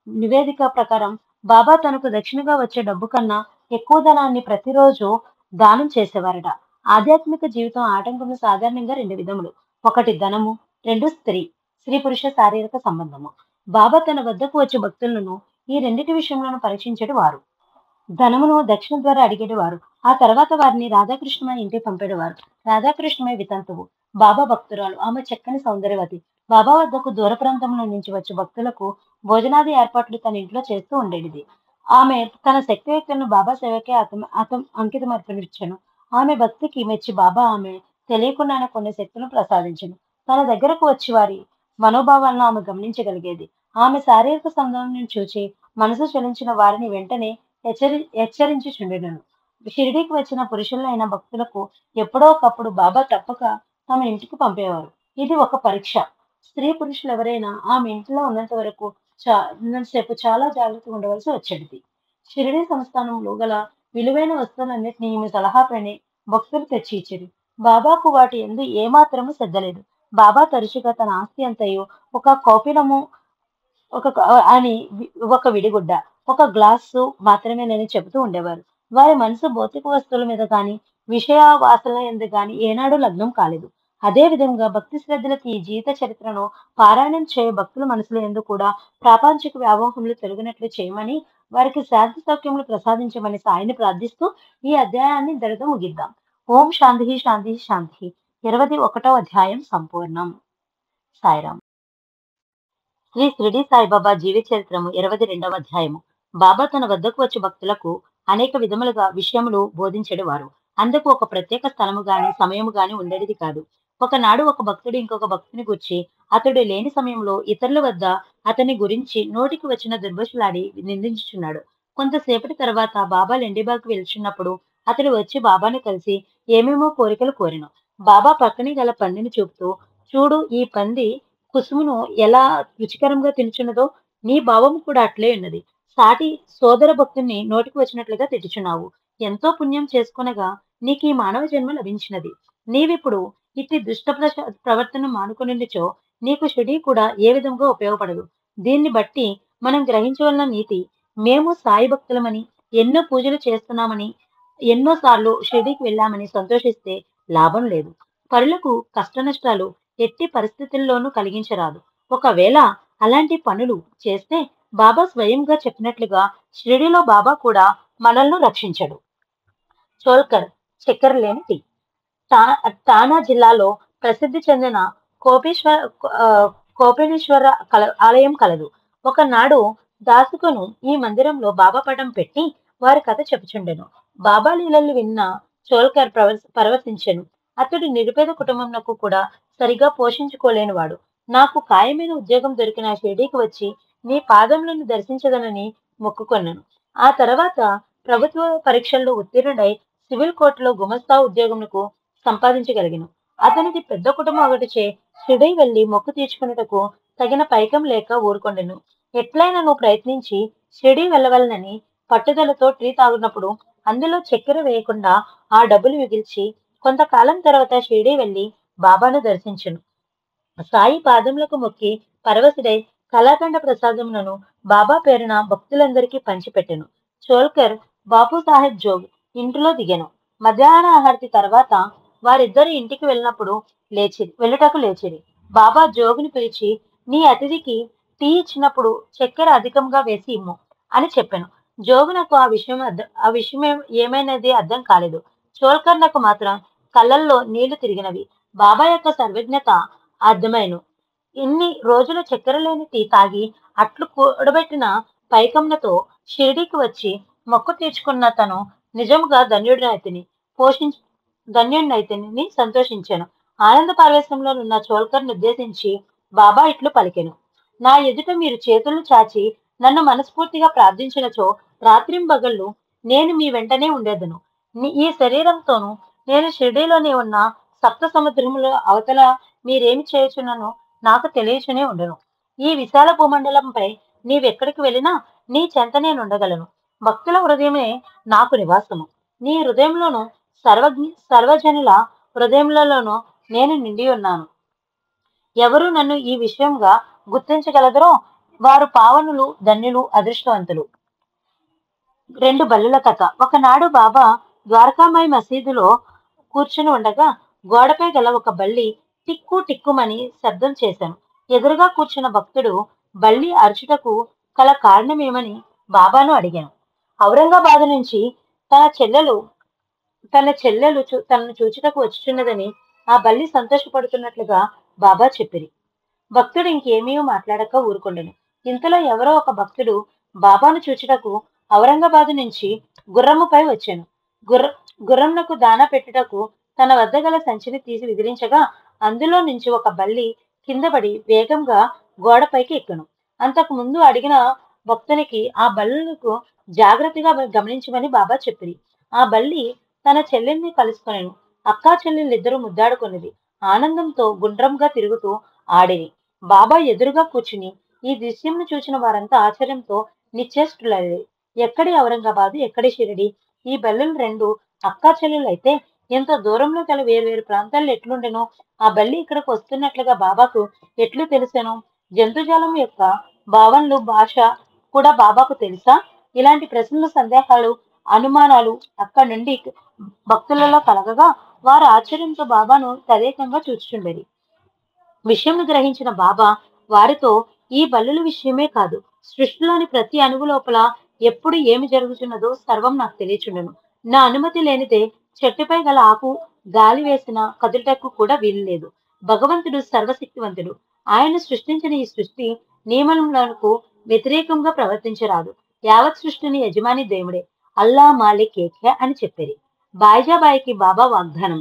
నివేదిక ప్రకారం బాబా తనకు దక్షిణగా వచ్చే డబ్బు కన్నా ఎక్కువ ధనాన్ని ప్రతిరోజు దానం చేసేవారట. ఆధ్యాత్మిక జీవితం ఆటంకములు సాధారణంగా 2 విధములు. 1 ధనము, 2 స్త్రీ పురుష శారీరక సంబంధము. బాబా తన వద్దకు వచ్చే భక్తులను ఈ రెండిటి విషయంలోనూ పరీక్షించేవారు. ధనమును దక్షిణ ద్వారా అడిగేవారు. ఆ తర్వాత వారిని రాధాకృష్ణమై ఇంటికి పంపేవారు. రాధాకృష్ణమై వితంతువు, బాబా భక్తురాలు. ఆమె చక్కని సౌందర్యవతి. బాబా వద్దకు దూర ప్రాంతంలో నుంచి వచ్చే భక్తులకు భోజనాది ఏర్పాట్లు తన ఇంట్లో చేస్తూ ఉండేది. ఆమె తన శక్తియుక్తులను బాబా సేవకే అంకితమర్పించెను. ఆమె భక్తికి మెచ్చి బాబా ఆమె తెలియకుండానే కొన్ని శక్తులను ప్రసాదించెను. తన దగ్గరకు వచ్చి వారి మనోభావాలను ఆమె గమనించగలిగేది. ఆమె శారీరక సౌందర్యం చూచి మనసు చలించిన వారిని వెంటనే హెచ్చరించుచుండెను. షిరిడీకి వచ్చిన పురుషులైన భక్తులకు ఎప్పుడో ఒకప్పుడు బాబా తప్పక తమ ఇంటికి పంపేవారు. ఇది ఒక పరీక్ష. స్త్రీ పురుషులు ఎవరైనా ఆమె ఇంట్లో ఉన్నంత వరకు ఉన్నంతసేపు చాలా జాగ్రత్తగా ఉండవలసి వచ్చేది. షిరిడీ సంస్థానంలో గల విలువైన వస్తువులన్నిటినీ ఈమె సలహాపైనే భక్తులు తెచ్చి ఇచ్చిరి. బాబాకు వాటి యందు ఏమాత్రము శ్రద్ధ లేదు. బాబా తరచుగా తన ఆస్తి అంతయు ఒక కౌపీనము ఒక క అని ఒక విడిగుడ్డ, ఒక గ్లాసు మాత్రమేనని చెబుతూ ఉండేవారు. వారి మనసు భౌతిక వస్తువుల మీద గాని, విషయ వాసనల యందు గాని ఏనాడూ లగ్నం కాలేదు. అదే విధంగా భక్తి శ్రద్ధలకి ఈ జీవిత చరిత్రను పారాయణం చేయ భక్తుల మనసుల యందు కూడా ప్రాపంచిక వ్యామోహములు తొలగినట్లు చేయమని, వారికి శాంతి సౌఖ్యములు ప్రసాదించమని సాయిని ప్రార్థిస్తూ ఈ అధ్యాయాన్ని ఇంతటితో ముగిద్దాం. ఓం శాంతి శాంతి శాంతి. 21వ అధ్యాయం సంపూర్ణం. సాయిరాం. శ్రీ షిరిడి సాయిబాబా జీవిత చరిత్రము 22వ అధ్యాయము. బాబా తన వద్దకు వచ్చి భక్తులకు అనేక విధములుగా విషయములు బోధించెడివారు. అందుకు ఒక ప్రత్యేక స్థలము గాని సమయము గాని ఉండేది కాదు. ఒకనాడు ఒక భక్తుడు ఇంకొక భక్తుని గూర్చి అతడు లేని సమయంలో ఇతరుల వద్ద అతని గురించి నోటికి వచ్చిన దుర్భషలాడి నిందించుచున్నాడు. కొంతసేపటి తర్వాత బాబా లెండిబాగ్కి వెళ్చున్నప్పుడు అతడు వచ్చి బాబాను కలిసి ఏమేమో కోరికలు కోరెను. బాబా పక్కనే గల పందిని చూపుతూ, చూడు, ఈ పంది కుసుమును ఎలా రుచికరంగా తినుచున్నదో నీ భావం కూడా అట్లే ఉన్నది. సాటి సోదర భక్తుని నోటికి వచ్చినట్లుగా తిట్టుచున్నావు. ఎంతో పుణ్యం చేసుకొనగా నీకు ఈ మానవ జన్మ లభించినది. నీవిప్పుడు ఇట్టి దుష్ట ప్రవర్తన మానుకొనిచో నీకు షిరిడీ కూడా ఏ విధంగా ఉపయోగపడదు. దీన్ని బట్టి మనం గ్రహించవలన నీతి, మేము సాయి భక్తులమని, ఎన్నో పూజలు చేస్తున్నామని, ఎన్నోసార్లు షిరిడీకి వెళ్ళామని సంతోషిస్తే లాభం లేదు. పరులకు కష్ట నష్టాలు ఎట్టి పరిస్థితుల్లోనూ కలిగించరాదు. ఒకవేళ అలాంటి పనులు చేస్తే బాబా స్వయంగా చెప్పినట్లుగా షిరిడీలో బాబా కూడా మనల్ని రక్షించడు. చోల్కర్ చక్కెర లేని టీ. తానా జిల్లాలో ప్రసిద్ధి చెందిన కోపేశ్వర ఆ, కోపేశ్వర ఆలయం కలదు. ఒకనాడు దాసుకును ఈ మందిరంలో బాబా పటం పెట్టి వారి కథ చెప్పుచుండెను. బాబా లీలలు విన్న చోల్కర్ పరవశించెను. అతడు నిరుపేద కుటుంబంకు కూడా సరిగా పోషించుకోలేనివాడు. నాకు ఖాయమైన ఉద్యోగం దొరికిన షిరిడీకి వచ్చి నీ పాదములను దర్శించదనని మొక్కుకొన్నాను. ఆ తర్వాత ప్రభుత్వ పరీక్షల్లో ఉత్తీర్ణుడై సివిల్ కోర్టులో గుమస్తా ఉద్యోగమునకు సంపాదించగలిగాను. అతనిది పెద్ద కుటుంబం ఒకటిచే షిరిడీ వెళ్లి మొక్కు తీర్చుకున్నటకు తగిన పైకం లేక ఊరుకొండెను. ఎట్లయినా నువ్వు ప్రయత్నించి షిరిడీ వెళ్ళవలనని పట్టుదలతో టీ తాగునప్పుడు అందులో చక్కెర వేయకుండా ఆ డబ్బులు మిగిల్చి కొంతకాలం తర్వాత షిరిడీ వెళ్లి బాబాను దర్శించెను. సాయి పాదములకు మొక్కి పరవశుడై కళాఖండ ప్రసాదములను బాబా పేరున భక్తులందరికీ పంచిపెట్టెను. చోల్కర్ బాపు సాహెబ్ జోగ్ ఇంటిలో దిగెను. మధ్యాహ్న ఆహారతి తర్వాత వారిద్దరు ఇంటికి వెళ్ళుటకు లేచిరి. బాబా జోగుని పిలిచి, నీ అతిథికి టీ ఇచ్చినప్పుడు చక్కెర అధికంగా వేసి ఇమ్ము అని చెప్పాను. జోగునకు ఆ విషయం ఏమైనది అర్థం కాలేదు. చోల్కర్ నాకు మాత్రం కళ్ళల్లో నీళ్లు తిరిగినవి. బాబా యొక్క సర్వజ్ఞత అర్థమైను. ఇన్ని రోజులు చక్కెర లేని టీ తాగి అట్లు కూడబెట్టిన పైకములతో షిరిడీకి వచ్చి మొక్కు తీర్చుకున్న తను నిజముగా ధన్యుడినైతిని సంతోషించాను. ఆనంద పారవేశంలో ఉన్న చోల్కర్ను ఉద్దేశించి బాబా ఇట్లు పలికెను. నా ఎదుట మీరు చేతులు చాచి నన్ను మనస్ఫూర్తిగా ప్రార్థించినచో రాత్రింబగళ్ళు నేను మీ వెంటనే ఉండేదను. ఈ శరీరంతోనూ నేను షిరిడీలోనే ఉన్న సప్త సముద్రముల అవతల మీరేమి చేయుచున్నానో నాకు తెలియచునే ఉండను. ఈ విశాల భూమండలంపై నీవెక్కడికి వెళ్ళినా నీ చెంత నేను ఉండగలను. భక్తుల హృదయమే నాకు నివాసము. నీ హృదయంలోనూ సర్వజనుల హృదయములలోనూ నేను నిండి ఉన్నాను. ఎవరు నన్ను ఈ విషయంగా గుర్తించగలదరో వారు పావనులు, ధన్యులు, అదృష్టవంతులు. 2 బల్లుల కథ. ఒకనాడు బాబా ద్వారకామాయి మసీదులో కూర్చుని ఉండగా గోడపై గల ఒక బల్లి టిక్కు టిక్కుమని శబ్దం చేశాను. ఎదురుగా కూర్చున్న భక్తుడు బల్లి అరుచుటకు గల కారణమేమని బాబాను అడిగాను. ఔరంగాబాద్ నుంచి తన చెల్లెలు తనను చూచుటకు వచ్చుచున్నదని ఆ బల్లి సంతోషపడుతున్నట్లుగా బాబా చెప్పిరి. భక్తుడు ఇంకేమీ మాట్లాడక ఊరుకొండెను. ఇంతలో ఎవరో ఒక భక్తుడు బాబాను చూచుటకు ఔరంగాబాద్ నుంచి గుర్రముపై వచ్చాను. గుర్రంనకు దానా పెట్టుటకు తన వద్ద గల సంచిని తీసి విదిలించగా అందులో నుంచి ఒక బల్లి కిందపడి వేగంగా గోడపైకి ఎక్కను. అంతకు ముందు అడిగిన భక్తునికి ఆ బల్లులకు జాగ్రత్తగా గమనించమని బాబా చెప్పిరి. ఆ బల్లి తన చెల్లెల్ని కలుసుకొనెను. అక్కా చెల్లెళ్ళిద్దరూ ముద్దాడుకొనిది. ఆనందంతో గుండ్రంగా తిరుగుతూ ఆడిరి. బాబా ఎదురుగా కూర్చుని ఈ దృశ్యంను చూసిన వారంతా ఆశ్చర్యంతో నిశ్చేష్టులయ్యారు. ఎక్కడి ఔరంగాబాదు, ఎక్కడి షిరిడి? ఈ బల్లులు రెండు అక్కా చెల్లెలైతే ఎంత దూరంలో గల వేర్వేరు ప్రాంతాల్లో ఎట్లుండెనో? ఆ బల్లి ఇక్కడికి వస్తున్నట్లుగా బాబాకు ఎట్లు తెలిసెను? జంతుజాలం యొక్క భావనలు, భాష కూడా బాబాకు తెలుసా? ఇలాంటి ప్రశ్నలు, సందేహాలు, అనుమానాలు అక్కడి నుండి భక్తులలో కలగగా వారు ఆశ్చర్యంతో బాబాను తదేకంగా చూచుచుండేది. విషయంను గ్రహించిన బాబా వారితో, ఈ బల్లుల విషయమే కాదు, సృష్టిలోని ప్రతి అణువు లోపల ఎప్పుడు ఏమి జరుగుతున్నదో సర్వం నాకు తెలియచుండెను. నా అనుమతి లేనిదే చెట్టుపై గల ఆకు గాలి వేసిన కదులుటకు కూడా వీలు లేదు. భగవంతుడు సర్వశక్తివంతుడు. ఆయన సృష్టించిన ఈ సృష్టి నియమములకు వ్యతిరేకంగా ప్రవర్తించరాదు. యావత్ సృష్టిని యజమాని దేవుడే. అల్లా మాలిక్ ఏకే అని చెప్పేది. బాయిజాబాయికి బాబా వాగ్దానం.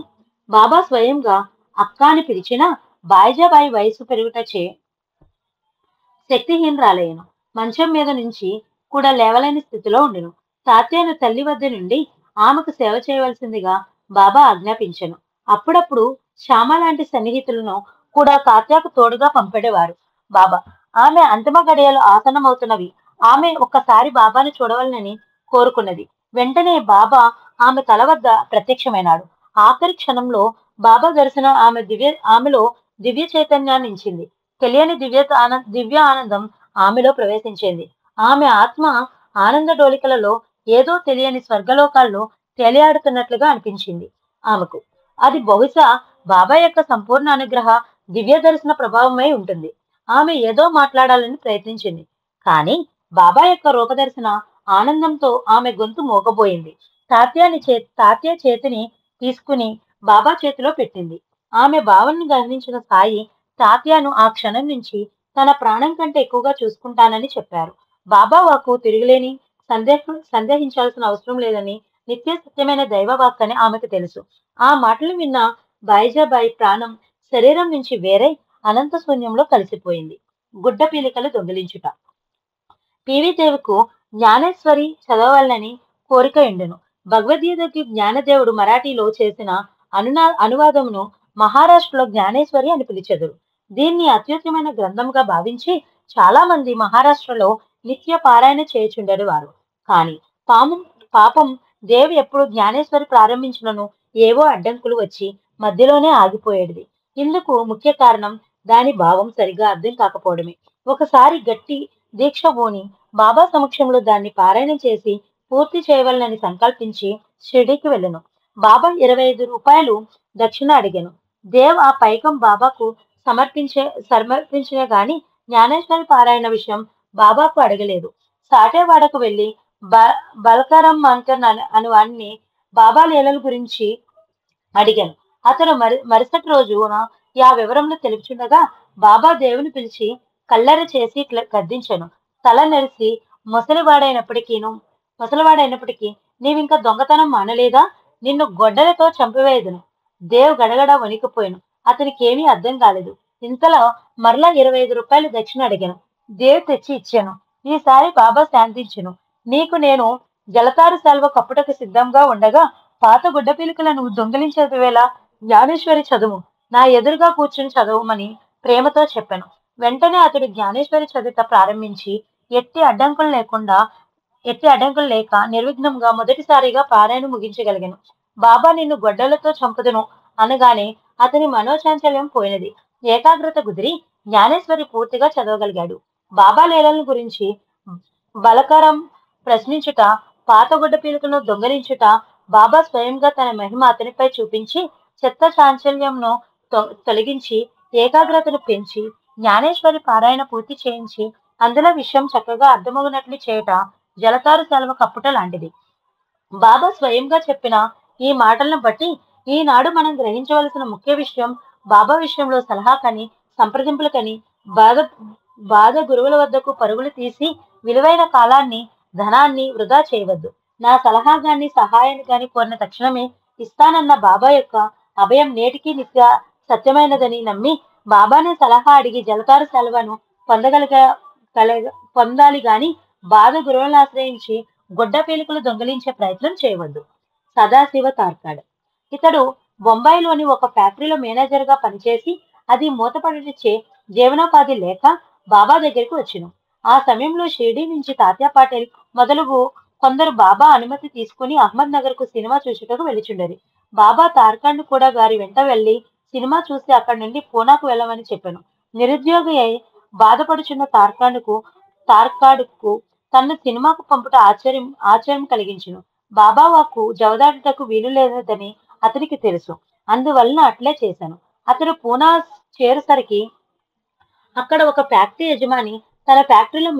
బాబా స్వయంగా అక్క అని పిలిచినా బాయిజాబాయి వయసు పెరుగుటచే శక్తిహీనరాలయ్యను. మంచం మీద నుంచి కూడా లేవలేని స్థితిలో ఉండెను. తాత్యాను తల్లి వద్ద నుండి ఆమెకు సేవ చేయవలసిందిగా బాబా ఆజ్ఞాపించెను. అప్పుడప్పుడు శ్యామ లాంటి సన్నిహితులను కూడా తాత్యాకు తోడుగా పంపెడేవారు బాబా. ఆమె అంతిమ గడియలు ఆసన్నమవుతున్నవి. ఆమె ఒక్కసారి బాబాను చూడవలనని కోరుకున్నది. వెంటనే బాబా ఆమె తల వద్ద ప్రత్యక్షమైనాడు. ఆఖరి క్షణంలో బాబా దర్శనం ఆమెలో దివ్య చైతన్యాన్ని ఇచ్చింది. తెలియని దివ్య ఆనందం ఆమెలో ప్రవేశించింది. ఆమె ఆత్మ ఆనంద డోలికలలో ఏదో తెలియని స్వర్గలోకాల్లో తేలియాడుతున్నట్లుగా అనిపించింది ఆమెకు. అది బహుశా బాబా యొక్క సంపూర్ణ అనుగ్రహ దివ్య దర్శన ప్రభావమై ఉంటుంది. ఆమె ఏదో మాట్లాడాలని ప్రయత్నించింది. కానీ బాబా యొక్క రూపదర్శన ఆనందంతో ఆమె గొంతు మోగబోయింది. తాత్య చేతిని తీసుకుని బాబా చేతిలో పెట్టింది. ఆమె భావనను గమనించిన సాయి తాత్యాను ఆ క్షణం నుంచి తన ప్రాణం కంటే ఎక్కువగా చూసుకుంటానని చెప్పారు. బాబా వాక్కు తిరుగులేని, సందేహించాల్సిన అవసరం లేదని, నిత్య సత్యమైన దైవవాక్ అని ఆమెకు తెలుసు. ఆ మాటలు విన్న బాయిజాబాయి ప్రాణం శరీరం నుంచి వేరై అనంత శూన్యంలో కలిసిపోయింది. గుడ్డ పీలికలు దొంగిలించుట. పివిదేవికు జ్ఞానేశ్వరి చదవాలని కోరిక ఉండెను. భగవద్గీతకి జ్ఞానదేవుడు మరాఠీలో చేసిన అనువాదమును మహారాష్ట్రలో జ్ఞానేశ్వరి అని పిలిచెదరు. దీన్ని అత్యుత్తమైన గ్రంథంగా భావించి చాలా మంది మహారాష్ట్రలో నిత్య పారాయణ చేయుచుండెడు వారు. కానీ పాపం దేవి ఎప్పుడు జ్ఞానేశ్వరి ప్రారంభించినను ఏవో అడ్డంకులు వచ్చి మధ్యలోనే ఆగిపోయేది. ఇందుకు ముఖ్య కారణం దాని భావం సరిగా అర్థం కాకపోవడమే. ఒకసారి గట్టి దీక్ష పూని బాబా సమక్షంలో దాన్ని పారాయణం చేసి పూర్తి చేయవలనని సంకల్పించి షిరిడీకి వెళ్ళెను. బాబా 25 రూపాయలు దక్షిణ అడిగాను. దేవ్ ఆ పైకం బాబాకు సమర్పించిన గాని జ్ఞానేశ్వరి పారాయణ విషయం బాబాకు అడగలేదు. సాటేవాడకు వెళ్లి బల్కారం మంకర్ అని వాడిని బాబా లీలల గురించి అడిగాను. అతను మరుసటి రోజున ఆ వివరంలో తెలుపుచుండగా బాబా దేవుని పిలిచి కల్లెర చేసి గద్దించాను. తల నెరిసి ముసలివాడైనప్పటికీ నీవింకా దొంగతనం మానలేదా? నిన్ను గొడ్డలతో చంపివేయదును. దేవ్ గడగడ వణికిపోయాను. అతనికి ఏమీ అర్థం కాలేదు. ఇంతలో మరలా 25 రూపాయలు దక్షిణ అడిగాను. దేవ్ తెచ్చి ఇచ్చాను. ఈసారి బాబా శాంతించును. నీకు నేను జలతారు సెలవు కప్పుటకు సిద్ధంగా ఉండగా పాత గుడ్డ పీలికలను దొంగిలించేదివేళ జ్ఞానేశ్వరి చదువు నా ఎదురుగా కూర్చుని చదవమని ప్రేమతో చెప్పాను. వెంటనే అతడు జ్ఞానేశ్వరి చదువుత ప్రారంభించి ఎట్టి అడ్డంకులు లేక నిర్విఘ్నంగా మొదటిసారిగా పారాయణ ముగించగలిగాను. బాబా నిన్ను గొడ్డలతో చంపుదును అనగానే అతని మనోచాంచల్యం పోయినది. ఏకాగ్రత కుదిరి జ్ఞానేశ్వరి పూర్తిగా చదవగలిగాడు. బాబా లీలల గురించి బలకరం ప్రశ్నించుట, పాత గుడ్డ పీలికను దొంగలించుట, బాబా స్వయంగా తన మహిమ అతనిపై చూపించి చెత్త చాంచల్యంను తొలగించి ఏకాగ్రతను పెంచి జ్ఞానేశ్వరి పారాయణ పూర్తి చేయించి అందులో విషయం చక్కగా అర్థమవునట్లు చేయట జలతారు సెలవు కప్పుట లాంటిది. బాబా స్వయంగా చెప్పిన ఈ మాటలను బట్టి ఈనాడు మనం గ్రహించవలసిన ముఖ్య విషయం, బాబా విషయంలో సలహాకని, సంప్రదింపులకని బాధ గురువుల వద్దకు పరుగులు తీసి విలువైన కాలాన్ని, ధనాన్ని వృధా చేయవద్దు. నా సలహా గాని సహాయాన్ని గాని కోరిన తక్షణమే ఇస్తానన్న బాబా యొక్క అభయం నేటికి నిత్య సత్యమైనదని నమ్మి బాబానే సలహా అడిగి జలతారు సెలవును పొందాలి గాని బాధ గురువులను ఆశ్రయించి గుడ్డ పీలికలు దొంగిలించే ప్రయత్నం చేయవద్దు. సదాశివ తార్కాడ్. ఇతడు బొంబాయిలోని ఒక ఫ్యాక్టరీలో మేనేజర్ గా పనిచేసి అది మూతపడిచే జీవనోపాధి లేక బాబా దగ్గరికి వచ్చెను. ఆ సమయంలో షిరిడీ నుంచి తాత్యా పాటిల్ మొదలగు కొందరు బాబా అనుమతి తీసుకుని అహ్మద్ నగర్ కు సినిమా చూచుటకు వెళ్ళుచుండేది. బాబా తార్కాండ్ కూడా వారి వెంట వెళ్లి సినిమా చూసి అక్కడి నుండి పూనాకు వెళ్ళమని చెప్పాను. నిరుద్యోగి అయి బాధపడుచున్న తార్కాడుకు తన్ను సినిమాకు పంపుట ఆశ్చర్యం కలిగించును. బాబా వాక్కు జవదాటుటకు వీలు లేదని అతనికి తెలుసు. అందువలన అట్లే చేశాను. అతడు పూనా చేరుసరికి అక్కడ ఒక ఫ్యాక్టరీ యజమాని తన ఫ్యాక్టరీలో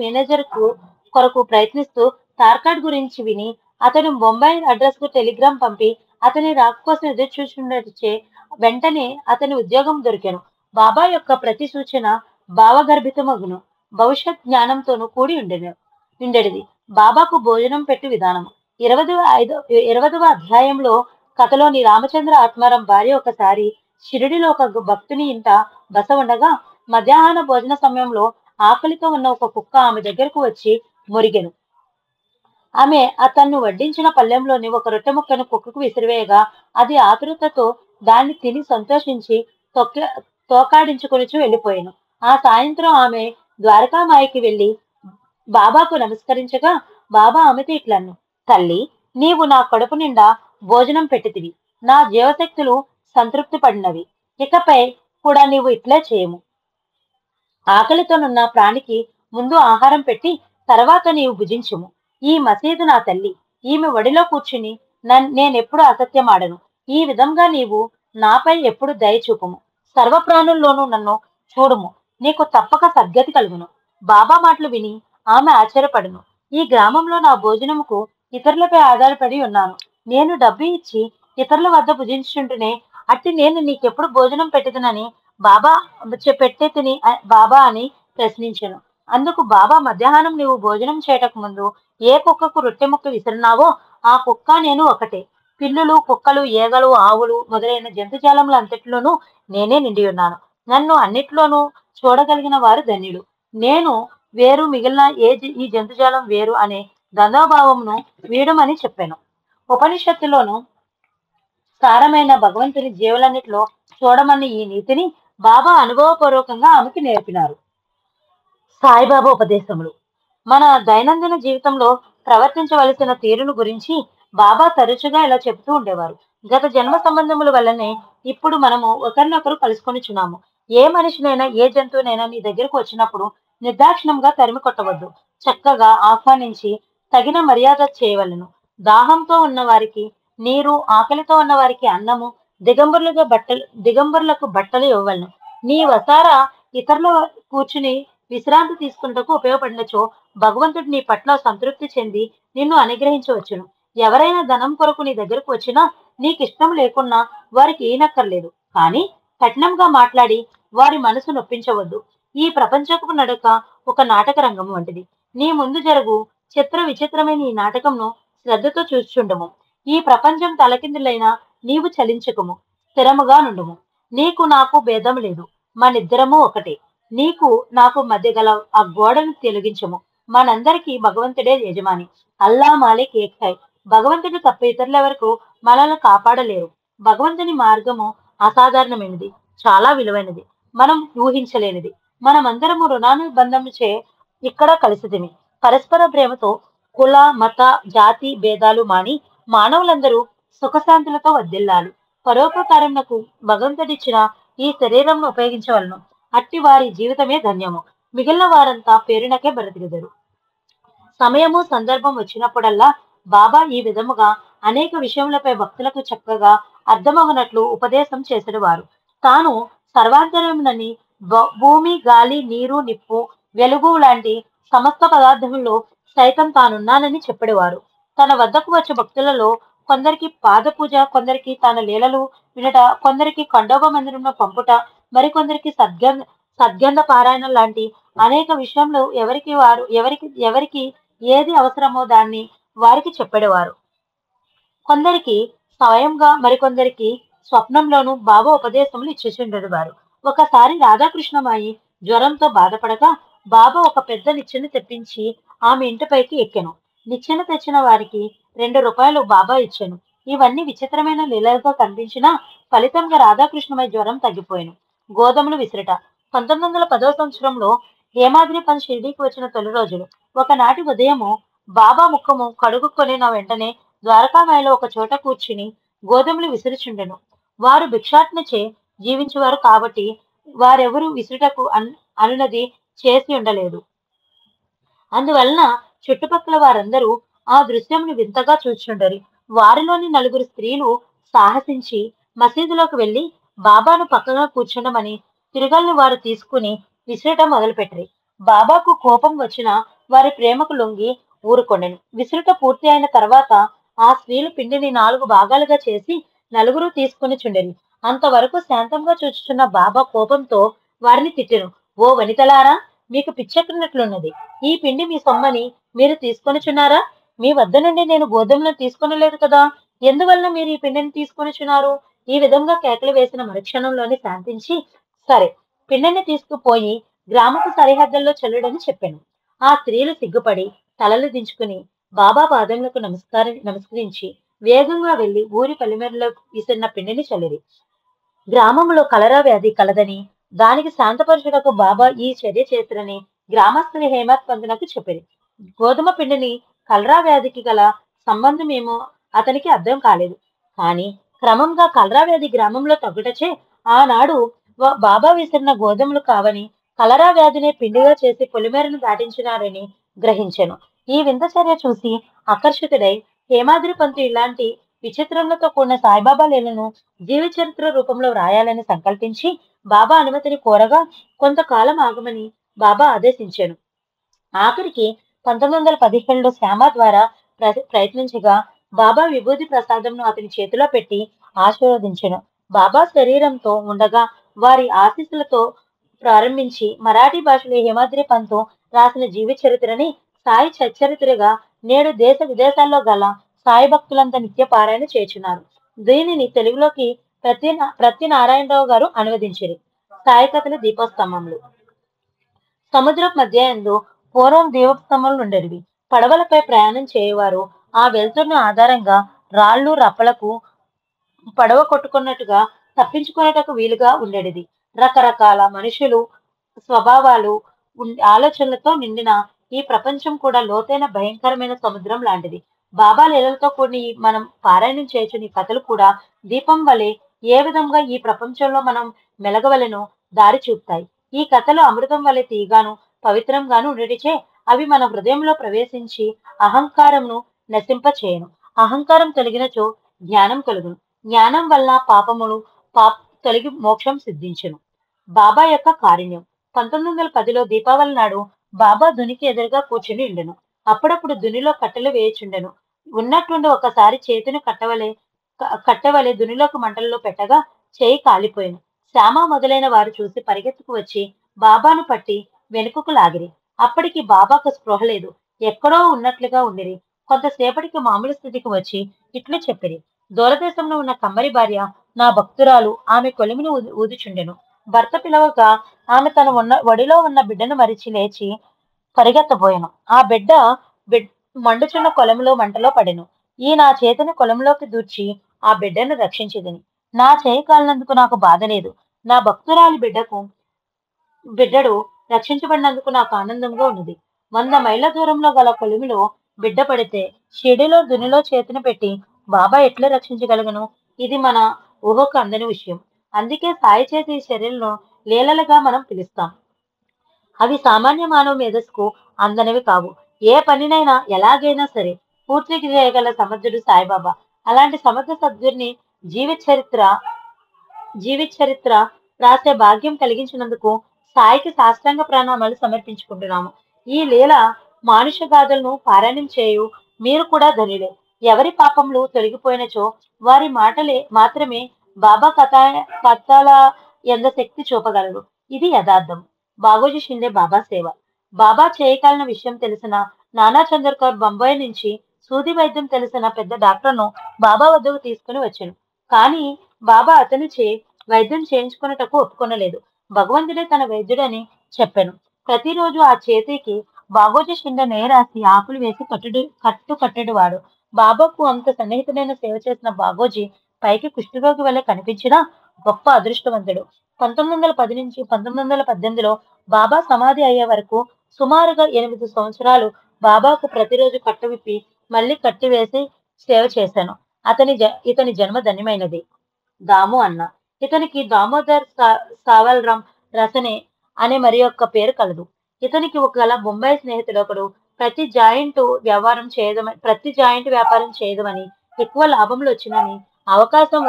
కొరకు ప్రయత్నిస్తూ తార్కాడ్ గురించి విని అతను బొంబాయి అడ్రస్ కు టెలిగ్రామ్ పంపి అతని రాక కోసం ఎదురు చూచుండటచే వెంటనే అతని ఉద్యోగం దొరికెను. బాబా యొక్క ప్రతి సూచన భావగర్భితమగును, భవిష్యత్ జ్ఞానంతోనూ కూడి ఉండేది. బాబాకు భోజనం పెట్టు విధానం 20వ అధ్యాయంలో కథలోని రామచంద్ర ఆత్మారాం భార్య ఒకసారి షిరిడిలో ఒక భక్తుని ఇంట బస ఉండగా మధ్యాహ్న భోజన సమయంలో ఆకలితో ఉన్న ఒక కుక్క ఆమె దగ్గరకు వచ్చి మొరిగెను. ఆమె అతన్ను వడ్డించిన పళ్ళెంలోని ఒక రొట్టె ముక్కను కుక్కకు విసిరివేయగా అది ఆతృతతో దాన్ని తిని సంతోషించి తోకాడించుకొనిచూ వెళ్ళిపోయాను. ఆ సాయంత్రం ఆమె ద్వారకామాయికి వెళ్లి బాబాకు నమస్కరించగా బాబా ఆమెతో ఇట్లన్ను: తల్లి, నీవు నా కడుపు నిండా భోజనం పెట్టితివి, నా జీవశక్తులు సంతృప్తి పడినవి. ఇకపై కూడా నీవు ఇట్లే చేయము. ఆకలితోనున్న ప్రాణికి ముందు ఆహారం పెట్టి తర్వాత నీవు భుజించుము. ఈ మసీదు నా తల్లి, ఈమె ఒడిలో కూర్చుని నేనెప్పుడు అసత్యమాడను. ఈ విధంగా నీవు నాపై ఎప్పుడు దయ చూపుము. సర్వప్రాణుల్లోనూ నన్ను చూడుము, నీకు తప్పక సద్గతి కలుగును. బాబా మాటలు విని ఆమె ఆశ్చర్యపడును. ఈ గ్రామంలో నా భోజనముకు ఇతరులపై ఆధారపడి ఉన్నాను. నేను డబ్బు ఇచ్చి ఇతరుల వద్ద భుజించుంటేనే అట్టి నేను నీకెప్పుడు భోజనం పెట్టిదనని బాబా అని ప్రశ్నించాను. అందుకు బాబా, మధ్యాహ్నం నీవు భోజనం చేయటకు ముందు ఏ కుక్కకు రొట్టె ముక్క విసిరినావో ఆ కుక్క నేను ఒకటే. పిల్లులు, కుక్కలు, ఏగలు, ఆవులు మొదలైన జంతుజాలముల అంతటిలోనూ నేనే నిండి ఉన్నాను. నన్ను అన్నిట్లోనూ చూడగలిగిన వారు ధన్యుడు. నేను వేరు, మిగిలిన ఈ జంతుజాలం వేరు అనే ద్వంద్వభావమును వీడమని చెప్పాను. ఉపనిషత్తులోను సారమైన భగవంతుని జీవులన్నిటిలో చూడమన్న ఈ నీతిని బాబా అనుభవపూర్వకంగా ఆమెకి నేర్పినారు. సాయిబాబా ఉపదేశములు. మన దైనందిన జీవితంలో ప్రవర్తించవలసిన తీరును గురించి బాబా తరచుగా ఇలా చెబుతూ ఉండేవారు. గత జన్మ సంబంధముల వల్లనే ఇప్పుడు మనము ఒకరినొకరు కలుసుకొనిచున్నాము. ఏ మనిషినైనా ఏ జంతువునైనా నీ దగ్గరకు వచ్చినప్పుడు నిర్దాక్షిణంగా తరిమి కొట్టవద్దు. చక్కగా ఆహ్వానించి తగిన మర్యాద చేయవలను. దాహంతో ఉన్న వారికి నీరు, ఆకలితో ఉన్న వారికి అన్నము, దిగంబరులకు బట్టలు ఇవ్వవలను. నీ వసారా ఇతరుల కూర్చుని విశ్రాంతి తీసుకున్నటకు ఉపయోగపడినచో భగవంతుడు నీ పట్ల సంతృప్తి చెంది నిన్ను అనుగ్రహించవచ్చును. ఎవరైనా ధనం కొరకు నీ దగ్గరకు వచ్చినా నీకిష్టం లేకున్నా వారికి ఈనక్కర్లేదు. కానీ కఠినంగా మాట్లాడి వారి మనసు నొప్పించవద్దు. ఈ ప్రపంచపు నడక ఒక నాటక రంగం వంటిది. నీ ముందు జరుగు చిత్ర విచిత్రమైన ఈ నాటకంను శ్రద్ధతో చూచుండము. ఈ ప్రపంచం తలకిందులైనా నీవు చలించకము, స్థిరముగా నుండుము. నీకు నాకు భేదం లేదు, మనిద్దరము ఒకటే. నీకు నాకు మధ్య గల ఆ గోడను తొలగించము. మనందరికీ భగవంతుడే యజమాని. అల్లా మాలిక్ ఏక్ హై. భగవంతుడు తప్ప ఇతరులెవరకు మనల్ని కాపాడలేరు. భగవంతుని మార్గము అసాధారణమైనది, చాలా విలువైనది, మనం ఊహించలేనిది. మనమందరము రుణానుబంధముచే ఇక్కడ కలిసితిమి. పరస్పర ప్రేమతో కుల, మత, జాతి భేదాలు మాని మానవులందరూ సుఖశాంతులతో వర్ధిల్లాలి. పరోపకారమునకు భగవంతుడిచ్చిన ఈ శరీరంను ఉపయోగించవలను. అట్టి వారి జీవితమే ధన్యము. మిగిలిన వారంతా పేరునకే బ్రతికెదరు. సమయము, సందర్భం వచ్చినప్పుడల్లా బాబా ఈ విధముగా అనేక విషయములపై భక్తులకు చక్కగా అర్థమవునట్లు ఉపదేశం చేసేవారు. తాను సర్వాంతరమునని, భూమి, గాలి, నీరు, నిప్పు, వెలుగు లాంటి సమస్త పదార్థముల్లో సైతం తానున్నానని చెప్పేవారు. తన వద్దకు వచ్చే భక్తులలో కొందరికి పాద పూజ, కొందరికి తన లీలలు వినట, కొందరికి ఖండోబ మందిరంలో పంపుట, మరికొందరికి సద్గంధ పారాయణం లాంటి అనేక విషయంలో ఎవరికి ఏది అవసరమో దాన్ని వారికి చెప్పేవారు. కొందరికి స్వయంగా, మరికొందరికి స్వప్నంలోనూ బాబా ఉపదేశములు ఇచ్చేసిండేవారు. ఒకసారి రాధాకృష్ణమాయి జ్వరంతో బాధపడగా బాబా ఒక పెద్ద నిచ్చెన తెప్పించి ఆమె ఇంటిపైకి ఎక్కెను. నిచ్చెన తెచ్చిన వారికి 2 రూపాయలు బాబా ఇచ్చాను. ఇవన్నీ విచిత్రమైన లీలలుగా కనిపించినా ఫలితంగా రాధాకృష్ణమై జ్వరం తగ్గిపోయాను. గోధుమలు విసిరట, 1910వ సంవత్సరంలో హేమాద్రి పంత్ షిరిడీకి వచ్చిన తొలి రోజులు. ఒకనాటి ఉదయము బాబా ముఖము కడుగుకొని నా వెంటనే ద్వారకామాయిలో ఒక చోట కూర్చుని గోధుమలు విసురుచుండెను. వారు భిక్షాటనచే జీవించేవారు కాబట్టి వారెవరు విసురుటకు అనునది చేసి ఉండలేదు. అందువలన చుట్టుపక్కల వారందరూ ఆ దృశ్యంను వింతగా చూచుండరి. వారిలోని నలుగురు స్త్రీలు సాహసించి మసీదులోకి వెళ్లి బాబాను పక్కగా కూర్చుండమని తిరగల్ని వారు తీసుకుని విసురటం మొదలుపెట్టిరి. బాబాకు కోపం వచ్చిన వారి ప్రేమకు లొంగి ఊరుకొండెను. విసురుట పూర్తి అయిన తర్వాత ఆ స్త్రీలు పిండిని 4 భాగాలుగా చేసి నలుగురు తీసుకుని చుండెరి. అంతవరకు శాంతంగా చూచుచున్న బాబా కోపంతో వారిని తిట్టెను. ఓ వనితలారా, మీకు పిచ్చెక్కినట్లున్నది. ఈ పిండి మీ సొమ్మని మీరు తీసుకొనిచున్నారా? మీ వద్ద నుండి నేను గోధుమలను తీసుకొనలేదు కదా, ఎందువల్ల మీరు ఈ పిండిని తీసుకొనిచున్నారు? ఈ విధంగా కేకలు వేసిన మరుక్షణంలోనే శాంతించి, సరే, పిండిని తీసుకుపోయి గ్రామపు సరిహద్దుల్లో చెల్లుడని చెప్పాను. ఆ స్త్రీలు సిగ్గుపడి తలలు దించుకుని బాబా పాదములకు నమస్కరించి వేగంగా వెళ్లి ఊరి పలిమేరలో విసిరిన పిండిని చల్లిరి. గ్రామంలో కలరా వ్యాధి కలదని, దానికి శాంతపరచుటకు బాబా ఈ చర్య చేతులని గ్రామస్తులు హేమత్ పంతునకు చెప్పిరి. గోధుమ పిండిని కలరా వ్యాధికి గల సంబంధమేమో అతనికి అర్థం కాలేదు. కానీ క్రమంగా కలరా వ్యాధి గ్రామంలో తగ్గుటచే ఆనాడు బాబా విసిరిన గోధుమలు కావని, కలరా వ్యాధినే పిండిగా చేసి పొలిమేరను దాటించినారని గ్రహించెను. ఈ వింత చర్య చూసి ఆకర్షితుడై హేమాద్రి పంతు ఇలాంటి విచిత్రములతో కూడిన సాయిబాబా లీలను జీవ చరిత్ర రూపంలో వ్రాయాలని సంకల్పించి బాబా అనుమతిని కోరగా కొంతకాలం ఆగమని బాబా ఆదేశించాను. ఆఖరికి 1917లో శ్యామ ద్వారా ప్రయత్నించగా బాబా విభూతి ప్రసాదంను అతని చేతిలో పెట్టి ఆశీర్వదించెను. బాబా శరీరంతో ఉండగా వారి ఆశీస్సులతో ప్రారంభించి మరాఠీ భాషలో హేమాద్రి పంతు రాసిన జీవిత చరిత్రని సాయి సచ్చరిత్రగా నేడు దేశ విదేశాల్లో గల సాయి భక్తులంతా నిత్య పారాయణ చేస్తున్నారు. దీనిని తెలుగులోకి ప్రత్యనారాయణరావు గారు అనువదించారు. సాయి కథలు దీపోత్సవములు. సముద్రపు మధ్య యందు పూర్వం దీపోత్సవములు ఉండేవి. పడవలపై ప్రయాణం చేయవారు ఆ వెలుతురుని ఆధారంగా రాళ్ళు రప్పలకు పడవ కొట్టుకున్నట్టుగా తప్పించుకునేటకు వీలుగా ఉండేది. రకరకాల మనుషులు స్వభావాలు ఆలోచనలతో నిండిన ఈ ప్రపంచం కూడా లోతైన భయంకరమైన సముద్రం లాంటిది. బాబా లీలలతో కూడిన మనం పారాయణం చేయొచ్చు. ఈ కథలు కూడా దీపం వలె ఏ విధంగా ఈ ప్రపంచంలో మనం మెలగవలెనో దారి చూపుతాయి. ఈ కథలు అమృతం వలె తీగాను పవిత్రంగాను ఉండటిచే అవి మన హృదయంలో ప్రవేశించి అహంకారంను నశింపచేయను. అహంకారం తొలగినచో జ్ఞానం కలుగును. జ్ఞానం వల్ల పాపములు తొలగి మోక్షం సిద్ధించును. బాబా యొక్క కారుణ్యం. 1910లో దీపావళి నాడు బాబా దునికి ఎదురుగా కూర్చుని ఉండెను. అప్పుడప్పుడు దునిలో కట్టెలు వేయుచుండెను. ఉన్నట్టుండి ఒకసారి చేతిని కట్టవలే దునిలోకి మంటల్లో పెట్టగా చేయి కాలిపోయింది. శ్యామ మొదలైన వారు చూసి పరిగెత్తుకు వచ్చి బాబాను పట్టి వెనుకకు లాగిరి. అప్పటికి బాబాకు స్పృహ లేదు. ఎక్కడో ఉన్నట్లుగా ఉండిరి. కొంతసేపటికి మామూలు స్థితికి వచ్చి ఇట్లు చెప్పిరి. దూరదేశంలో ఉన్న కమ్మరి భార్య నా భక్తురాలు. ఆమె కొలిమిని ఊదుచుండెను. భర్త పిలవగా ఆమె తన ఒడిలో ఉన్న బిడ్డను మరిచి లేచి పరిగెత్తబోయెను. ఆ బిడ్డ మండుచున్న కొలములో మంటలో పడెను. ఈ నా చేతిని కొలంలోకి దూర్చి ఆ బిడ్డను రక్షించిదిని. నా చేయి కాలినందుకు నాకు బాధ లేదు. నా భక్తురాలి బిడ్డడు రక్షించబడినందుకు నాకు ఆనందంగా ఉన్నది. 100 మైళ్ళ దూరంలో గల కొలిమిలో బిడ్డ పడితే షిరిడీలో దునిలో చేతిని పెట్టి బాబా ఎట్లా రక్షించగలగను? ఇది మన ఊహకు అందని విషయం. అందుకే సాయి చేతి చర్యలను లీలలుగా మనం పిలుస్తాం. అవి సామాన్య మానవ మేధస్సుకు అందనివి కావు. ఏ పనినైనా ఎలాగైనా సరే పూర్తిగా చేయగల సమర్థుడు సాయిబాబా. అలాంటి సమర్థ సద్గురిని జీవిత చరిత్ర రాసే భాగ్యం కలిగించినందుకు సాయికి సాష్టాంగ ప్రణామాలు సమర్పించుకుంటున్నాము. ఈ లీల మానుష గాథలను పారాయణం చేయు మీరు కూడా ధనులే. ఎవరి పాపములు తొలగిపోయినచో వారి మాత్రమే బాబా కథల ఎంత శక్తి చూపగలరు. ఇది యథార్థం. బాగోజీ షిండే బాబా సేవ. బాబా చేయగలన విషయం తెలిసిన నానా చంద్రకర్ బొంబాయి నుంచి సూది వైద్యం తెలిసిన పెద్ద డాక్టర్ను బాబా వద్దకు తీసుకుని వచ్చాను. కానీ బాబా అతనిచే వైద్యం చేయించుకున్నటకు ఒప్పుకొనలేదు. భగవంతుడే తన వైద్యుడని చెప్పాను. ప్రతిరోజు ఆ చేతికి బాగోజీ షిండే నెయ్యి రాసి ఆకులు వేసి కట్టెడు వాడు. బాబాకు అంత సన్నిహితుడైన సేవ చేసిన బాగోజీ పైకి కుష్ఠరోగి వల్ల కనిపించినా గొప్ప అదృష్టవంతుడు. 1910 నుంచి 1918లో బాబా సమాధి అయ్యే వరకు సుమారుగా 8 సంవత్సరాలు బాబాకు ప్రతిరోజు కట్టువిప్పి మళ్ళీ కట్టివేసి సేవ చేశాను. ఇతని జన్మ ధన్యమైనది. దాము అన్న. ఇతనికి దామోదర్ సావల్రాం రసనే అనే మరి యొక్క పేరు కలదు. ఇతనికి గల బొంబాయి స్నేహితుడొకడు ప్రతి జాయింట్ వ్యాపారం చేయదమని ఎక్కువ లాభములు వచ్చినని అవకాశం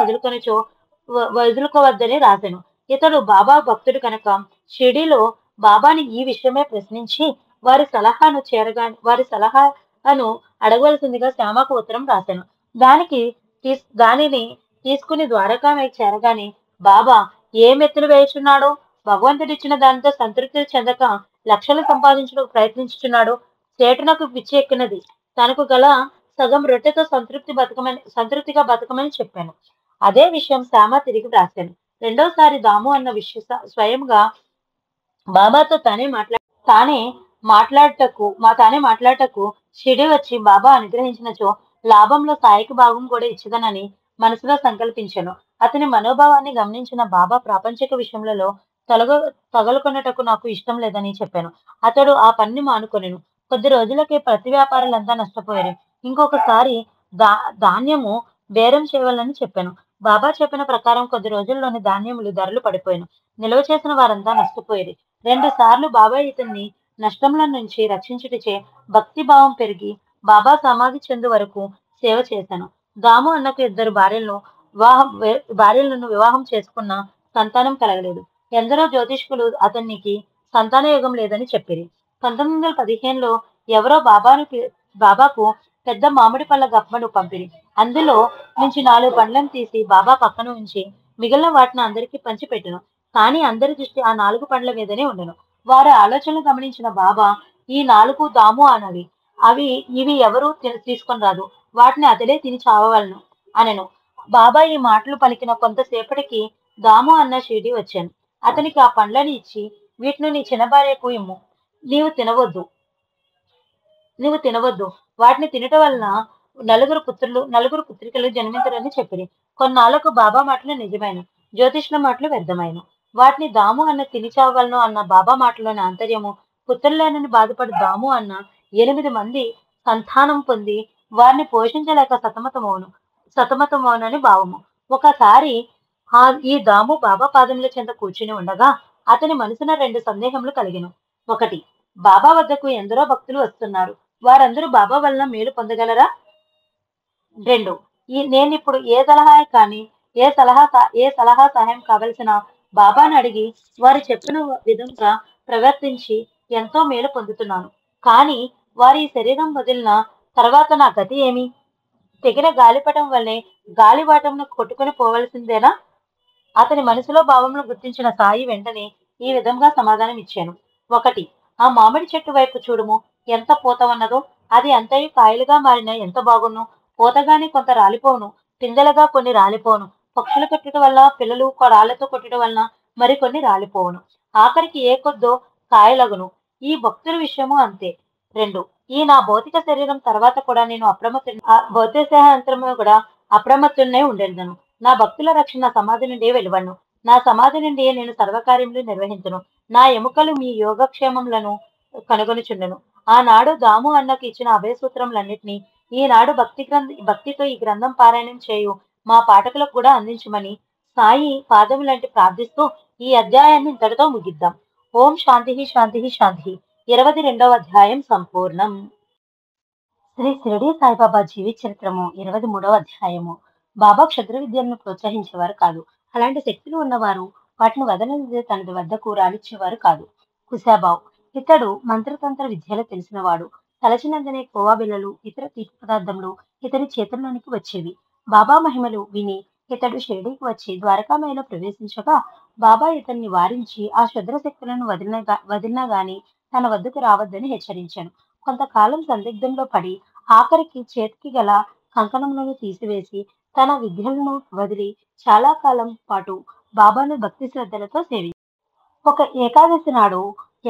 వదులుకోవద్దని రాసెను. ఇతడు బాబా భక్తుడు కనుక షిరిడీలో బాబాని ఈ విషయమే ప్రశ్నించి వారి సలహాను అడగవలసిందిగా శ్యామకు ఉత్తరం రాశాను. దానిని తీసుకుని ద్వారకామాయి చేరగానే బాబా ఏం ఎత్తులు వేయుచున్నాడో, భగవంతుడిచ్చిన దానితో సంతృప్తి చెందక లక్షలు సంపాదించడానికి ప్రయత్నించుచున్నాడు. సేటునకు పిచ్చి ఎక్కినది. తనకు గల సగం రొట్టెతో సంతృప్తిగా బతకమని చెప్పాను. అదే విషయం శ్యామ తిరిగి వ్రాశాను. రెండోసారి దాము అన్న స్వయంగా బాబాతో తానే మాట్లాడటకు షిరిడి వచ్చి బాబా అనుగ్రహించినచో లాభంలో సాయికి భాగం కూడా ఇచ్చదనని మనసులో సంకల్పించాను. అతని మనోభావాన్ని గమనించిన బాబా ప్రాపంచిక విషయములలో తగులుకొనుటకు నాకు ఇష్టం లేదని చెప్పాను. అతడు ఆ పనిని మానుకొనెను. కొద్ది రోజులకే ప్రతి వ్యాపారులంతా నష్టపోయారు. ఇంకొకసారి ధాన్యము బేరం చేయవాలని చెప్పాను. బాబా చెప్పిన ప్రకారం కొద్ది రోజుల్లోని ధాన్యములు ధరలు పడిపోయాను. నిల్వ చేసిన వారంతా నష్టపోయారు. 2 సార్లు బాబా ఇతన్ని నష్టముల నుంచి రక్షించుటచే భక్తి భావం పెరిగి బాబా సమాధి చెందు వరకు సేవ చేశాను. దాము అన్నకు 2 భార్యలను వివాహం చేసుకున్న సంతానం కలగలేదు. ఎందరో జ్యోతిష్కులు అతనికి సంతాన యోగం లేదని చెప్పిరి. 1915లో ఎవరో బాబాకు పెద్ద మామిడి పళ్ళ గప్పను పంపిరి. అందులో నుంచి 4 పండ్లను తీసి బాబా పక్కన ఉంచి మిగిలిన వాటిని అందరికీ పంచి పెట్టెను. కానీ అందరి దృష్టి ఆ 4 పండ్ల మీదనే ఉండెను. వారి ఆలోచనలు గమనించిన బాబా, ఈ 4 దాము అన్నవి. ఇవి ఎవరూ తీసుకొని రాదు. వాటిని అతడే తిని చావవలను అనెను. బాబా ఈ మాటలు పలికిన కొంతసేపటికి దాము అన్న షిరిడి వచ్చాను. అతనికి ఆ పండ్లని ఇచ్చి, వీటిని నీ చిన్న భార్యకు ఇమ్ము. నీవు తినవద్దు. వాటిని తినటం వలన నలుగురు పుత్రికలు జన్మించరని చెప్పిరి. కొన్నాళ్లకు బాబా మాటలు నిజమైన, జ్యోతిష్ల మాటలు వ్యర్థమైన. వాటిని దాము అన్న తిని చావలను అన్న బాబా మాటలోని ఆంతర్యము, పుత్రులేనని బాధపడి దాము అన్న 8 మంది సంతానం పొంది వారిని పోషించలేక సతమతమవునని భావము. ఒకసారి ఈ దాము బాబా పాదముల చెంత కూర్చుని ఉండగా అతని మనసున 2 సందేహములు కలిగెను. 1. బాబా వద్దకు ఎందరో భక్తులు వస్తున్నారు. వారందరూ బాబా వలన మేలు పొందగలరా? 2. నేనిప్పుడు ఏ సలహా సహాయం కావలసిన బాబాను అడిగి వారు చెప్పిన విధంగా ప్రవర్తించి ఎంతో మేలు పొందుతున్నాను. కానీ వారి శరీరం వదిలిన తర్వాత నా గతి ఏమి? తెగిన గాలిపటం వల్లే గాలివాటంను కొట్టుకుని పోవలసిందేనా? అతని మనసులో భావమును గుర్తించిన సాయి వెంటనే ఈ విధంగా సమాధానం ఇచ్చాను. 1. ఆ మామిడి చెట్టు వైపు చూడుము, ఎంత పూత ఉన్నదో. అది అంతయు కాయలుగా మారిన ఎంత బాగున్ను. పూతగాని కొంత రాలిపోవును, పిందెలుగా కొన్ని రాలిపోవును. పక్షులు కొట్టడం వల్ల, పిల్లలు రాళ్లతో కొట్టడం వలన మరికొన్ని రాలిపోవును. ఆఖరికి ఏ కొద్దో కాయలగును. ఈ భక్తుల విషయము అంతే. 2. ఈ నా భౌతిక శరీరం తర్వాత కూడా నేను అప్రమత్తున్నై ఉండేదను. నా భక్తుల రక్షణ సమాధి నుండి వెలువడును. నా సమాధి నుండి నేను సర్వకార్యములు నిర్వహించును. నా ఎముకలు మీ యోగక్షేమములను కనుగొనుచుండెను. ఆనాడు దాము అన్నకు ఇచ్చిన అభయసూత్రములన్నిటినీ ఈనాడు భక్తితో ఈ గ్రంథం పారాయణం చేయు మా పాఠకులకు కూడా అందించమని సాయి పాదములంటి ప్రార్థిస్తూ ఈ అధ్యాయాన్ని ఇంతటితో ముగిద్దాం. ఓం శాంతి శాంతి శాంతి. 22వ అధ్యాయం సంపూర్ణం. శ్రీ షిరిడి సాయిబాబా జీవిత చరిత్రము 23వ అధ్యాయము. బాబా క్షుద్ర విద్యలను ప్రోత్సహించేవారు కాదు. అలాంటి శక్తులు ఉన్నవారు వాటిని వదలని తనది వద్దకు రానిచ్చేవారు కాదు. కుశాబావ్ ఇతడు మంత్రతంత్ర విద్యలు తెలిసినవాడు. తలచినందనే కోవా బిళ్ళలు, ఇతర తీపి పదార్థములు ఇతని చేతుల్లోనికి వచ్చేవి. బాబా మహిమలు విని ఇతడు షిరిడీకి వచ్చి ద్వారకామాయిలో ప్రవేశించగా బాబా ఇతన్ని వారించి ఆ క్షుద్ర శక్తులను వదిలినా గాని తన వద్దకు రావద్దని హెచ్చరించాను. కొంతకాలం సందిగ్ధంలో పడి ఆఖరికి చేతికి గల కంకణములను తీసివేసి తన విద్యలను వదిలి చాలా కాలం పాటు బాబాను భక్తి శ్రద్ధలతో సేవించారు. ఒక ఏకాదశి నాడు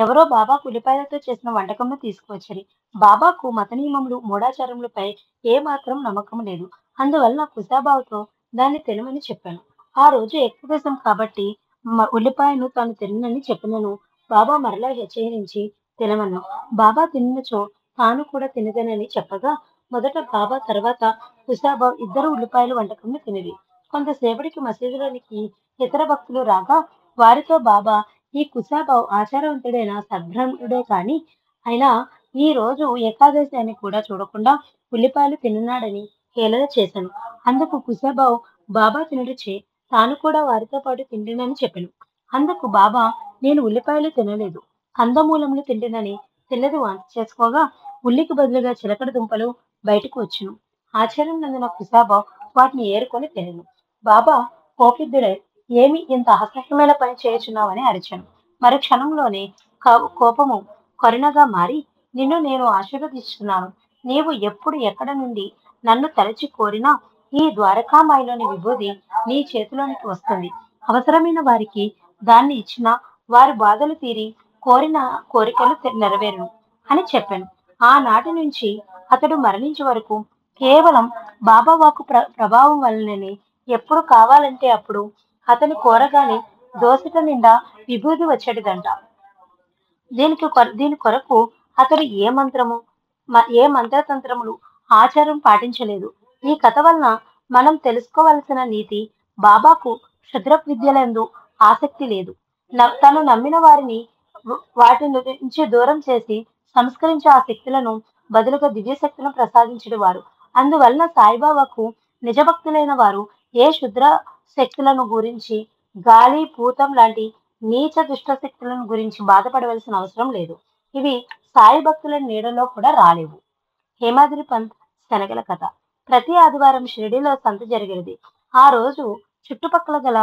ఎవరో బాబాకు ఉల్లిపాయలతో చేసిన వంటకంను తీసుకువచ్చారు. బాబాకు మత నియమములు, మూఢాచారములపై ఏ మాత్రం నమ్మకం లేదు. అందువలన కుశాబావుతో దాన్ని తినమని చెప్పాను. ఆ రోజు ఏకాదశం కాబట్టి ఉల్లిపాయను తాను తిననని చెప్పినను బాబా మరలా హెచ్చరించి తినమన్నాను. బాబా తిన్నచో తాను కూడా తినదనని చెప్పగా మొదట బాబా తర్వాత కుశాబా ఇద్దరు ఉల్లిపాయలు వంటకంను తినిరి. కొంతసేపటికి మసీదులోనికి ఇతర భక్తులు రాగా వారితో బాబా ఈ కుశాబా ఆచారవంతుడైన సద్బ్రాహ్మణుడే కాని అయినా ఈ రోజు ఏకాదశి అని కూడా చూడకుండా ఉల్లిపాయలు తిన్నాడని హేళన చేశాను. అందుకు కుశాబావు బాబా తినుడిచే తాను కూడా వారితో పాటు తిండినని చెప్పెను. అందుకు బాబా నేను ఉల్లిపాయలు తినలేదు, కందమూలములు తిండినని తిన్నది వాంతి చేసుకోగా ఉల్లికి బదులుగా చిలకడ దుంపలు బయటకు వచ్చును. ఆశ్చర్యం నందిన కుశాబావు వాటిని ఏరుకొని తినెను. బాబా కోపిద్దుడై ఏమి ఇంత అసహ్యమైన పని చేయుచున్నావని అరిచాను. మరి క్షణంలోనే కోపము కరుణగా మారి నిన్ను నేను ఆశీర్వదిస్తున్నాను. నీవు ఎప్పుడు ఎక్కడ నుండి నన్ను తలచి కోరినా ఈ ద్వారకామాయిలోని విభూది నీ చేతిలోనికి వస్తుంది. అవసరమైన వారికి దాన్ని ఇచ్చిన వారి బాధలు తీరి కోరిన కోరికలు నెరవేరును అని చెప్పాను. ఆనాటి నుంచి అతడు మరణించే వరకు కేవలం బాబా వాక్కు ప్రభావం వల్లనే ఎప్పుడు కావాలంటే అప్పుడు అతని కోరగానే దోసిట నిండా విభూది వచ్చేటిదంట. దీని కొరకు అతడు ఏ మంత్రతంత్రములు ఆచారం పాటించలేదు. ఈ కథ వలన మనం తెలుసుకోవలసిన నీతి బాబాకు క్షుద్ర విద్యలందు ఆసక్తి లేదు. తను నమ్మిన వారిని వాటి నుంచి దూరం చేసి సంస్కరించే ఆ శక్తులను బదులుగా దివ్య శక్తులను ప్రసాదించడు వారు. అందువలన సాయిబాబాకు నిజభక్తులైన వారు ఏ క్షుద్ర శక్తులను గురించి గాలి భూతం లాంటి నీచ దుష్ట శక్తులను గురించి బాధపడవలసిన అవసరం లేదు. ఇవి సాయి భక్తుల నీడలో కూడా రాలేవు. హేమాద్రి పంత్ శనగల కథ. ప్రతి ఆదివారం షిరిడీలో సంత జరిగేది. ఆ రోజు చుట్టుపక్కల గల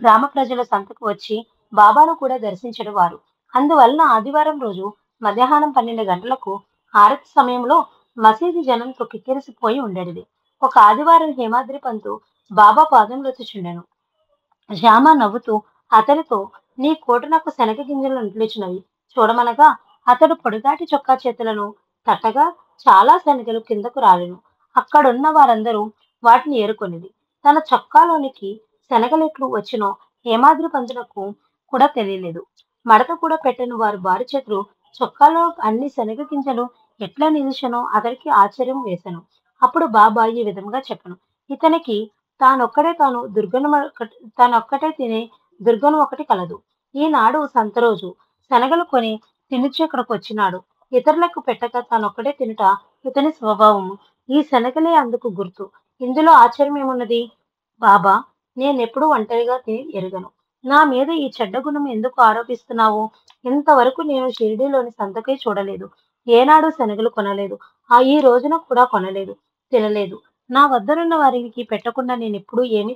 గ్రామ ప్రజల సంతకు వచ్చి బాబాను కూడా దర్శించడు వారు. అందువలన ఆదివారం రోజు మధ్యాహ్నం 12 గంటలకు హారతి సమయంలో మసీదు జనంతో కిక్కిరిసిపోయి ఉండేది. ఒక ఆదివారం హేమాద్రి పంతు బాబా పాదంలో చుండెను. శ్యామ నవ్వుతూ అతనితో నీ కోట నాకు శనగ గింజలు నిలిచినవి చూడమనగా అతడు పొడిగాటి చొక్కా చేతులను తట్టగా చాలా శనగలు కిందకు రాలెను. అక్కడున్న వారందరూ వాటిని ఏరుకొనిది. తన చొక్కాలోనికి శనగలెట్లు వచ్చినో హేమాద్రి పంతులకు కూడా తెలియలేదు. మడత కూడా పెట్టని వారు బారు చేతులు చొక్కాలో అన్ని శనగ గింజలు ఎట్లా నిలిచెనో అతడికి ఆశ్చర్యం వేసెను. అప్పుడు బాబా ఈ విధంగా చెప్పను, ఇతనికి తానొక్కటే తినే దుర్గం ఒకటి కలదు. ఈనాడు సంత రోజు శనగలు కొని తినుచు ఇక్కడికి వచ్చినాడు. ఇతరులకు పెట్టక తానొక్కడే తినుట ఇతని స్వభావము. ఈ శనగలే అందుకు గుర్తు. ఇందులో ఆశ్చర్యం ఏమున్నది? బాబా, నేనెప్పుడు ఒంటరిగా తిని ఎరుగను. నా మీద ఈ చెడ్డ గుణం ఎందుకు ఆరోపిస్తున్నావు? ఇంతవరకు నేను షిరిడీలోని సంతకై చూడలేదు. ఏనాడు శనగలు కొనలేదు. ఈ రోజున కూడా కొనలేదు, తినలేదు. నా వద్దనున్న వారికి పెట్టకుండా నేనెప్పుడు ఏమీ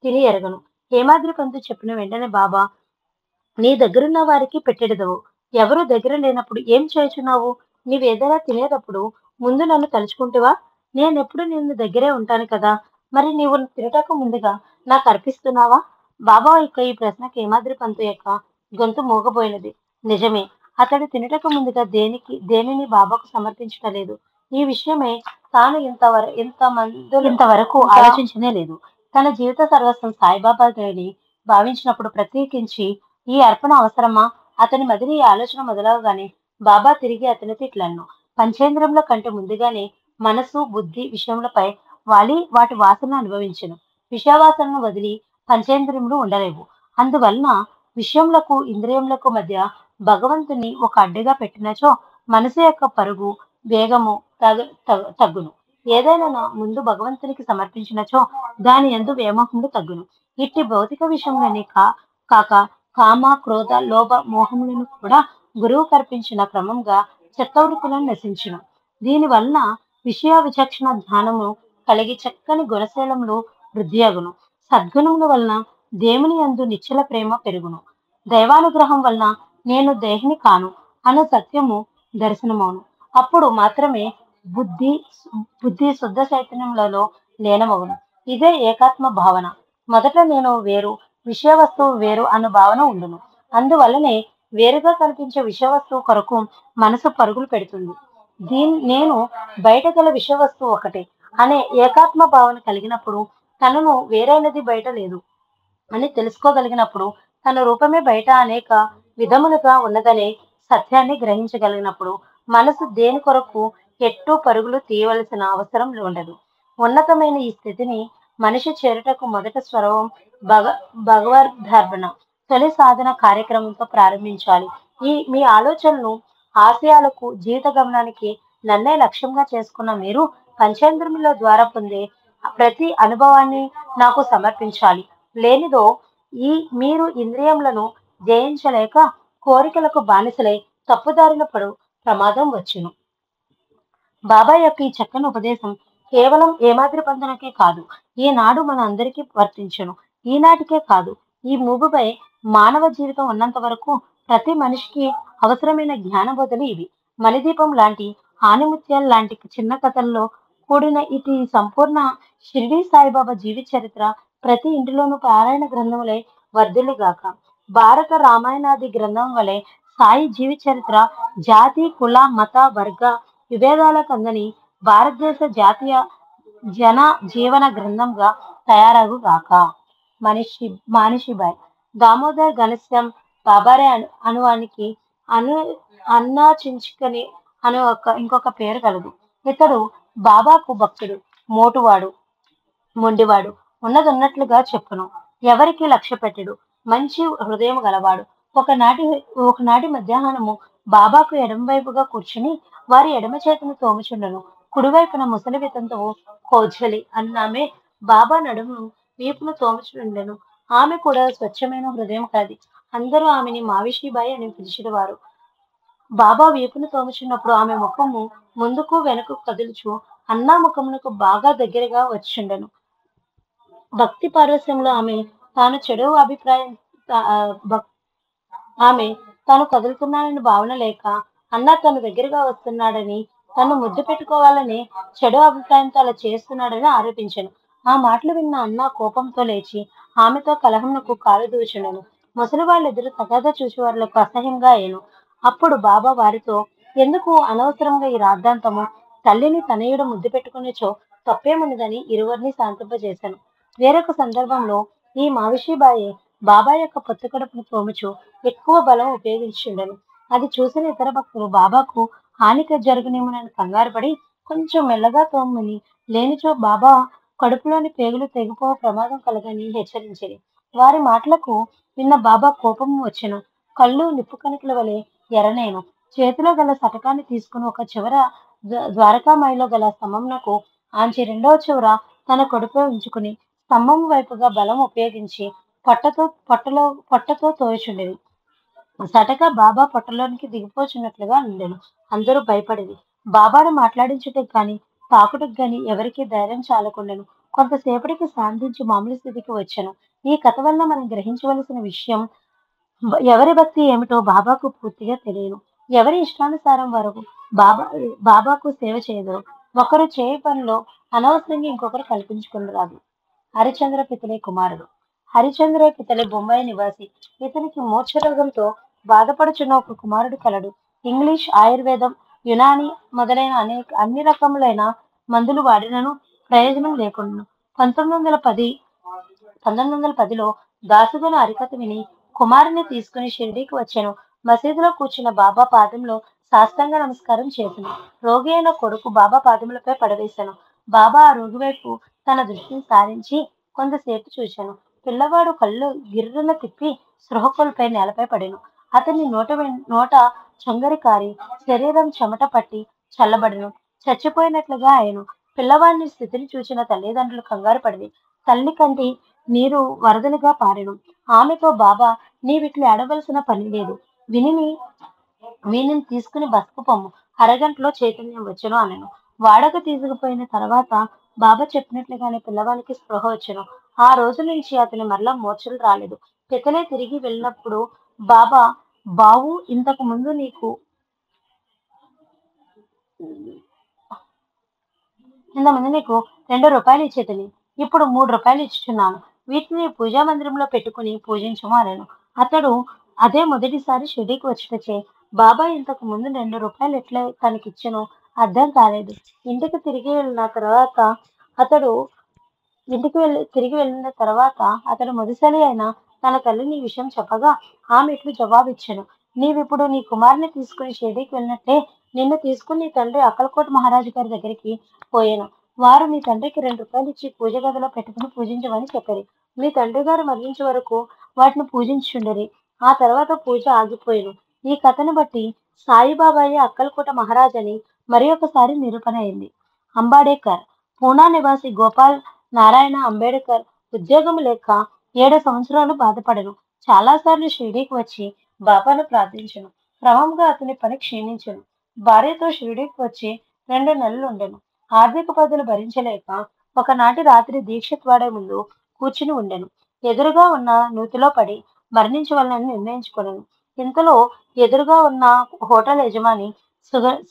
తిని ఎరగను. హేమాద్రి పంతు చెప్పిన వెంటనే బాబా, నీ దగ్గరున్న వారికి పెట్టెడదవు. ఎవరు దగ్గర లేనప్పుడు ఏం చేయుచున్నావు? నీవేదైనా తినేటప్పుడు ముందు నన్ను తలుచుకుంటువా? నేనెప్పుడు నిన్ను దగ్గరే ఉంటాను కదా. మరి నీవు తినటకు ముందుగా నాకు అర్పిస్తున్నావా? బాబా యొక్క ఈ ప్రశ్నకు హేమాద్రి పంతు యొక్క గొంతు మూగబోయినది. నిజమే, అతడు తినటకు ముందుగా దేనిని బాబాకు సమర్పించటలేదు. ఈ విషయమే తాను ఇంతవరకు ఆలోచించనే లేదు. తన జీవిత సర్వస్వం సాయిబాబాని భావించినప్పుడు ప్రత్యేకించి ఈ అర్పణ అవసరమా? అతని మదిని ఈ ఆలోచన మొదలవగానే బాబా తిరిగి అతనితో ఇట్లన్ను, పంచేంద్రియముల కంటే ముందుగానే మనసు బుద్ధి విషయములపై వాటి వాసన అనుభవించును. విషయవాసనను వదిలి పంచేంద్రియములు ఉండలేవు. అందువలన విషయములకు ఇంద్రియములకు మధ్య భగవంతుని ఒక అడ్డుగా పెట్టినచో మనసు యొక్క పరుగు వేగము తగ్గును. ఏదైనా ముందు భగవంతునికి సమర్పించినచో దాని యందు వ్యామోహములు తగ్గును. ఇట్టి భౌతిక విషయంలోనే కాక కామ క్రోధ లోభ మోహములను కూడా గురువు కల్పించిన క్రమంగా చిత్తవృత్తులను నశించును. దీని వలన విషయ విచక్షణ జ్ఞానము కలిగి చక్కని గుణశీలములు వృద్ధి అగును. సద్గుణముల వలన దేవుని యందు నిశ్చల ప్రేమ పెరుగును. దైవానుగ్రహం వలన నేను దేహిని కాను అను సత్యము దర్శనమవును. అప్పుడు మాత్రమే బుద్ధి శుద్ధ చైతన్యములలో లీనమవును. ఇదే ఏకాత్మ భావన. మొదట నేను వేరు, విషయ వస్తువు వేరు అన్న భావన ఉండును. అందువల్లనే వేరుగా కనిపించే విషయ వస్తువు కొరకు మనసు పరుగులు పెడుతుంది. నేను బయట గల విషయ వస్తువు ఒకటే అనే ఏకాత్మ భావన కలిగినప్పుడు తనను వేరైనది బయట లేదు అని తెలుసుకోగలిగినప్పుడు, తన రూపమే బయట అనేక విధములుగా ఉన్నదనే సత్యాన్ని గ్రహించగలిగినప్పుడు, మనసు దేని కొరకు ఎట్టూ పరుగులు తీయవలసిన అవసరం ఉండదు. ఉన్నతమైన ఈ స్థితిని మనిషి చేరుటకు మొదట స్వరవం భగ భగవద్గర్భణ తొలి సాధన కార్యక్రమంతో ప్రారంభించాలి. మీ ఆలోచనలు, ఆశయాలకు, జీవిత గమనానికి నన్నే లక్ష్యంగా చేసుకున్న మీరు పంచేంద్రియముల ద్వారా పొందే ప్రతి అనుభవాన్ని నాకు సమర్పించాలి. లేనిదో ఈ మీరు ఇంద్రియములను జయించలేక కోరికలకు బానిసలై తప్పుదారిన పడు ప్రమాదం వచ్చును. బాబా యొక్క ఈ చక్కని ఉపదేశం కేవలం ఏమాద్రి పందనకే కాదు, ఈనాడు మన అందరికీ వర్తించును. ఈనాటికే కాదు, ఈ భూమిపై మానవ జీవితం ఉన్నంత వరకు ప్రతి మనిషికి అవసరమైన జ్ఞానబోధలు ఇవి. మణిదీపం లాంటి, ఆణిముత్యాల లాంటి చిన్న కథల్లో కూడిన ఇటు సంపూర్ణ షిరిడీ సాయిబాబా జీవిత చరిత్ర ప్రతి ఇంటిలోనూ పారాయణ గ్రంథములై వర్ధిల్లుగాక. భారత రామాయణాది గ్రంథం వలె సాయి జీవిత చరిత్ర జాతి, కుల, మత, వర్గ విభేదాలకు అందని భారతదేశ జాతీయ జన జీవన గ్రంథంగా తయారగుగాక. మానిషిబాయ్ దామోదర్ ఘనశ్యాం బాబారే అనువానికి అను అన్నా చించుకని అనే ఇంకొక పేరు కలదు. ఇతడు బాబాకు భక్తుడు, మోటువాడు, మొండివాడు, ఉన్నట్లుగా చెప్పును. ఎవరికి లక్ష్య పెట్టడు, మంచి హృదయం గలవాడు. ఒకనాటి మధ్యాహ్నము బాబాకు ఎడమవైపుగా కూర్చుని వారి ఎడమ చేతిని తోముచుండను. కుడివైపున ముసలి వితంతువు కౌజలి అన్నామే బాబా నడుమును వీపును తోముచుండెను. ఆమె కూడా స్వచ్ఛమైన హృదయం కలది. అందరూ ఆమెని మావిషిబాయి అని పిలిచేవారు. బాబా వీపును తోముచున్నప్పుడు ఆమె ముఖము ముందుకు వెనుక కదులుచు అన్నా ముఖమునకు బాగా దగ్గరగా వచ్చిండెను. భక్తి పారవస్యంలో ఆమె తాను చెడు అభిప్రాయం ఆమె తాను కదులుతున్నానని భావన లేక అన్న తను దగ్గరగా వస్తున్నాడని, తను ముద్దు పెట్టుకోవాలని చెడు అభిప్రాయంతో అలా చేస్తున్నాడని ఆరోపించాను. ఆ మాటలు విన్న అన్న కోపంతో లేచి ఆమెతో కలహంకు కాలు దూచుండెను. ముసలి వాళ్ళిద్దరు తగాదా చూసి వారికి అసహ్యంగా అయ్యాను. అప్పుడు బాబా వారితో, ఎందుకు అనవసరంగా ఈ రాద్ధాంతము? తల్లిని తనయుడు ముద్దు పెట్టుకునేచో తప్పేమున్నదని ఇరువురిని శాంతింపజేశాను. వేరొక సందర్భంలో ఈ మావిషిబాయి బాబా యొక్క పొత్తు కడుపును తోముచు ఎక్కువ బలం ఉపయోగించుండెను. అది చూసిన ఇతర భక్తులు బాబాకు హానిక జరుగునేమోనని కంగారు పడి కొంచెం మెల్లగా తోమని, లేనిచో బాబా కడుపులోని పేగులు తెగిపో ప్రమాదం కలగని హెచ్చరించింది. వారి మాటలకు విన్న బాబా కోపం వచ్చెను. కళ్ళు నిప్పు కణికల వలె ఎర్రనేను. చేతిలో గల సటకాన్ని తీసుకుని ఒక చివర ద్వారకామాయిలో గల స్తంభంనకు ఆంచి రెండవ చివర తన కడుపులో ఉంచుకుని స్తంభం వైపుగా బలం ఉపయోగించి పొట్టతో తోయుచుండేది. సటక బాబా పొట్టలోనికి దిగిపోచున్నట్లుగా ఉండెను. అందరూ భయపడేది. బాబాను మాట్లాడించుటకు గాని తాకుటకు గాని ఎవరికి ధైర్యం చాలకుండెను. కొంతసేపటికి శాంతించి మామూలు స్థితికి వచ్చాను. ఈ కథ వల్ల మనం గ్రహించవలసిన విషయం, ఎవరి భక్తి ఏమిటో బాబాకు పూర్తిగా తెలియను. ఎవరి ఇష్టానుసారం వరకు బాబాకు సేవ చేయదు. ఒకరు చేయ పనిలో అనవసరంగా ఇంకొకరు కల్పించుకుని హరిచంద్ర పితలే కుమారుడు. హరిచంద్ర పితలే బొంబాయి నివాసి. ఇతనికి మోక్షరోగంతో బాధపడుచున్న ఒక కుమారుడు కలడు. ఇంగ్లీష్, ఆయుర్వేదం, యునాని మొదలైన అన్ని రకములైన మందులు వాడినను ప్రయోజనం లేకుండా 1910లో దాసుగను అరికథ విని కుమారుని తీసుకుని షిరిడీకి వచ్చాను. మసీదులో కూర్చున్న బాబా పాదంలో సాష్టాంగ నమస్కారం చేశాను. రోగి అయిన కొడుకు బాబా పాదములపై పడవేశాను. బాబా ఆ రోగి వైపు తన దృష్టిని సారించి కొంతసేపు చూశాను. పిల్లవాడు కళ్ళు గిర్రున తిప్పి స్పృహ కోల్పోయి నేలపై పడెను. అతని నోట చొంగరి కారి శరీరం చెమట పట్టి చల్లబడెను. చచ్చిపోయినట్లుగా ఆయను. పిల్లవాడిని స్థితిని చూసిన తల్లిదండ్రులు కంగారు పడింది. తల్లి కంటి నీరు వరదలుగా పారెను. ఆమెతో బాబా, నీవిట్లు ఏడవలసిన పని లేదు. వీనిని తీసుకుని బస్కు పొమ్ము, అరగంటలో చైతన్యం వచ్చును అనెను. వాడక తీసుకుపోయిన తర్వాత బాబా చెప్పినట్లుగానే పిల్లవానికి స్పృహ వచ్చెను. ఆ రోజు నుంచి అతని మరలా మూర్ఛలు రాలేదు. పితలే తిరిగి వెళ్ళినప్పుడు బాబా, బావు ఇంతకు ముందు నీకు 2 రూపాయలు ఇచ్చేతని, ఇప్పుడు 3 రూపాయలు ఇచ్చుచున్నాను. వీటిని పూజా మందిరంలో పెట్టుకుని పూజించము అనెను. అతడు అదే మొదటిసారి షిరిడీకి వచ్చుటచే బాబా ఇంతకు ముందు 2 రూపాయలు ఎట్లా తనకిచ్చెనో అర్థం కాలేదు. ఇంటికి తిరిగి వెళ్ళిన తర్వాత అతడు తిరిగి వెళ్ళిన తర్వాత అతడు ముదిసలి అయిన తన తల్లిని ఈ విషయం చెప్పగా ఆమె ఇట్లు జవాబిచ్చెను. నీవిప్పుడు నీ కుమారుని తీసుకుని షిరిడీకి వెళ్ళినట్లే నిన్ను తీసుకుని నీ తండ్రి అక్కలకోట మహారాజు గారి దగ్గరికి పోయాను. వారు మీ తండ్రికి 2 రూపాయలు ఇచ్చి పూజ గదిలో పెట్టుకుని పూజించమని చెప్పారు. మీ తండ్రి గారు మరణించే వరకు వాటిని పూజించుండరి. ఆ తర్వాత పూజ ఆగిపోయాను. ఈ కథను బట్టి సాయిబాబాయే అక్కలకోట మహారాజని మరి ఒకసారి నిరూపణ అయింది. అంబాడేకర్ పూనా నివాసి గోపాల్ నారాయణ అంబేడ్కర్ ఉద్యోగం లేక 7 సంవత్సరాలు బాధపడను. చాలాసార్లు షిరిడీకి వచ్చి బాబాను ప్రార్థించను. క్రమంగా అతని పని క్షీణించెను. భార్యతో షిరిడీకి వచ్చి 2 నెలలు ఉండెను. ఆర్థిక బాధలు భరించలేక ఒకనాటి రాత్రి దీక్షిత్ వాడే ముందు కూర్చుని ఉండెను. ఎదురుగా ఉన్న నూతిలో పడి మరణించవలనని నిర్ణయించుకొనెను. ఇంతలో ఎదురుగా ఉన్న హోటల్ యజమాని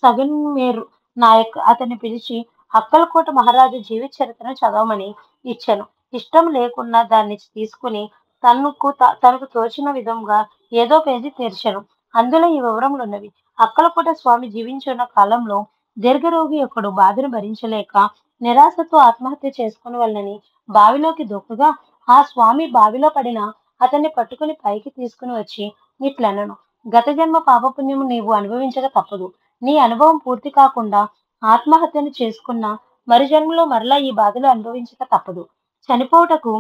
సగన్మేరు నాయక్ అతన్ని పిలిచి అక్కలకోట మహారాజు జీవిత చరిత్రను చదవమని ఇచ్చాను. ఇష్టం లేకున్నా దాన్ని తీసుకుని తనకు తోచిన విధంగా ఏదో పేజీ తెరిచాను. అందులో ఈ వివరములున్నవి. అక్కలకోట స్వామి జీవించున్న కాలంలో దీర్ఘరోగి ఒకడు బాధను భరించలేక నిరాశతో ఆత్మహత్య చేసుకుని వాళ్ళని బావిలోకి దూకగా ఆ స్వామి బావిలో పడిన అతన్ని పట్టుకుని పైకి తీసుకుని వచ్చి ఇట్లనను. గత జన్మ పాపపుణ్యము నీవు అనుభవించక తప్పదు. నీ అనుభవం పూర్తి కాకుండా ఆత్మహత్యను చేసుకున్న మరి జన్మలో మరలా ఈ బాధలు అనుభవించక తప్పదు. చనిపోవుటకు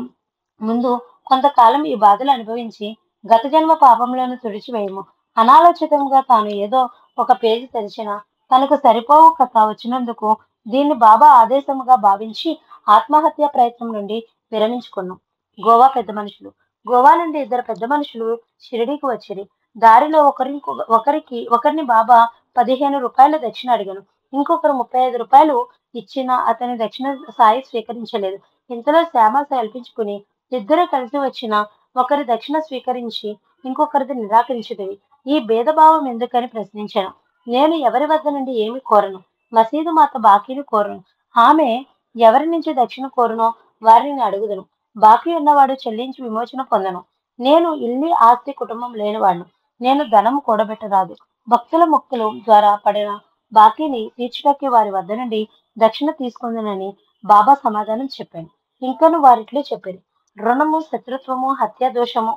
ముందు కొంతకాలం ఈ బాధలు అనుభవించి గత జన్మ పాపములను తుడిచివేయము. అనాలోచితంగా తాను ఏదో ఒక పేజీ తెరిచిన తనకు సరిపోవు కథ వచ్చినందుకు దీన్ని బాబా ఆదేశముగా భావించి ఆత్మహత్య ప్రయత్నం నుండి విరమించుకున్నాం. గోవా పెద్ద మనుషులు గోవా నుండి 2 పెద్ద మనుషులు షిరిడీకి వచ్చిరి. దారిలో ఒకరిని బాబా 15 రూపాయల దక్షిణ అడిగాను. ఇంకొకరు 35 రూపాయలు ఇచ్చిన అతని దక్షిణ సాయి స్వీకరించలేదు. ఇంతలో శ్యామ కల్పించుకుని ఇద్దరు కలిసి వచ్చిన ఒకరి దక్షిణ స్వీకరించి ఇంకొకరిది నిరాకరించుటవి. ఈ భేదభావం ఎందుకని ప్రశ్నించాను. నేను ఎవరి వద్ద నుండి ఏమి కోరను. మసీదు మాత బాకీని కోరను. ఆమె ఎవరి నుంచి దక్షిణ కోరునో వారిని అడుగుదను. బాకీ ఉన్నవాడు చెల్లించి విమోచన పొందను. నేను ఇల్లి ఆస్తి కుటుంబం లేనివాడును. నేను ధనం కూడబెట్టరాదు. భక్తుల మొక్కుల ద్వారా పడిన బాకీని తీర్చుటకి వారి వద్ద నుండి దక్షిణ తీసుకుందనని బాబా సమాధానం చెప్పాను. ఇంకను వారిట్లో చెప్పారు. రుణము, శత్రుత్వము, హత్య దోషము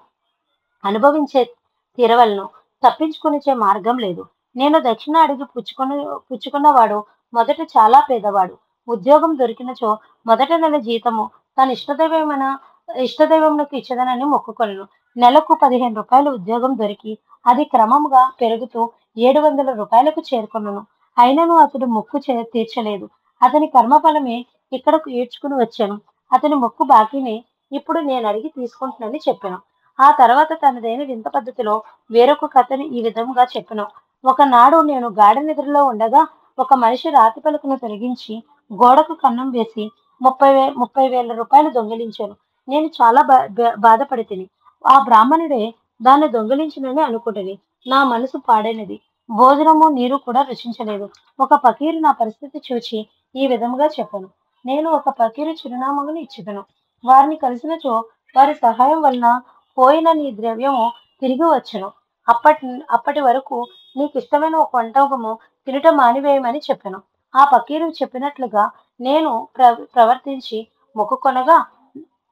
అనుభవించే తీరవలను. తప్పించుకునిచే మార్గం లేదు. నేను దక్షిణ అడిగి పుచ్చుకున్నవాడు మొదట చాలా పేదవాడు. ఉద్యోగం దొరికినచో మొదట నెల జీతము తన ఇష్టదైవమునకు ఇచ్చదనని మొక్కుకొనెను. నెలకు 15 రూపాయలు ఉద్యోగం దొరికి అది క్రమముగా పెరుగుతూ 700 రూపాయలకు చేరుకొనెను. అయినను అతడు మొక్కు తీర్చలేదు. అతని కర్మఫలమే ఇక్కడకు ఈడ్చుకుని వచ్చాను. అతని మొక్కు బాకీని ఇప్పుడు నేను అడిగి తీసుకుంటున్నానని చెప్పాను. ఆ తర్వాత తనదైన వింత పద్ధతిలో వేరొక కథని ఈ విధంగా చెప్పెను. ఒకనాడు నేను గాఢ నిద్రలో ఉండగా ఒక మనిషి రాతి పలకను తొలగించి గోడకు కన్నం వేసి 30,000 రూపాయలు దొంగిలించాను. నేను చాలా బాధపడి తిని ఆ బ్రాహ్మణుడే దాన్ని దొంగిలించినని అనుకుంటుని నా మనసు పాడైనది. భోజనము నీరు కూడా రుచించలేదు. ఒక ఫకీరు నా పరిస్థితి చూచి ఈ విధముగా చెప్పాను. నేను ఒక ఫకీరు చిరునామాను ఇచ్చిదను. వారిని కలిసినచో వారి సహాయం వలన పోయిన నీ ద్రవ్యము తిరిగి వచ్చును. అప్పటి వరకు నీకు ఇష్టమైన ఒక వంటకము తినుట మానివేయమని చెప్పాను. ఆ ఫకీరు చెప్పినట్లుగా నేను ప్రవర్తించి మొక్కుకొనగా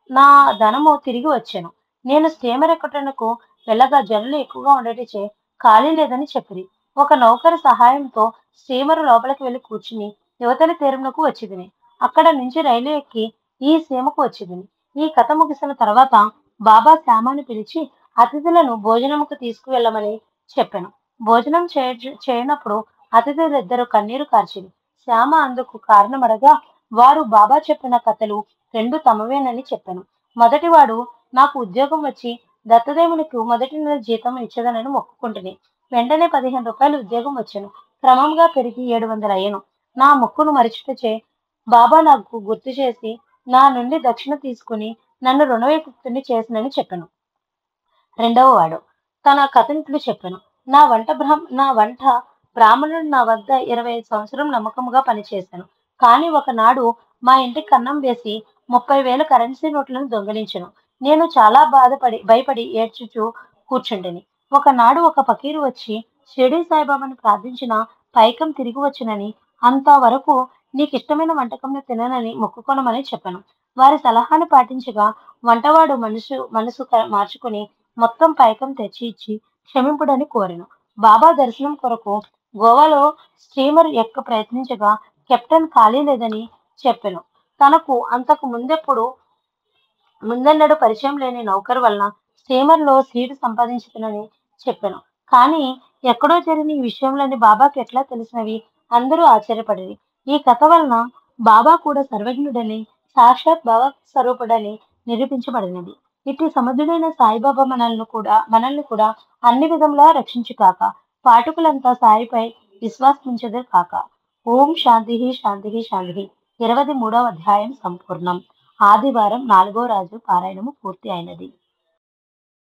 నా ధనము తిరిగి వచ్చాను. నేను స్టీమర్ ఎక్కుటకు వెళ్ళగా జనులు ఎక్కువగా ఉండటచే ఖాళీ లేదని చెప్పిరి. ఒక నౌకరు సహాయంతో స్టీమరు లోపలికి వెళ్లి కూర్చుని యువతలి తీరమునకు వచ్చిదిని. అక్కడ నుంచి రైలు ఎక్కి ఈ సీమకు వచ్చిదిని. ఈ కథ ముగిసిన తర్వాత బాబా శ్యామను పిలిచి అతిథులను భోజనముకు తీసుకువెళ్ళమని చెప్పాను. భోజనం చేయనప్పుడు అతిథులిద్దరు కన్నీరు కార్చిరి. శ్యామ అందుకు కారణమడగా వారు బాబా చెప్పిన కథలు 2 తమవేనని చెప్పాను. మొదటివాడు నాకు ఉద్యోగం వచ్చి దత్తదేవునికి మొదటి నెల జీతం ఇచ్చదనని మొక్కుకుంటుని వెంటనే 15 రూపాయలు ఉద్యోగం వచ్చాను. క్రమంగా పెరిగి 700 అయ్యను. నా మొక్కును మరచుటచే బాబా నాకు గుర్తు చేసి నా నుండి దక్షిణ తీసుకుని నన్ను రుణవిముక్తుని చేసినని చెప్పాను. రెండవ వాడు తన కథనిట్లు చెప్పాను. నా వంట బ్రాహ్మణుడు నా వద్ద 25 సంవత్సరం నమ్మకముగా పనిచేశాను. కానీ ఒకనాడు మా ఇంటికి కన్నం వేసి 30,000 కరెన్సీ నోట్లను దొంగిలించను. నేను చాలా భయపడి ఏడ్చుచూ కూర్చుంటిని. ఒకనాడు ఒక ఫకీరు వచ్చి షిరిడీ సాయిబాబాను ప్రార్థించిన పైకం తిరిగి వచ్చునని అంతవరకు నీకు ఇష్టమైన వంటకంను తిననని మొక్కుకొనమని చెప్పాను. వారి సలహాను పాటించగా వంటవాడు మనసు మార్చుకుని మొత్తం పైకం తెచ్చి ఇచ్చి క్షమింపుడని కోరెను. బాబా దర్శనం కొరకు గోవాలో స్టీమర్ ఎక్క ప్రయత్నించగా కెప్టెన్ ఖాళీ లేదని చెప్పెను. తనకు అంతకు ముందెన్నడూ పరిచయం లేని నౌకరు వలన స్టీమర్‌లో సీటు సంపాదించుదునని చెప్పెను. కానీ ఎక్కడో జరిగిన ఈ విషయములన్నీ బాబాకు ఎట్లా తెలిసినవి? అందరూ ఆశ్చర్యపడిరి. ఈ కథ వలన బాబా కూడా సర్వజ్ఞుడని, సాక్షాత్ భగవత్ స్వరూపుడని నిరూపించబడినది. ఇట్టి సమర్థుడైన సాయిబాబా మనల్ని కూడా అన్ని విధములా రక్షించుగాక. పాఠకులంతా సాయిపై విశ్వాసముంచెదరు కాక. ఓం శాంతిః శాంతిః శాంతిః. 23వ అధ్యాయం సంపూర్ణం. ఆదివారం 4వ రోజు పారాయణము పూర్తి అయినది.